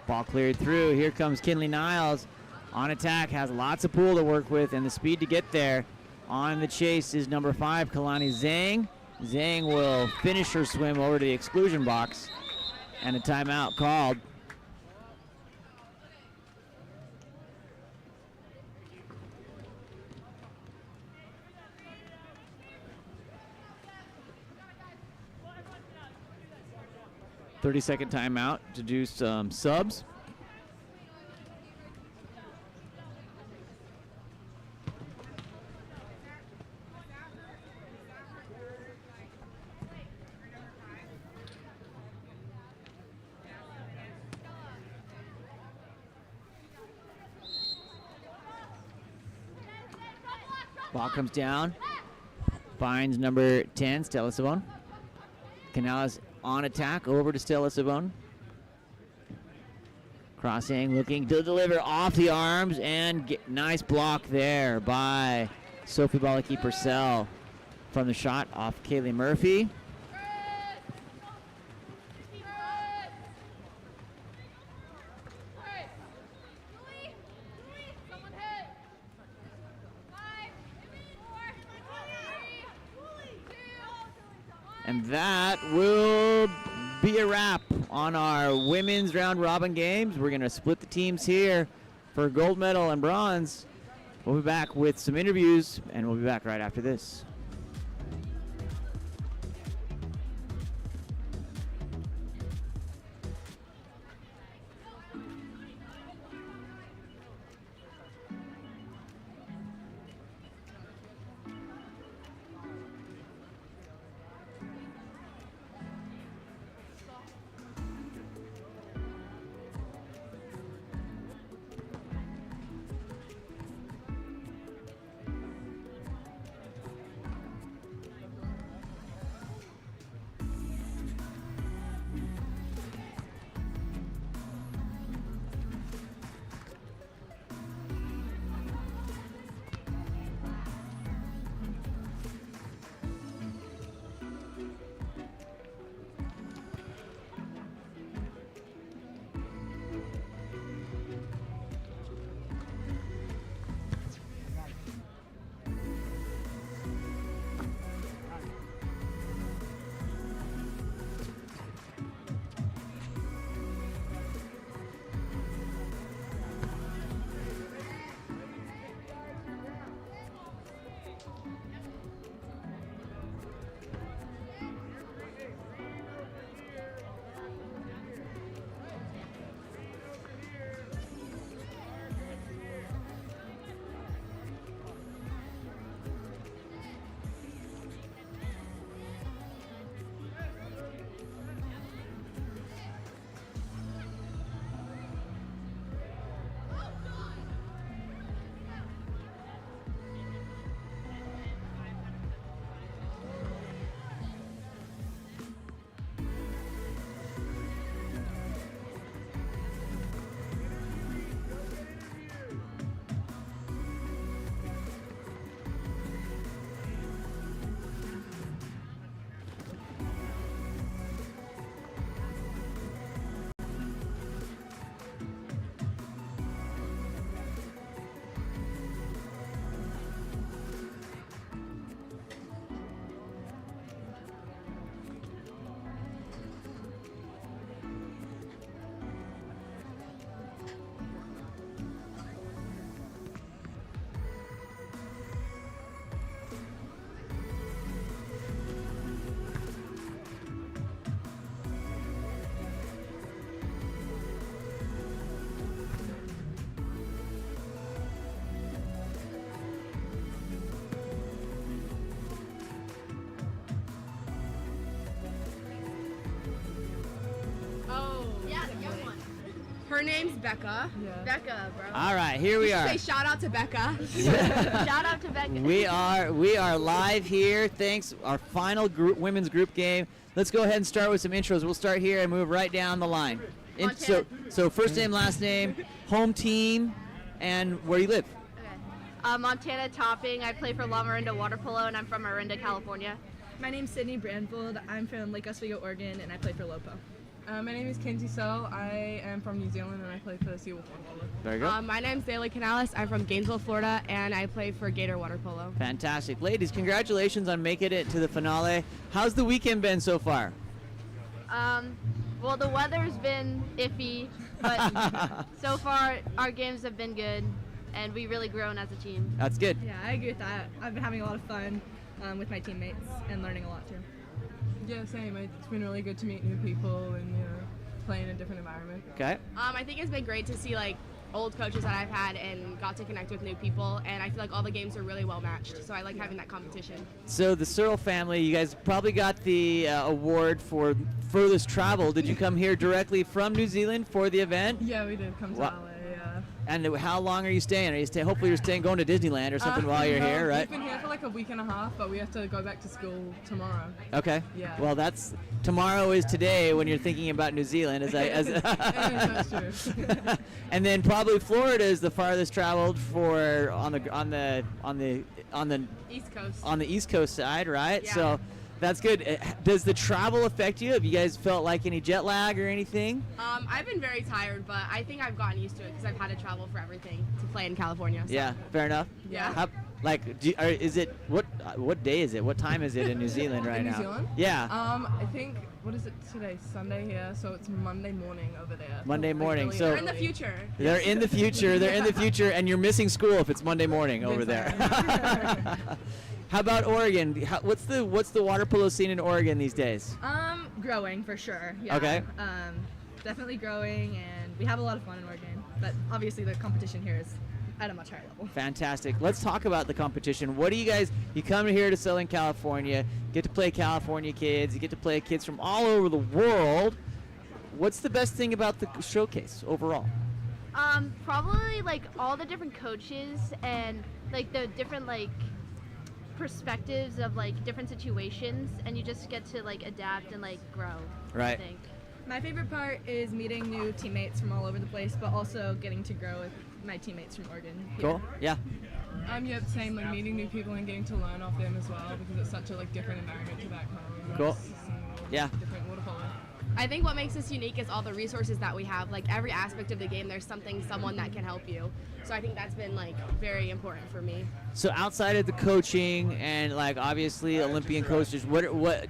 Ball cleared through. Here comes Kinley Niles on attack. Has lots of pool to work with and the speed to get there. On the chase is number 5, Kalani Zhang. Zhang will finish her swim over to the exclusion box. And a timeout called. "30-second timeout to do some subs. Ball comes down, finds number 10, Stella Savone. Canales on attack, over to Stella Savone. Crossing, looking to deliver off the arms, and nice block there by Sophie Wallakeeper-Sell from the shot off Kaylee Murphy. And that will be a wrap on our women's round robin games. We're going to split the teams here for gold medal and bronze. We'll be back with some interviews, and we'll be back right after this. Her name's Becca. Becca, bro. All right, here we are. Say shout out to Becca. Shout out to Becca. We are live here. Thanks. Our final women's group game. Let's go ahead and start with some intros. We'll start here and move right down the line. So first name, last name, home team, and where you live. Montana Topping. I play for La Miranda Water Polo, and I'm from Miranda, California. My name's Sydney Brandvold. I'm from Lake Oswego, Oregon, and I play for Lopo. My name is Kenzie So. I am from New Zealand, and I play for Seawolf Water Polo. There you go. My name's Zayla Canales. I'm from Gainesville, Florida, and I play for Gator Water Polo. Fantastic. Ladies, congratulations on making it to the finale. How's the weekend been so far? Well, the weather's been iffy, but so far our games have been good, and we've really grown as a team. That's good. Yeah, I agree with that. I've been having a lot of fun with my teammates and learning a lot too. Yeah, same. It's been really good to meet new people and play in a different environment. Okay. I think it's been great to see old coaches that I've had and got to connect with new people, and I feel like all the games are really well matched, so I like having that competition. So the Searle family, you guys probably got the award for furthest travel. Did you come here directly from New Zealand for the event? Yeah, we did come to LA. And how long are you staying? Are you staying? Hopefully, you're going to Disneyland or something while you're here, right? We've been here for a week and a half, but we have to go back to school tomorrow. Okay. Yeah. Well, tomorrow is today when you're thinking about New Zealand. That's true. And then probably Florida is the farthest traveled for on the East Coast. On the East Coast side, right? Yeah. So. That's good. Does the travel affect you? Have you guys felt like any jet lag or anything? I've been very tired, but I think I've gotten used to it because I've had to travel for everything to play in California. So. Yeah, fair enough. Yeah. Is it what day is it? What time is it in New Zealand right now? New Zealand? Yeah. I think what is it today? Sunday here, so it's Monday morning over there. Monday morning. Really so they're in the future. They're in the future. They're in the future, and you're missing school if it's Monday morning over there. How about Oregon? What's the water polo scene in Oregon these days? Growing for sure. Yeah. Okay. Definitely growing, and we have a lot of fun in Oregon. But obviously, the competition here is at a much higher level. Fantastic. Let's talk about the competition. What do you guys? You come here to Southern California, get to play California kids. You get to play kids from all over the world. What's the best thing about the showcase overall? Probably all the different coaches and the different perspectives of different situations, and you just get to adapt and grow. Right. I think. My favorite part is meeting new teammates from all over the place, but also getting to grow with my teammates from Oregon. Cool. Yeah. Yeah, same. Meeting new people and getting to learn off them as well, because it's such a different environment to back home. Cool. Yeah. Different water polo. I think what makes us unique is all the resources that we have. Every aspect of the game, there's someone that can help you. So I think that's been very important for me. So outside of the coaching and obviously Olympian coaches, what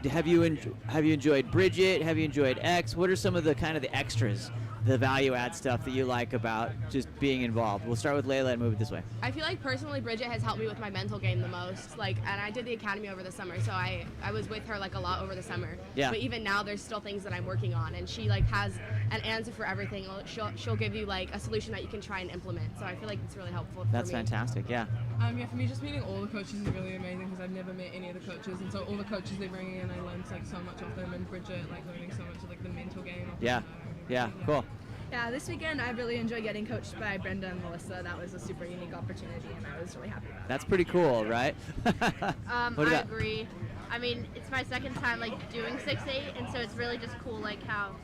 have you enjoyed? Bridget, have you enjoyed X? What are some of the the extras, the value add stuff that you like about just being involved? We'll start with Layla and move it this way. I feel personally Bridget has helped me with my mental game the most. And I did the academy over the summer, so I was with her a lot over the summer. Yeah. But even now there's still things that I'm working on, and she has an answer for everything. She'll give you a solution that you can try and implement. So I feel it's really helpful for me. That's fantastic. Yeah. Yeah, for me, just meeting all the coaches is really amazing because I've never met any of the coaches, and so all the coaches they bring in, I learned so much off them, and Bridget learning so much of the mental game. Yeah. Yeah. Cool. Yeah, this weekend I really enjoyed getting coached by Brenda and Melissa. That was a super unique opportunity, and I was really happy about it. That's pretty cool, right? I agree. I mean, it's my second time doing 6-8, and so it's really just cool how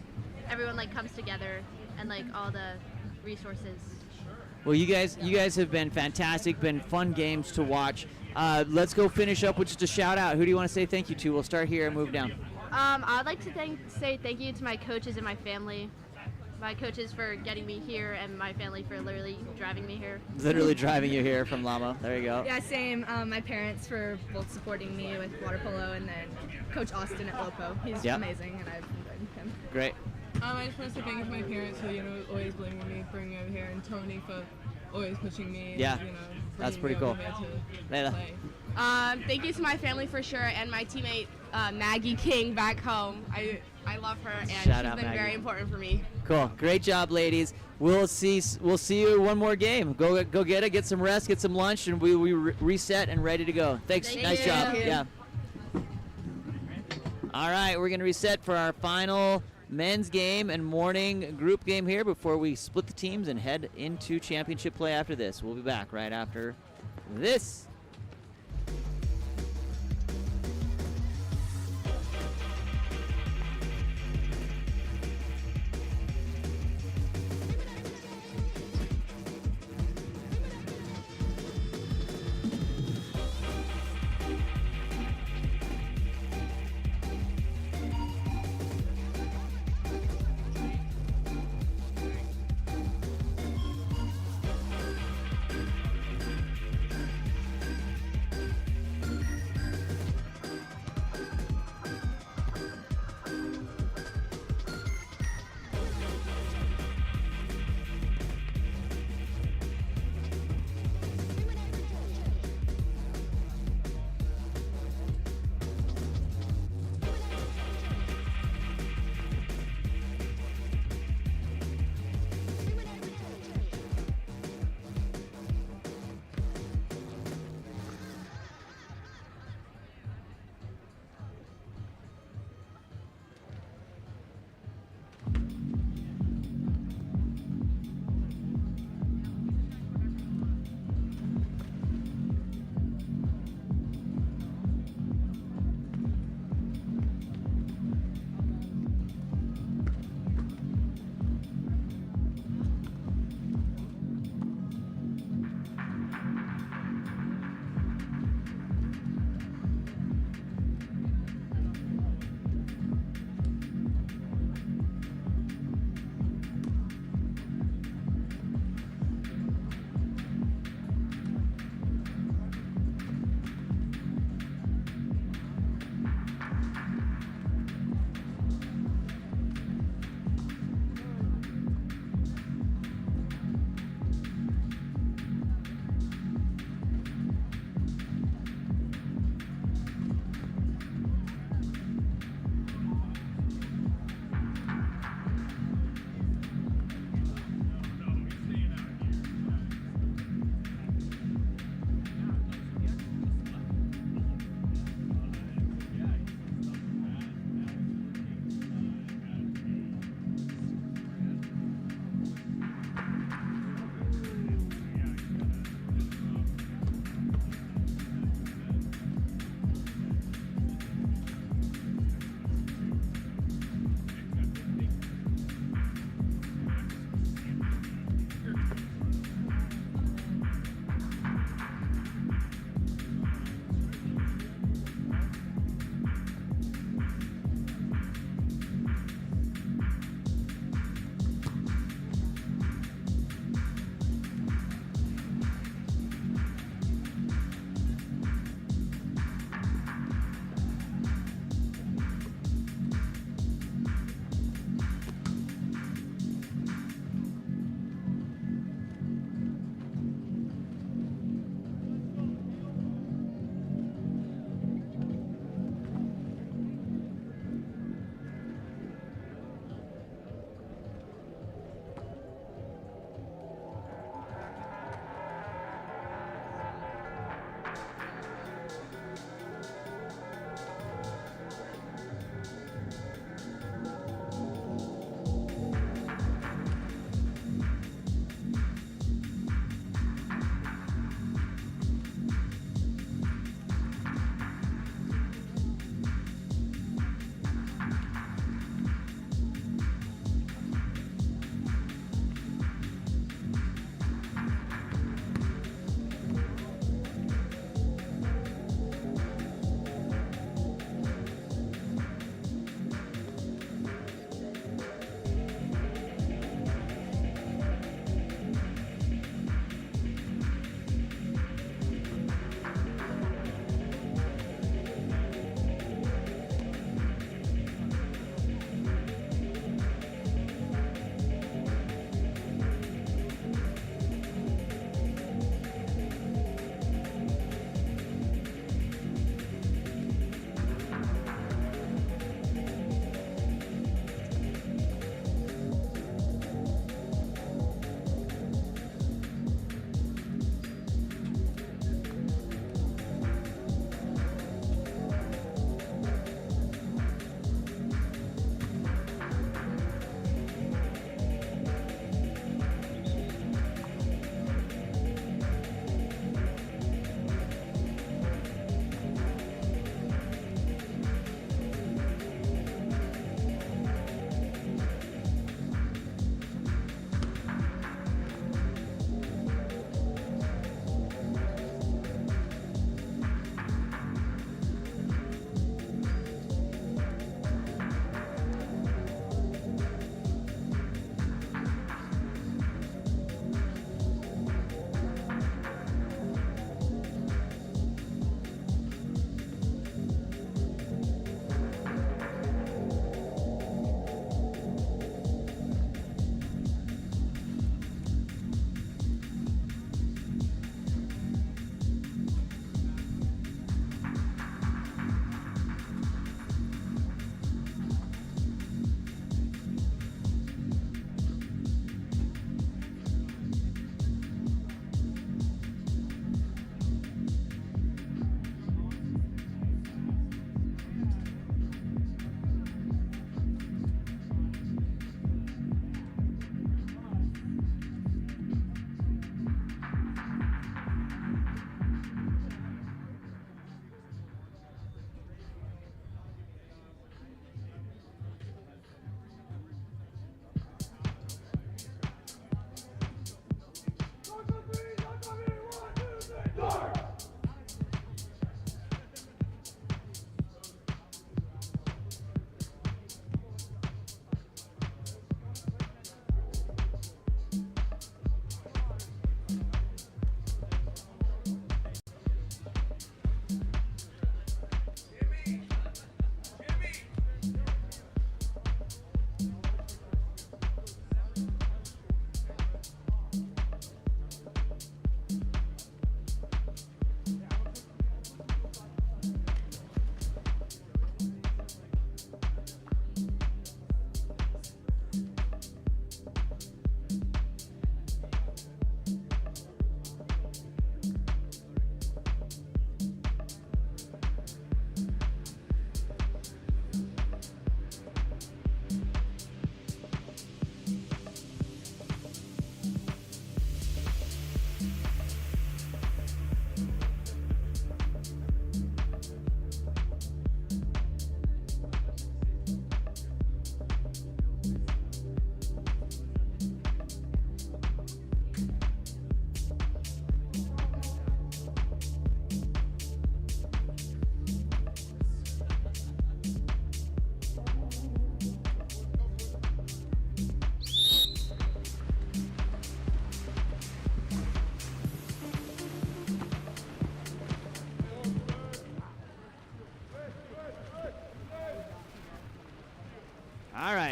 everyone comes together and all the resources. Well, you guys have been fantastic, been fun games to watch. Let's go finish up with just a shout out. Who do you want to say thank you to? We'll start here and move down. I'd like to say thank you to my coaches and my family. My coaches for getting me here, and my family for literally driving me here. Literally driving you here from Lama. There you go. Yeah, same. My parents for both supporting me with water polo, and then Coach Austin at Lopo. He's amazing, and I've enjoyed him. Great. I just want to say thank you to my parents for always believing in me, bringing me over here, and Tony for always pushing me. Yeah, and, that's pretty cool. Layla. Thank you to my family for sure, and my teammate Maggie King back home. I love her, and she's been very important for me. Cool. Great job, ladies. We'll see you one more game. Go get it. Get some rest. Get some lunch, and we reset and ready to go. Thanks. Nice job. Yeah. All right, we're gonna reset for our final men's game and morning group game here before we split the teams and head into championship play after this. We'll be back right after this.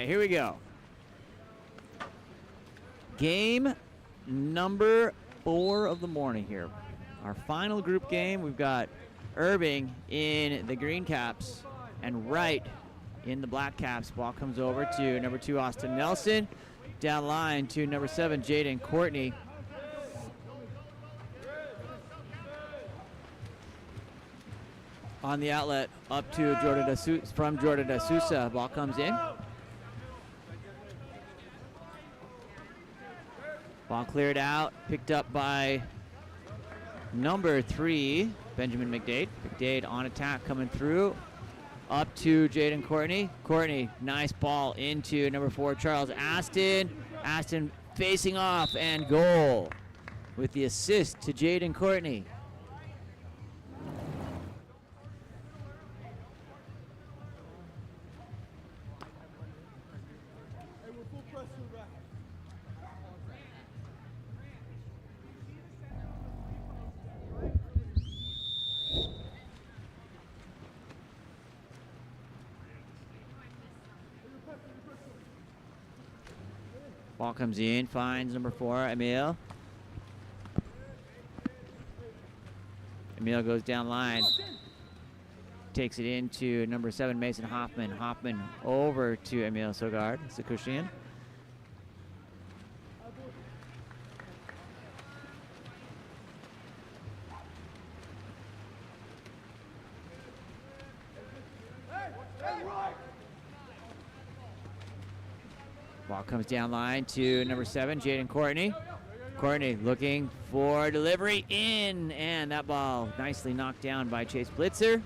right, here we go. Game number 4 of the morning here. Our final group game, we've got Irving in the green caps and Wright in the black caps. Ball comes over to number 2, Austin Nelson. Down line to number 7, Jaden Courtney. On the outlet, up to Jordan from Jordan D'Souza. Ball comes in. Ball cleared out, picked up by number 3, Benjamin McDade. McDade on attack coming through. Up to Jaden Courtney. Courtney, nice ball into number 4, Charles Aston. Aston facing off and goal with the assist to Jaden Courtney. Ball comes in, finds number 4, Emil. Emil goes down line. Takes it into number 7, Mason Hoffman. Hoffman over to Emil Sogard, Sakushian. Ball comes down line to number 7, Jaden Courtney. Courtney looking for delivery in, and that ball nicely knocked down by Chase Blitzer.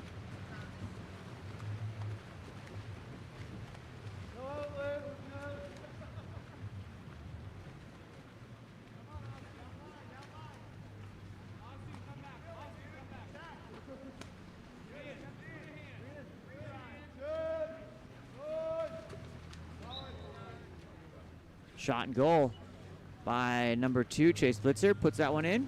Shot and goal by number 2, Chase Blitzer, puts that one in.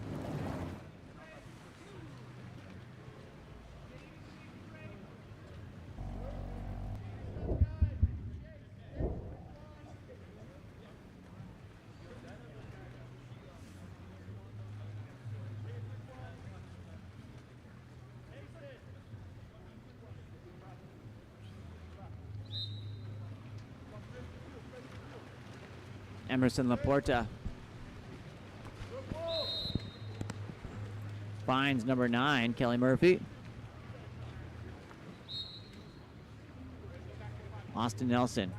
Emerson Laporta finds number 9, Kelly Murphy. Austin Nelson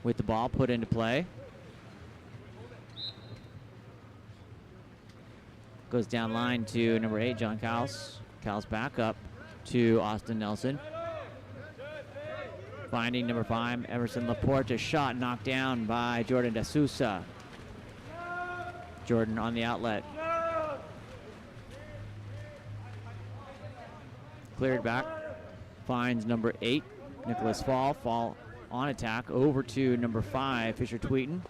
with the ball put into play. Goes down line to number 8, John Cowles. Cowles back up to Austin Nelson. Finding number 5, Emerson Laporta. Shot knocked down by Jordan D'Souza. Jordan on the outlet. Cleared back. Finds number 8, Nicholas Fall. Fall on attack over to number 5, Fisher Tweeton.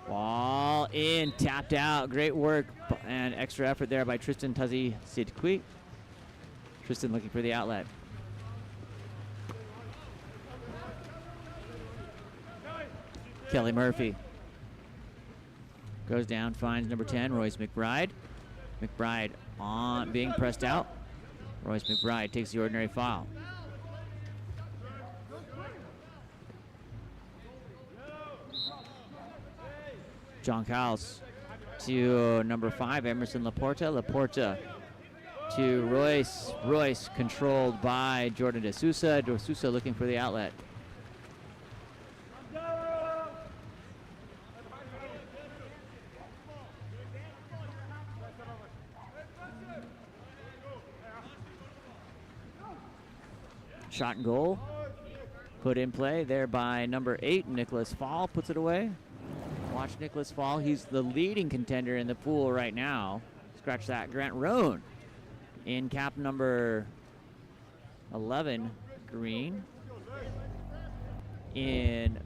Ball in, tapped out. Great work and extra effort there by Tristan Tuzzy Sidqui. Tristan looking for the outlet. Kelly Murphy goes down, finds number 10, Royce McBride. McBride on being pressed out. Royce McBride takes the ordinary foul. John Cowles to number 5, Emerson Laporta. Laporta to Royce. Royce controlled by Jordan D'Souza. D'Souza looking for the outlet. Shot and goal. Put in play there by number 8, Nicholas Fall puts it away. Watch Nicholas Fall. He's the leading contender in the pool right now. Scratch that. Grant Roan in cap number 11, green. In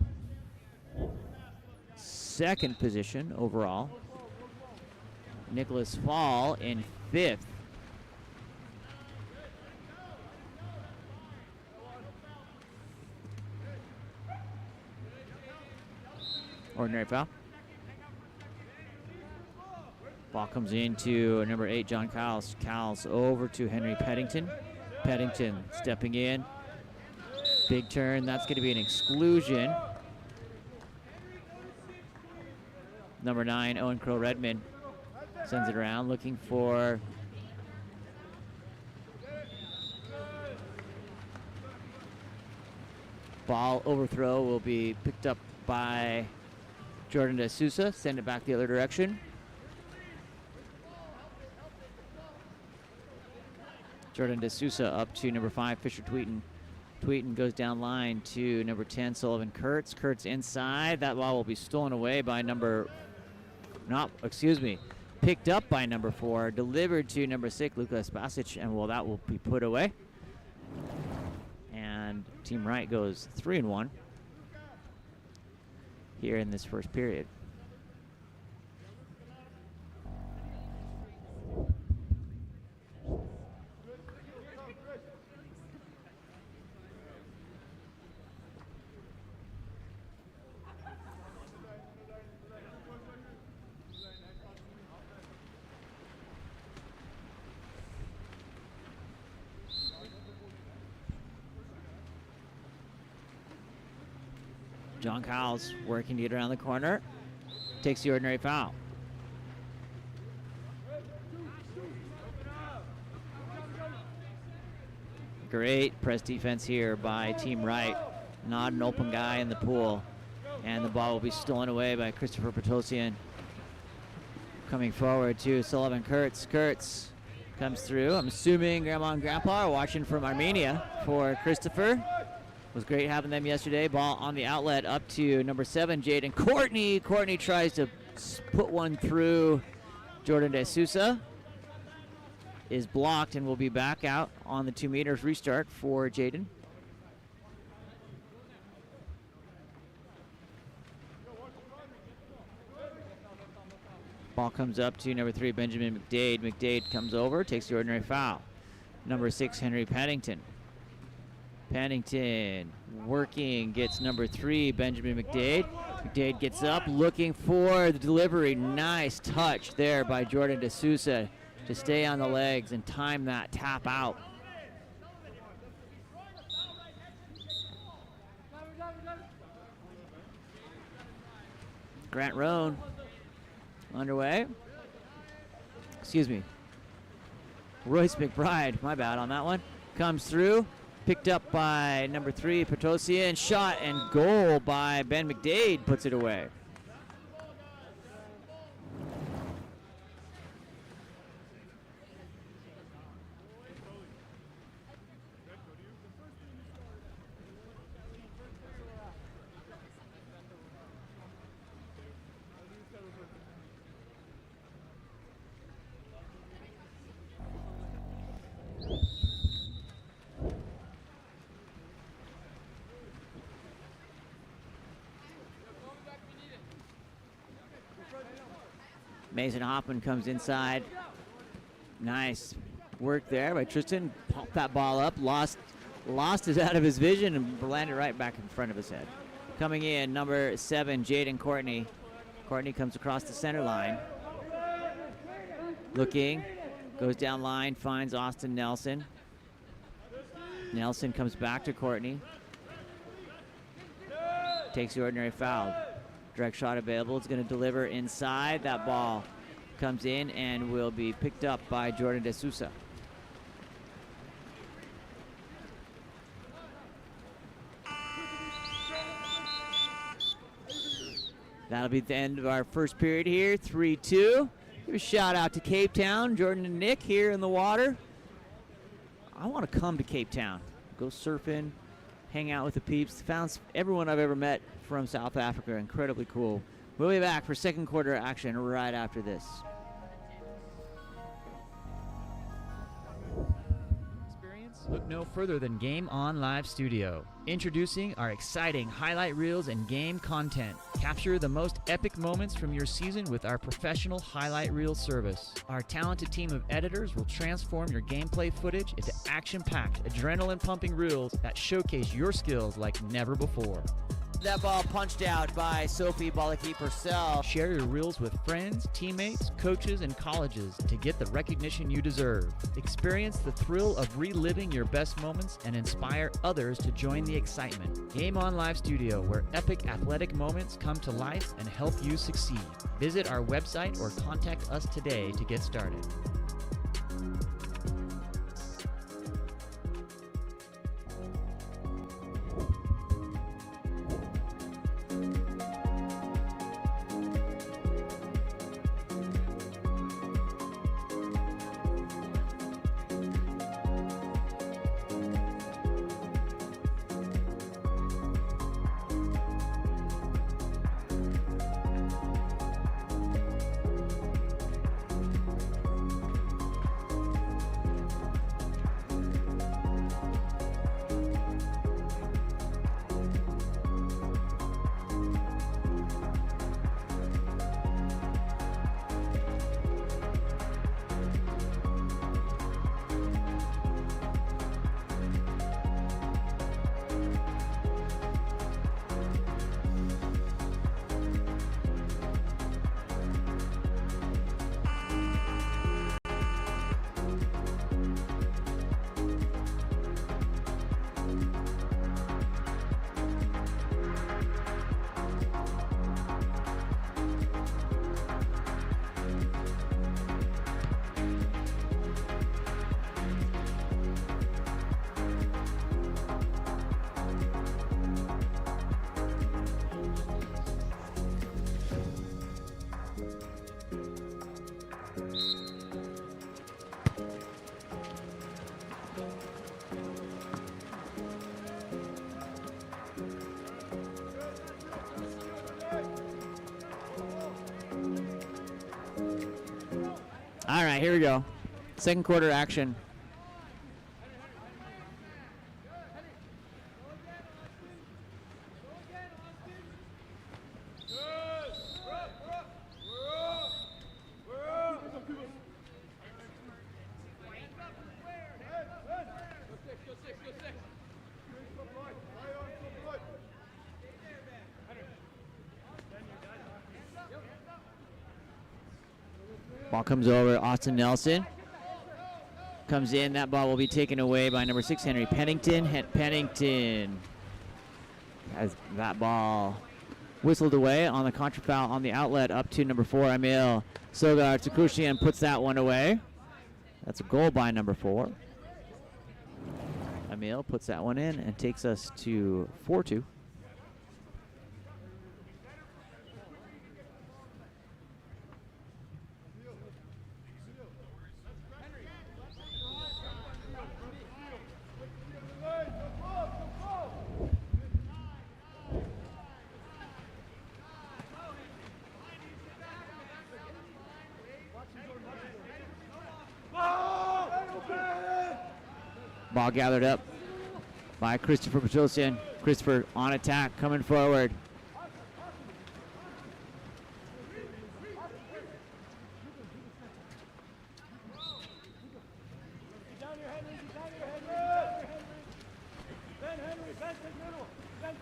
second position overall. Nicholas Fall in 5th. Ordinary foul. Ball comes into number 8, John Cowles. Cowles over to Henry Peddington. Peddington stepping in. Big turn. That's going to be an exclusion. Number 9, Owen Crow Redmond sends it around looking for ball. Overthrow will be picked up by Jordan De Sousa. Send it back the other direction. Jordan De Sousa up to number 5, Fisher Tweeton. Tweeton goes down line to number 10, Sullivan Kurtz. Kurtz inside. That ball will be stolen away by picked up by number 4, delivered to number 6, Luka Spasic, and that will be put away. And Team Wright goes 3-1 here in this first period. John Cowles working to get around the corner. Takes the ordinary foul. Great press defense here by Team Wright. Not an open guy in the pool. And the ball will be stolen away by Christopher Petosian. Coming forward to Sullivan Kurtz. Kurtz comes through. I'm assuming Grandma and Grandpa are watching from Armenia for Christopher. Was great having them yesterday. Ball on the outlet up to number 7, Jaden Courtney. Courtney tries to put one through Jordan De Sousa. Is blocked and will be back out on the 2 meters restart for Jaden. Ball comes up to number 3, Benjamin McDade. McDade comes over, takes the ordinary foul. Number 6, Henry Paddington. Paddington working, gets number 3, Benjamin McDade. McDade gets up, looking for the delivery. Nice touch there by Jordan De Sousa to stay on the legs and time that tap out. Grant Roan underway. Excuse me. Royce McBride, my bad on that one. Comes through. Picked up by number 3, Petosian. Shot and goal by Ben McDade, puts it away. Mason Hoffman comes inside. Nice work there by Tristan. Popped that ball up, lost it out of his vision and landed right back in front of his head. Coming in, number 7, Jaden Courtney. Courtney comes across the center line. Looking, goes down line, finds Austin Nelson. Nelson comes back to Courtney. Takes the ordinary foul. Direct shot available. It's going to deliver inside. That ball comes in and will be picked up by Jordan De Sousa. That'll be the end of our first period here, 3-2. Give a shout out to Cape Town, Jordan and Nick here in the water. I want to come to Cape Town, go surfing, hang out with the peeps. Found everyone I've ever met from South Africa, incredibly cool. We'll be back for second quarter action right after this. Look no further than Game On Live Studio. Introducing our exciting highlight reels and game content. Capture the most epic moments from your season with our professional highlight reel service. Our talented team of editors will transform your gameplay footage into action-packed, adrenaline-pumping reels that showcase your skills like never before. That ball punched out by Sophie Balaki-Purcell. Share your reels with friends, teammates, coaches, and colleges to get the recognition you deserve. Experience the thrill of reliving your best moments and inspire others to join the excitement. Game On Live Studio, where epic athletic moments come to life and help you succeed. Visit our website or contact us today to get started. All right, here we go. Second quarter action. Ball comes over, Austin Nelson. Comes in, that ball will be taken away by number 6, Henry Pennington. Pennington has that ball whistled away on the contra foul on the outlet up to number 4, Emil Sogar Tsukushian puts that one away. That's a goal by number 4. Emil puts that one in and takes us to 4-2. Ball gathered up by Christopher Petrosian. Christopher on attack, coming forward.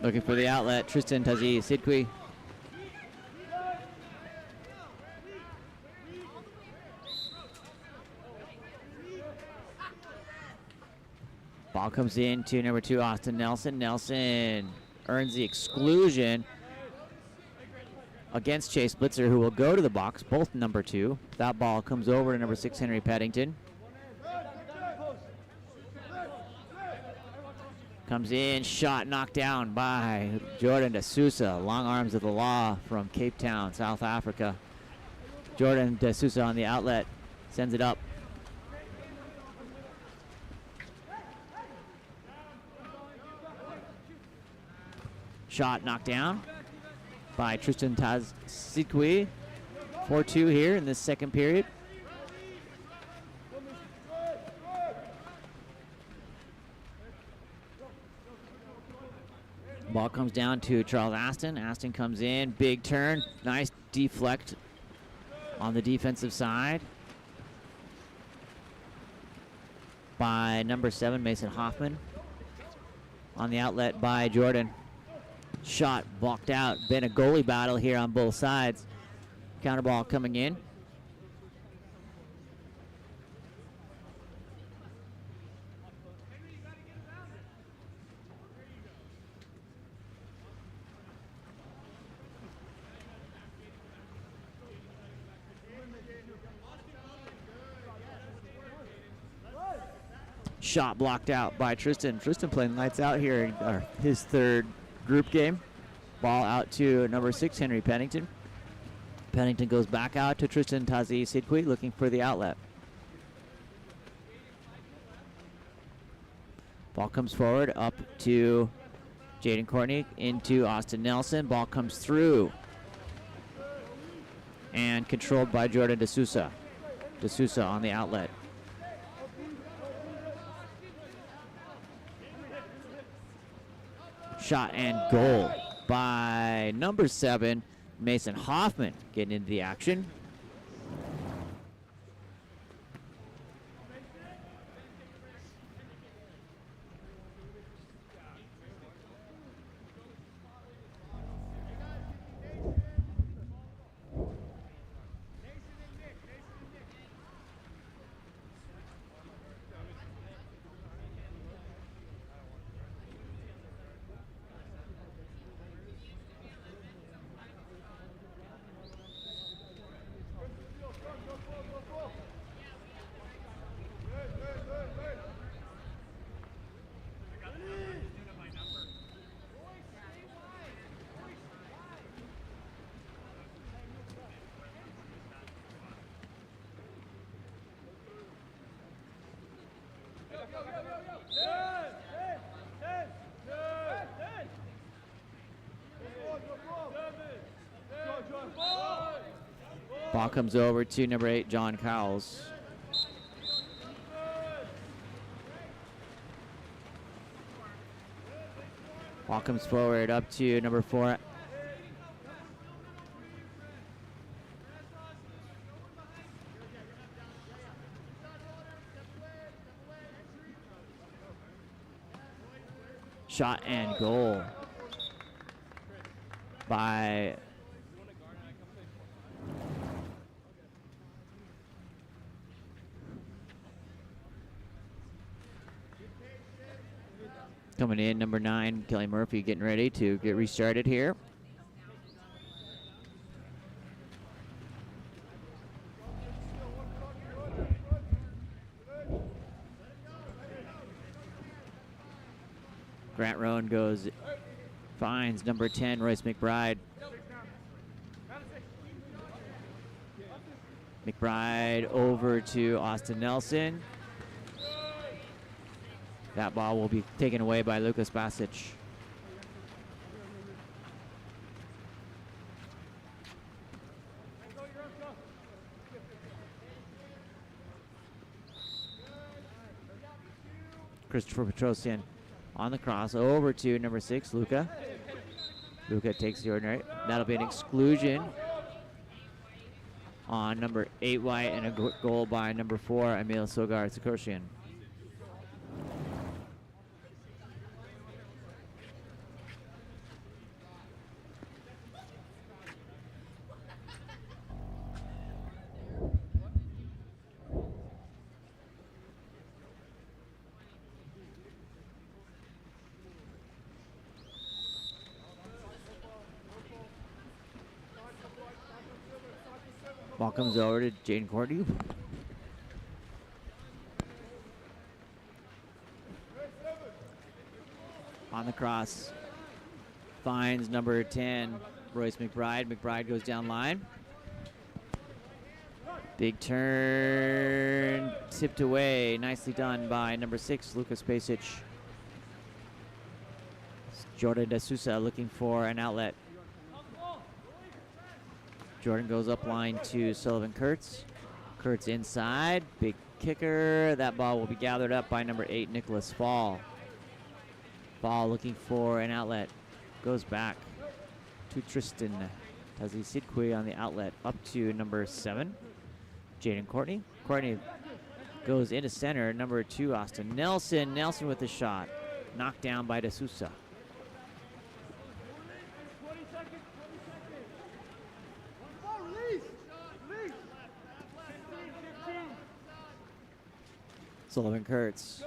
Looking for the outlet, Tristan Tazi Sidqui. Ball comes in to number 2, Austin Nelson. Nelson earns the exclusion against Chase Blitzer, who will go to the box, both number 2. That ball comes over to number 6, Henry Paddington. Comes in, shot knocked down by Jordan De Sousa. Long arms of the law from Cape Town, South Africa. Jordan De Sousa on the outlet, sends it up. Shot knocked down by Tristan Tazikwi. 4-2 here in this second period. Ball comes down to Charles Aston. Aston comes in, big turn, nice deflect on the defensive side by number 7, Mason Hoffman. On the outlet by Jordan. Shot blocked out. Been a goalie battle here on both sides. Counter ball coming in. Shot blocked out by Tristan. Tristan playing lights out here in his third group game. Ball out to number 6, Henry Pennington. Pennington goes back out to Tristan Tazi Sidqui looking for the outlet. Ball comes forward up to Jaden Courtney into Austin Nelson. Ball comes through and controlled by Jordan D'Souza. D'Souza on the outlet. Shot and goal by number 7, Mason Hoffman, getting into the action. Ball comes over to number 8, John Cowles. Ball comes forward up to number 4. Shot and goal by coming in, number 9, Kelly Murphy, getting ready to get restarted here. Grant Roan finds number 10, Royce McBride. McBride over to Austin Nelson. That ball will be taken away by Lucas Basic. Christopher Petrosian on the cross over to number 6, Luca. Luca takes the ordinary. That'll be an exclusion on number 8, White, and a goal by number 4, Emil Sogar Sikoshian. Ball comes over to Jaden Courtney. On the cross, finds number 10, Royce McBride. McBride goes down line. Big turn, tipped away. Nicely done by number 6, Lucas Basic. Jordan D'Souza looking for an outlet. Jordan goes up line to Sullivan Kurtz. Kurtz inside, big kicker. That ball will be gathered up by number 8, Nicholas Fall. Fall looking for an outlet. Goes back to Tristan Tazi Sidqui on the outlet. Up to number 7, Jaden Courtney. Courtney goes into center. Number 2, Austin Nelson. Nelson with the shot. Knocked down by D'Souza. Sullivan Kurtz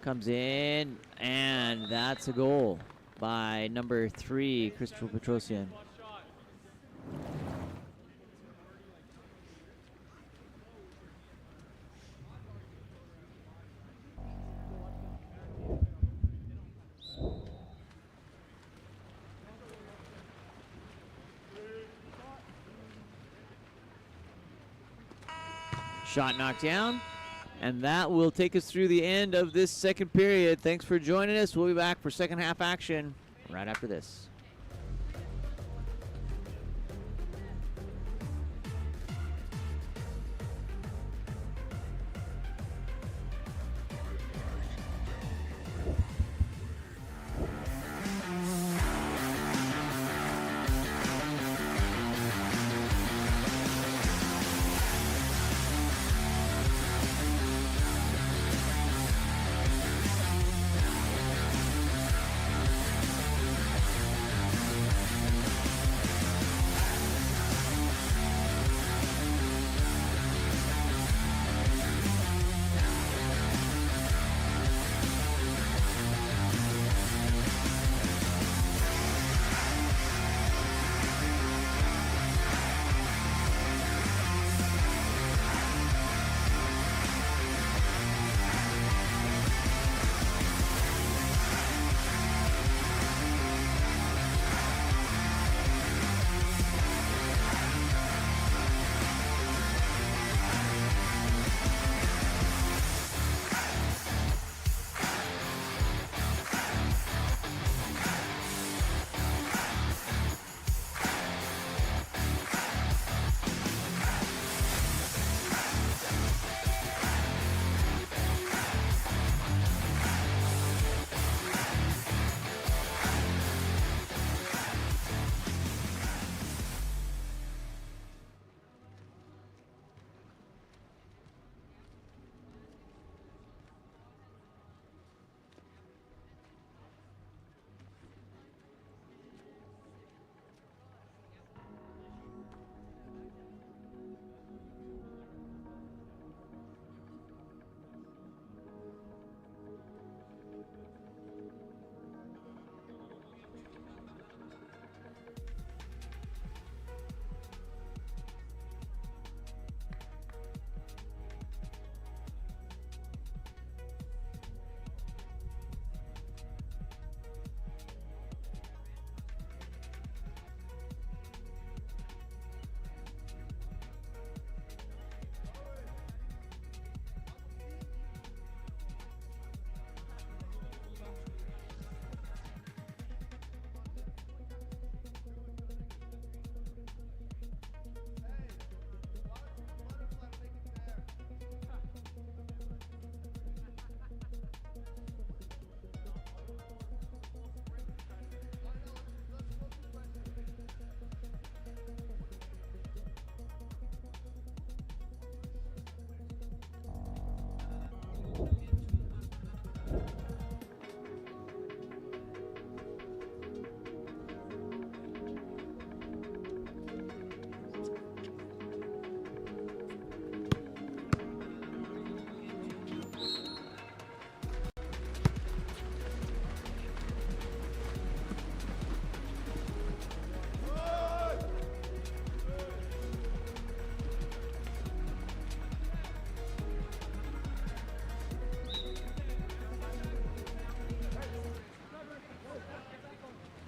comes in, and that's a goal by number 3, Christopher Petrosian. Shot knocked down, and that will take us through the end of this second period. Thanks for joining us. We'll be back for second half action right after this.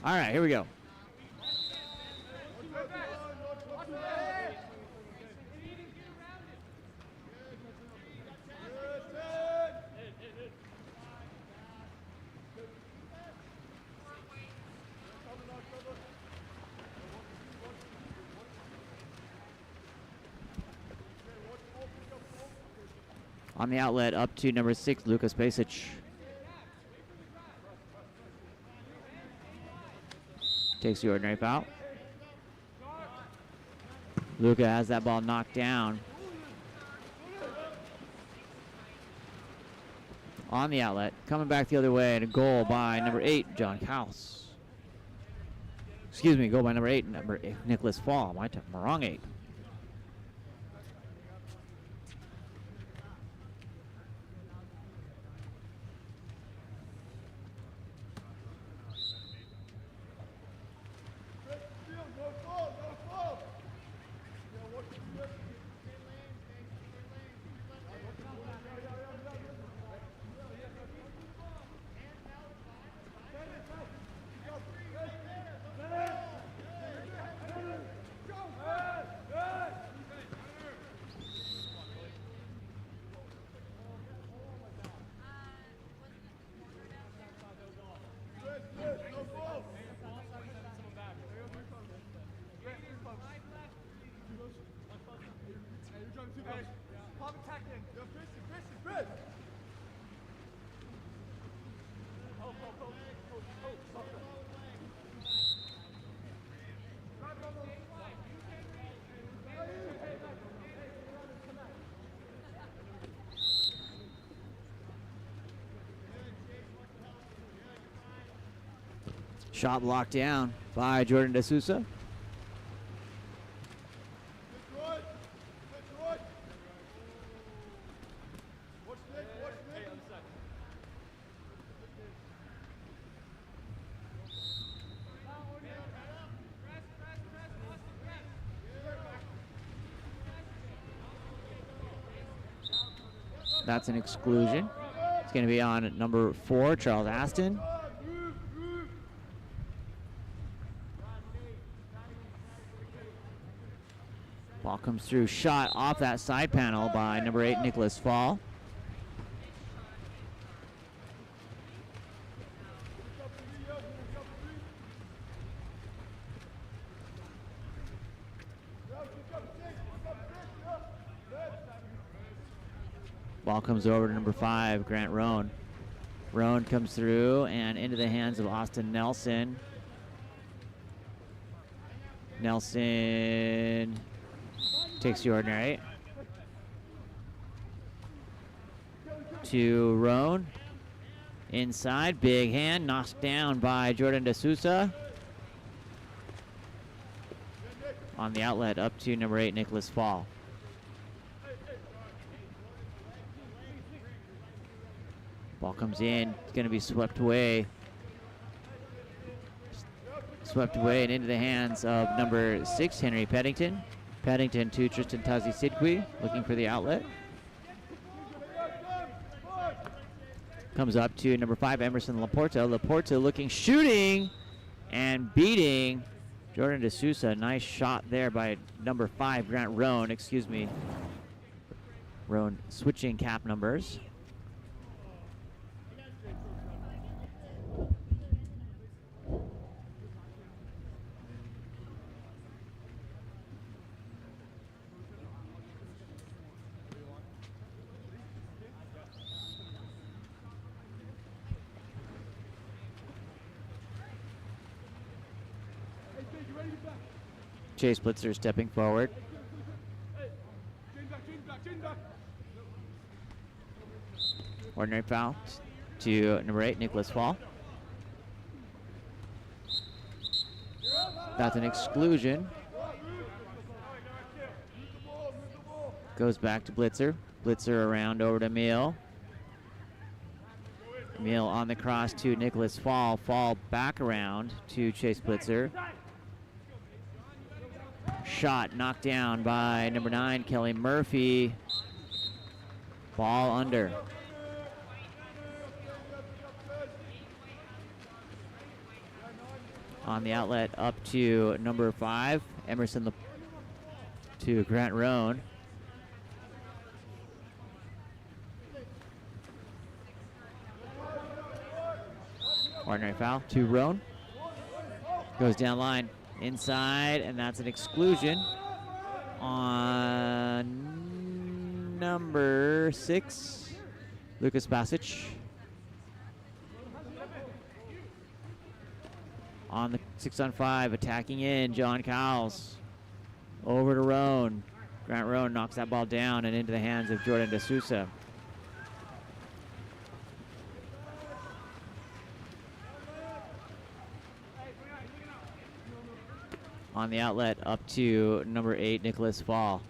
All right, here we go. On the outlet, up to number 6, Lucas Basic. Takes the ordinary foul. Luca has that ball knocked down. On the outlet, coming back the other way, and a goal by number 8, John Kaus. Excuse me, goal by number 8, Nicholas Fall. My wrong 8. Shot blocked down by Jordan D'Souza. That's an exclusion. It's going to be on number 4, Charles Aston. Ball comes through, shot off that side panel by number 8, Nicholas Fall. Ball comes over to number 5, Grant Roan. Roan comes through and into the hands of Austin Nelson. Nelson takes the ordinary. To Roan. Inside, big hand, knocked down by Jordan D'Souza. On the outlet, up to number 8, Nicholas Fall. Ball comes in, it's going to be swept away. Swept away and into the hands of number 6, Henry Peddington. Peddington to Tristan Tazi Sidqui, looking for the outlet. Comes up to number 5, Emerson Laporta. Laporta looking, shooting, and beating Jordan D'Souza. Nice shot there by number 5, Grant Roan, excuse me. Roan switching cap numbers. Chase Blitzer stepping forward. Ordinary foul to number 8, Nicholas Fall. That's an exclusion. Goes back to Blitzer. Blitzer around over to Meal. Meal on the cross to Nicholas Fall. Fall back around to Chase Blitzer. Shot knocked down by number 9, Kelly Murphy. Ball under. On the outlet up to number 5, Emerson to Grant Roan. Ordinary foul to Roan. Goes down line. Inside, and that's an exclusion on number 6, Lucas Basic. On the 6-on-5, attacking in, John Cowles. Over to Roan. Grant Roan knocks that ball down and into the hands of Jordan D'Souza. On the outlet up to number 8, Nicholas Fall.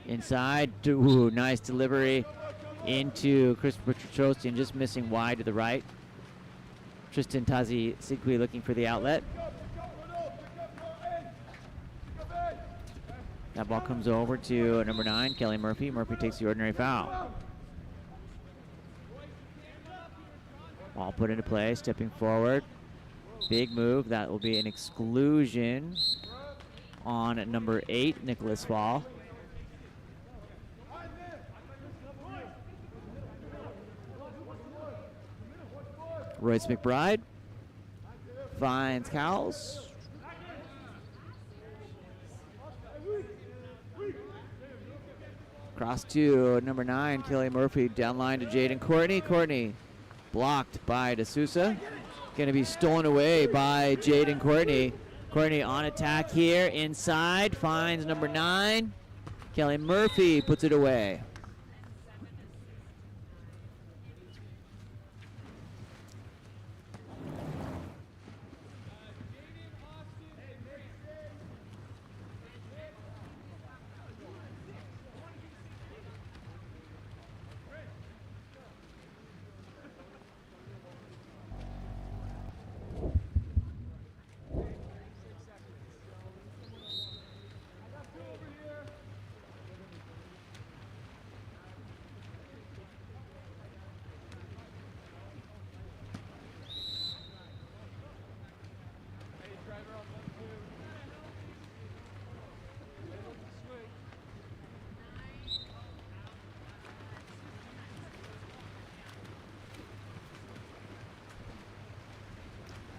Inside, ooh, nice delivery into Christopher Petrosian, just missing wide to the right. Tristan Tazi Sidqui looking for the outlet. That ball comes over to number 9, Kelly Murphy. Murphy takes the ordinary foul. Ball put into play, stepping forward. Big move. That will be an exclusion on number 8, Nicholas Fall. Royce McBride finds Cowles. Cross to number 9, Kelly Murphy, down line to Jaden Courtney. Courtney blocked by D'Souza. Going to be stolen away by Jaden Courtney. Courtney on attack here, inside, finds number 9. Kelly Murphy puts it away.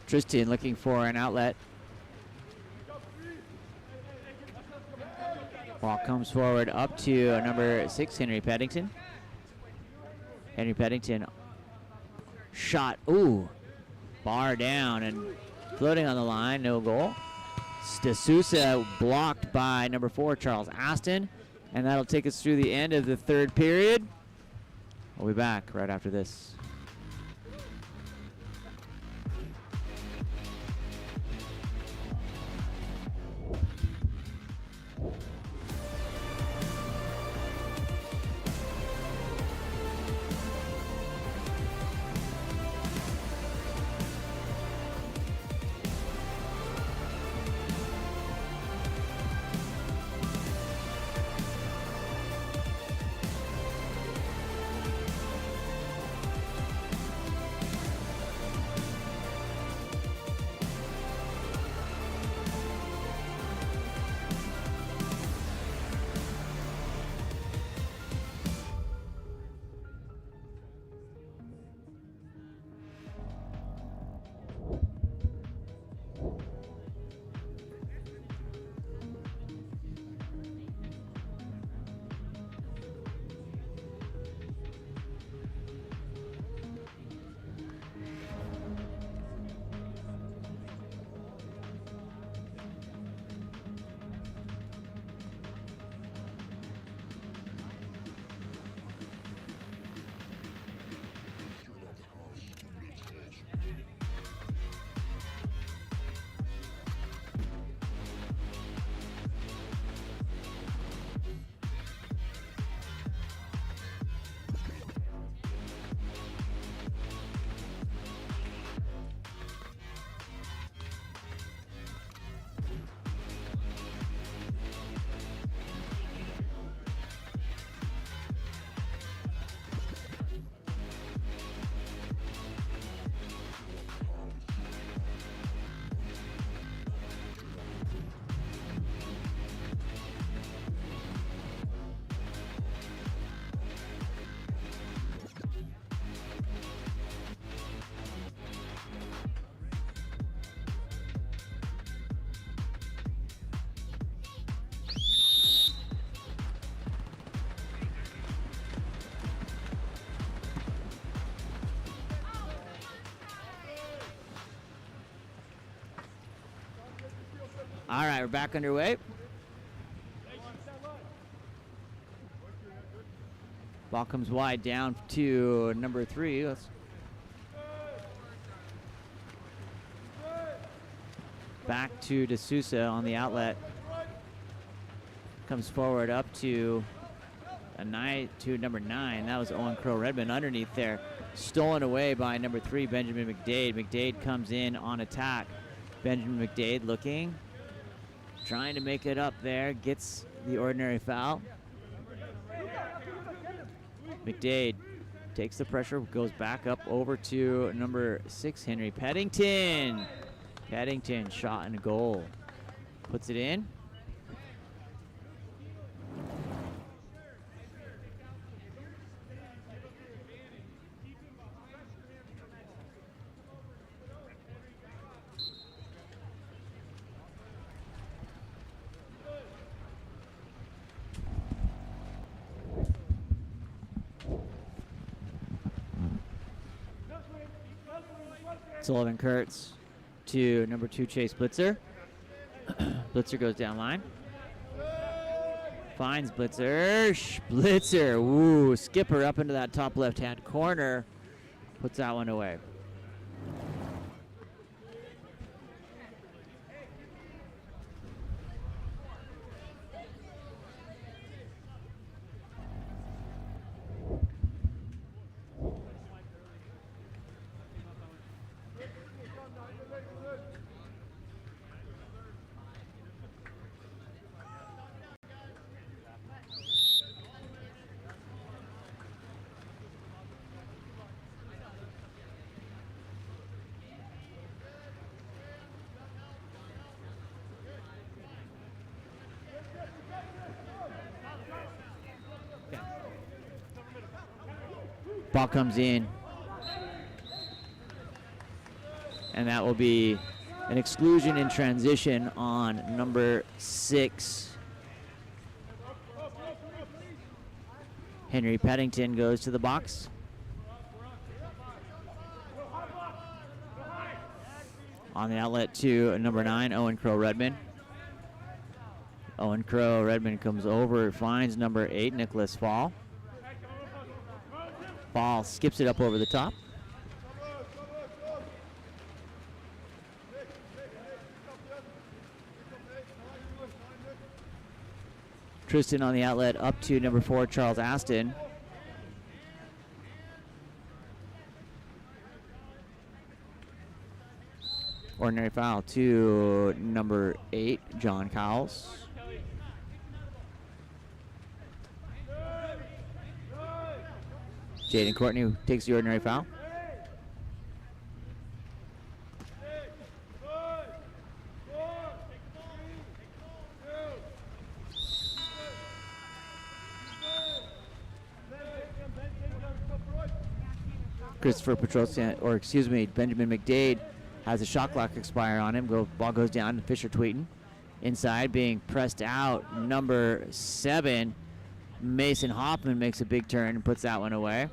Tristan looking for an outlet. Ball comes forward up to number 6, Henry Peddington. Henry Peddington shot, ooh, bar down and floating on the line, no goal. D'Souza blocked by number 4, Charles Aston, and that'll take us through the end of the third period. We'll be back right after this. All right, we're back underway. Ball comes wide down to number 3. Back to D'Souza on the outlet. Comes forward up to number 9. That was Owen Crow-Redmond underneath there. Stolen away by number 3, Benjamin McDade. McDade comes in on attack. Benjamin McDade looking, trying to make it up there, gets the ordinary foul. McDade takes the pressure, goes back up over to number 6, Henry Peddington. Peddington, shot and goal. Puts it in. Sullivan Kurtz to number 2, Chase Blitzer. Blitzer goes down line. Finds Blitzer. Blitzer. Ooh, skipper up into that top left-hand corner. Puts that one away. Ball comes in. And that will be an exclusion in transition on number 6. Henry Peddington goes to the box. On the outlet to number 9, Owen Crow Redmond. Owen Crow Redmond comes over, finds number 8, Nicholas Fall. Ball skips it up over the top. Tristan on the outlet up to number 4, Charles Aston. Ordinary foul to number 8, John Cowles. Jaden Courtney takes the ordinary foul. Christopher Petrosian, or excuse me, Benjamin McDade has a shot clock expire on him. Ball goes down to Fisher Tweeton. Inside, being pressed out, number 7, Mason Hoffman makes a big turn and puts that one away.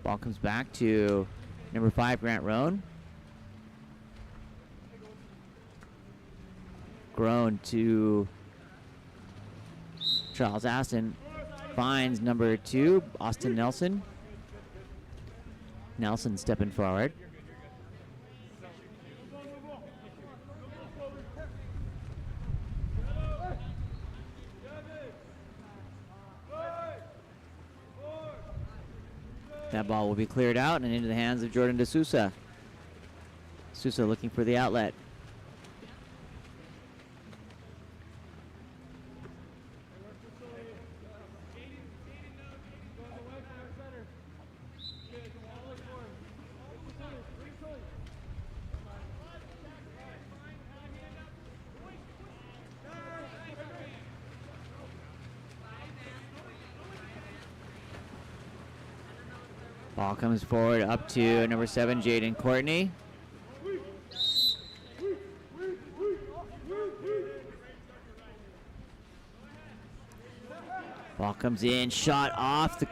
Ball comes back to number 5, Grant Roan. Grown to Charles Aston. Finds number 2, Austin Nelson. Nelson stepping forward. That ball will be cleared out and into the hands of Jordan D'Souza. Sousa looking for the outlet. Ball comes forward up to number 7, Jaden Courtney. Ball comes in, shot off the...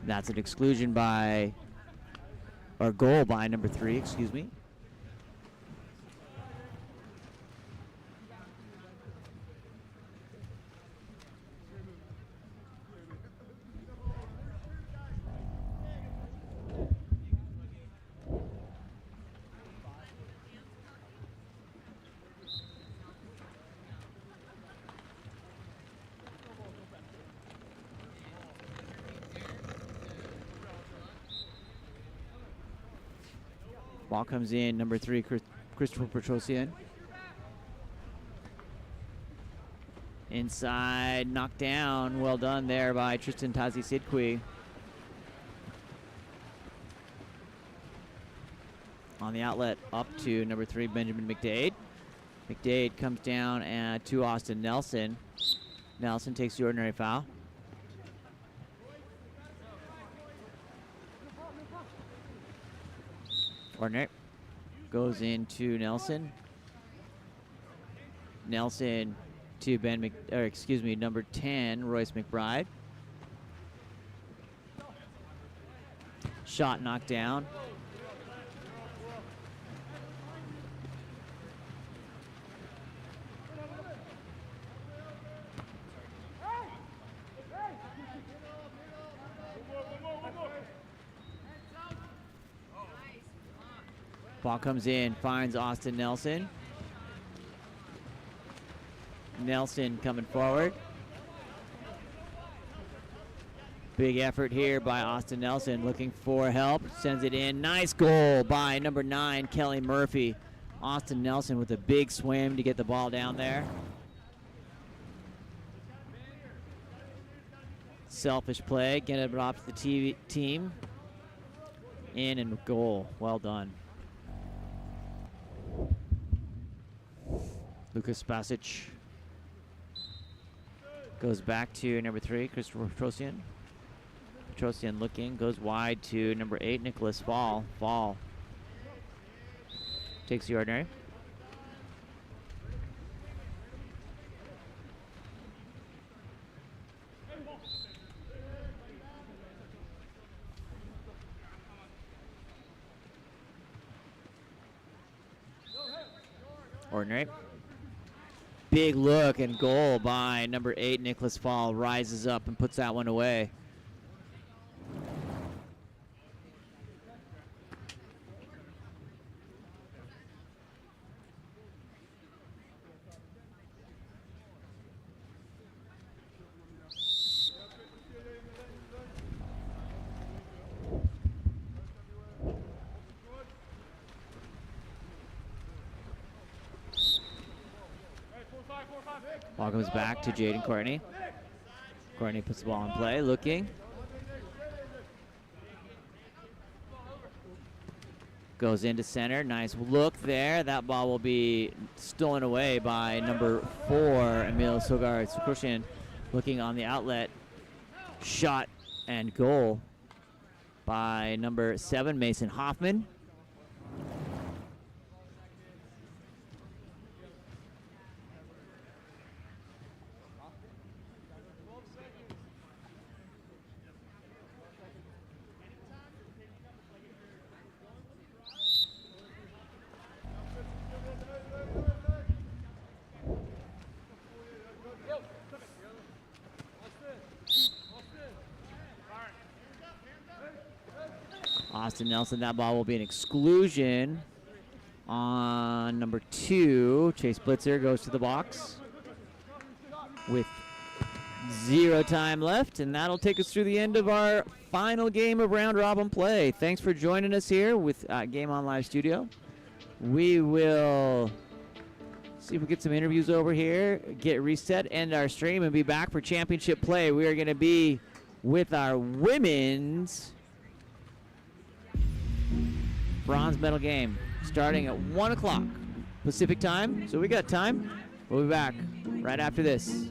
That's an exclusion by, or goal by number 3, excuse me. Ball comes in, number 3, Christopher Petrosian. Inside, knocked down. Well done there by Tristan Tazi Sidqui. On the outlet, up to number 3, Benjamin McDade. McDade comes down to Austin Nelson. Nelson takes the ordinary foul. Ordinary goes into Nelson. Nelson to number 10, Royce McBride. Shot knocked down. Ball comes in, finds Austin Nelson. Nelson coming forward. Big effort here by Austin Nelson, looking for help, sends it in. Nice goal by number 9, Kelly Murphy. Austin Nelson with a big swim to get the ball down there. Selfish play, get it off to the team. In and goal, well done. Lucas Spasic goes back to number 3, Christopher Petrosian. Petrosian looking, goes wide to number 8, Nicholas Fall. Fall takes the ordinary. Ordinary. Big look and goal by number 8, Nicholas Fall. Rises up and puts that one away. Ball comes back to Jaden Courtney. Courtney puts the ball in play, looking. Goes into center, nice look there. That ball will be stolen away by number 4, Emil Sogar-Sukrushin, looking on the outlet. Shot and goal by number 7, Mason Hoffman. Austin Nelson, that ball will be an exclusion on number 2. Chase Blitzer goes to the box with 0 time left, and that'll take us through the end of our final game of round robin play. Thanks for joining us here with Game On Live Studio. We will see if we get some interviews over here, get reset, end our stream, and be back for championship play. We are going to be with our women's bronze medal game starting at 1 o'clock Pacific time. So we got time. We'll be back right after this.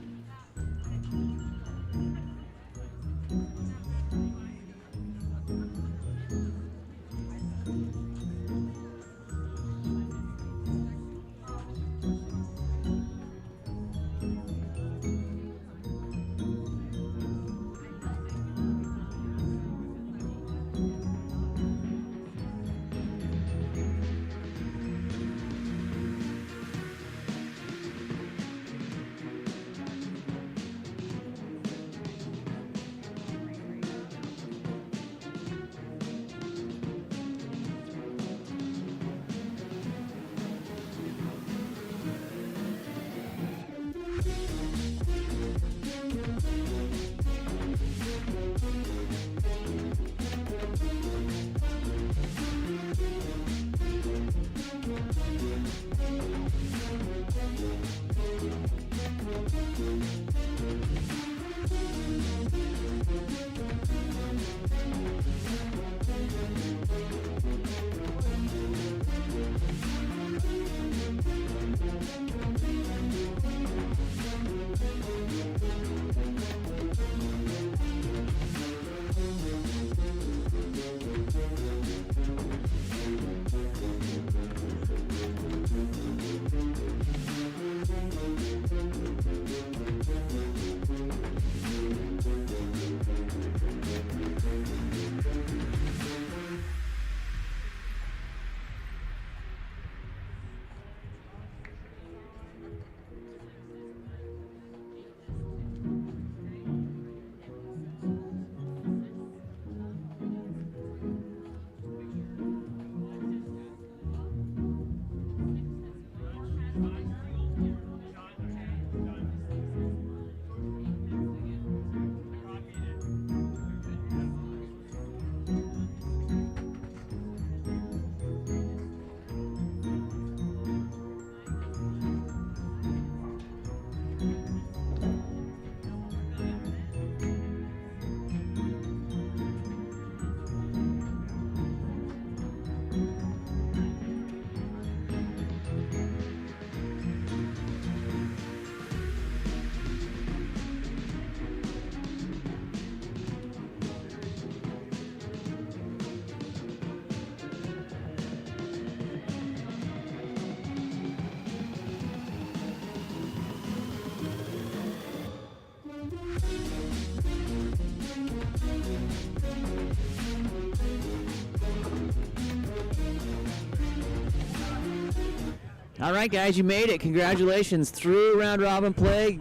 All right, guys, you made it. Congratulations. Through round robin play.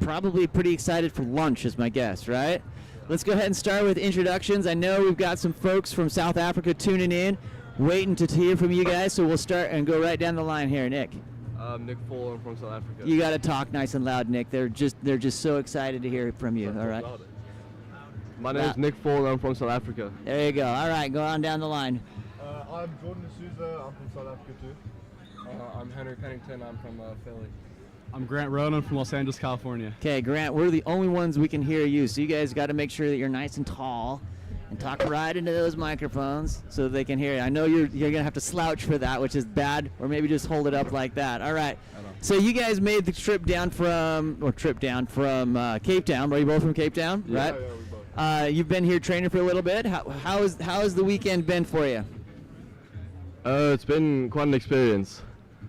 Probably pretty excited for lunch is my guess, right? Let's go ahead and start with introductions. I know we've got some folks from South Africa tuning in, waiting to hear from you guys, so we'll start and go right down the line here. Nick. Nick Full, I'm from South Africa. You got to talk nice and loud, Nick. They're just so excited to hear from you. All right. My name is Nick Full, I'm from South Africa. There you go. All right, go on down the line. I'm Jordan D'Souza, I'm from South Africa too. I'm Henry Pennington, I'm from Philly. I'm Grant Roan, I'm from Los Angeles, California. Okay, Grant, we're the only ones we can hear you, so you guys got to make sure that you're nice and tall and talk right into those microphones so they can hear you. I know you're going to have to slouch for that, which is bad, or maybe just hold it up like that. All right. So you guys made the trip down from Cape Town. Are you both from Cape Town? Yeah, right? yeah, we both. You've been here training for a little bit. How has the weekend been for you? It's been quite an experience.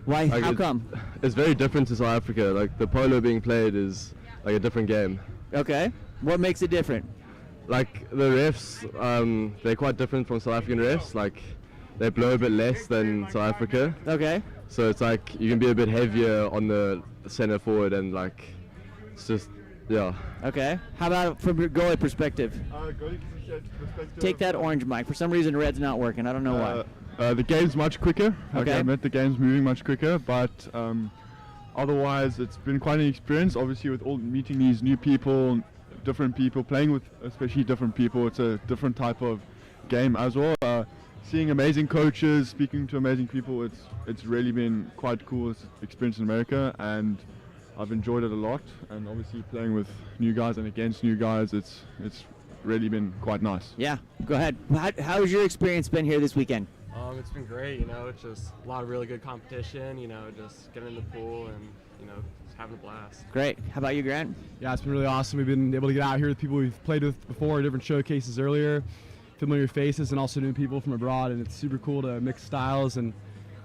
Why? How come? It's very different to South Africa. Like the polo being played is like a different game. Okay. What makes it different? Like the refs, they're quite different from South African refs. Like they blow a bit less than South Africa. Okay. So it's like you can be a bit heavier on the center forward and like it's just yeah. Okay. How about from your goalie perspective? Goalie perspective. Take that orange mic. For some reason, red's not working. I don't know why. The game's much quicker. Okay. I admit the game's moving much quicker, but otherwise it's been quite an experience. Obviously, with all meeting these new people, different people, playing with especially different people, it's a different type of game as well. Seeing amazing coaches, speaking to amazing people, it's really been quite cool experience in America, and I've enjoyed it a lot. And obviously playing with new guys and against new guys, it's really been quite nice. Yeah, go ahead. How's your experience been here this weekend? It's been great, it's just a lot of really good competition, just getting in the pool and, just having a blast. Great. How about you, Grant? Yeah, it's been really awesome. We've been able to get out here with people we've played with before, different showcases earlier, familiar faces, and also new people from abroad, and it's super cool to mix styles and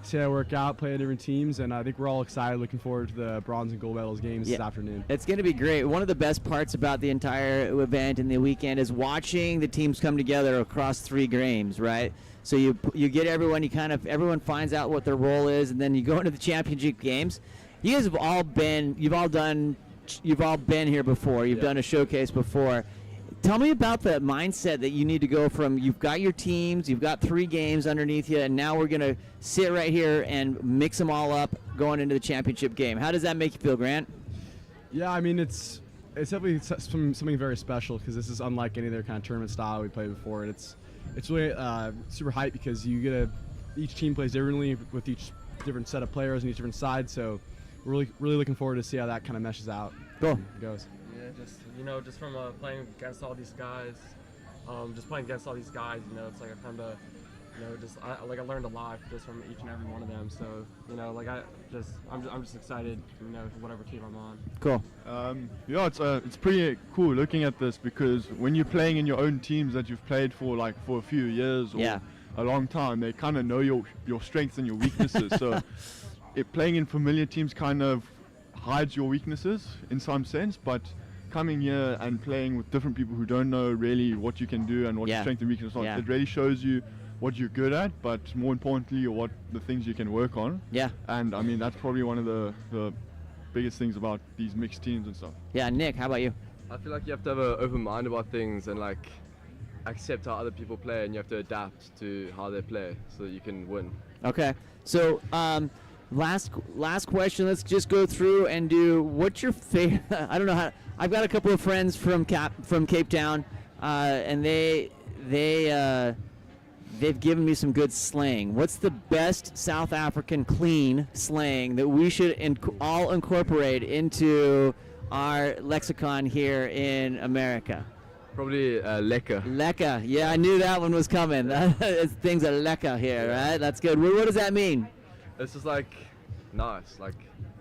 see how it work out, play at different teams, and I think we're all excited, looking forward to the bronze and gold medals games this afternoon. It's going to be great. One of the best parts about the entire event and the weekend is watching the teams come together across 3 games, right? So you get everyone, everyone finds out what their role is, and then you go into the championship games. You guys have all been here before. You've done a showcase before. Tell me about the mindset that you need to go from, you've got your teams, you've got 3 games underneath you, and now we're going to sit right here and mix them all up going into the championship game. How does that make you feel, Grant? Yeah, I mean, it's definitely something very special because this is unlike any other kind of tournament style we played before, and it's really super hype because each team plays differently with each different set of players and each different side, so we're really looking forward to see how that kind of meshes out. Cool. Goes. Yeah, just from playing against all these guys, it's like I found I learned a lot just from each and every one of them. So, I'm just excited, for whatever team I'm on. Cool. It's pretty cool looking at this because when you're playing in your own teams that you've played for a few years or a long time, they kind of know your strengths and your weaknesses. So, playing in familiar teams kind of hides your weaknesses in some sense, but coming here and playing with different people who don't know really what you can do and what your strength and weakness are, it really shows you what you're good at, but more importantly, what the things you can work on. Yeah. And I mean, that's probably one of the biggest things about these mixed teams and stuff. Yeah, Nick, how about you? I feel like you have to have an open mind about things and accept how other people play, and you have to adapt to how they play so that you can win. Okay. So, last question. Let's just go through and do what's your favorite. I don't know how. I've got a couple of friends from Cape Town, and they've given me some good slang. What's the best South African clean slang that we should all incorporate into our lexicon here in America? Probably lekker. Lekker. Yeah, I knew that one was coming. Things are lekker here, right? That's good. What does that mean? It's just nice,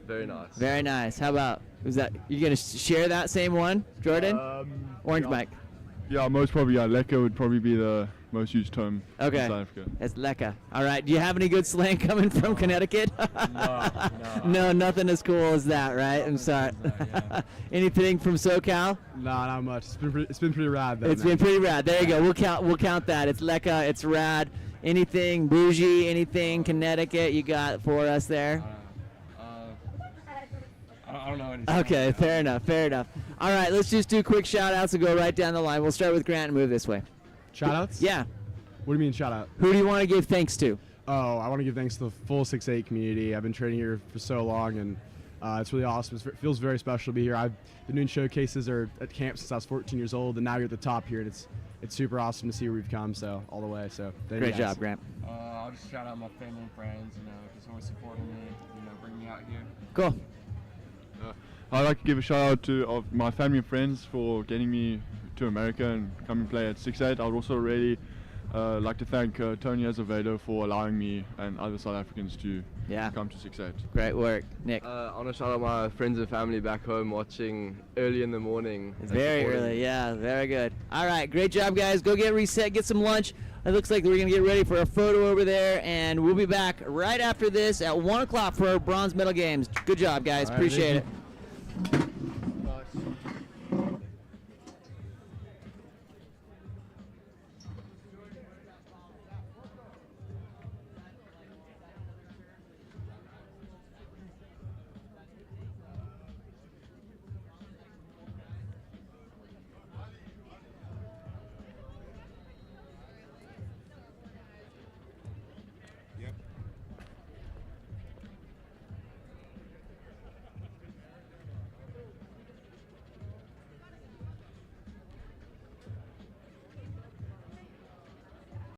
very nice. Very nice. How about, you going to share that same one, Jordan? Orange mic. Yeah, most probably, lekker would probably be the most used term in South Africa. It's lekker. All right. Do you have any good slang coming from Connecticut? No, nothing as cool as that, right? I'm sorry. Anything from SoCal? No, not much. It's been pretty rad, though. It's been pretty rad. There you go. We'll count that. It's lekker. It's rad. Anything bougie, anything Connecticut you got for us there? I don't know anything. Okay, fair enough. All right, let's just do quick shout-outs and go right down the line. We'll start with Grant and move this way. Shout-outs? Yeah. What do you mean shout-out? Who do you want to give thanks to? Oh, I want to give thanks to the full 6'8" community. I've been training here for so long, and it's really awesome. It feels very special to be here. I've been doing showcases at camp since I was 14 years old, and now you're at the top here, and it's super awesome to see where we've come. So all the way. So great job, Grant. I'll just shout out my family and friends. Just always supporting me. Bringing me out here. Cool. I'd like to give a shout out to my family and friends for getting me to America and come and play at 6'8". I would also really like to thank Tony Azevedo for allowing me and other South Africans to come to 6'8". Great work, Nick. I want to shout out my friends and family back home watching early in the morning. Very early, yeah, very good. All right, great job, guys. Go get reset, get some lunch. It looks like we're going to get ready for a photo over there, and we'll be back right after this at 1 o'clock for our bronze medal games. Good job, guys. Appreciate it.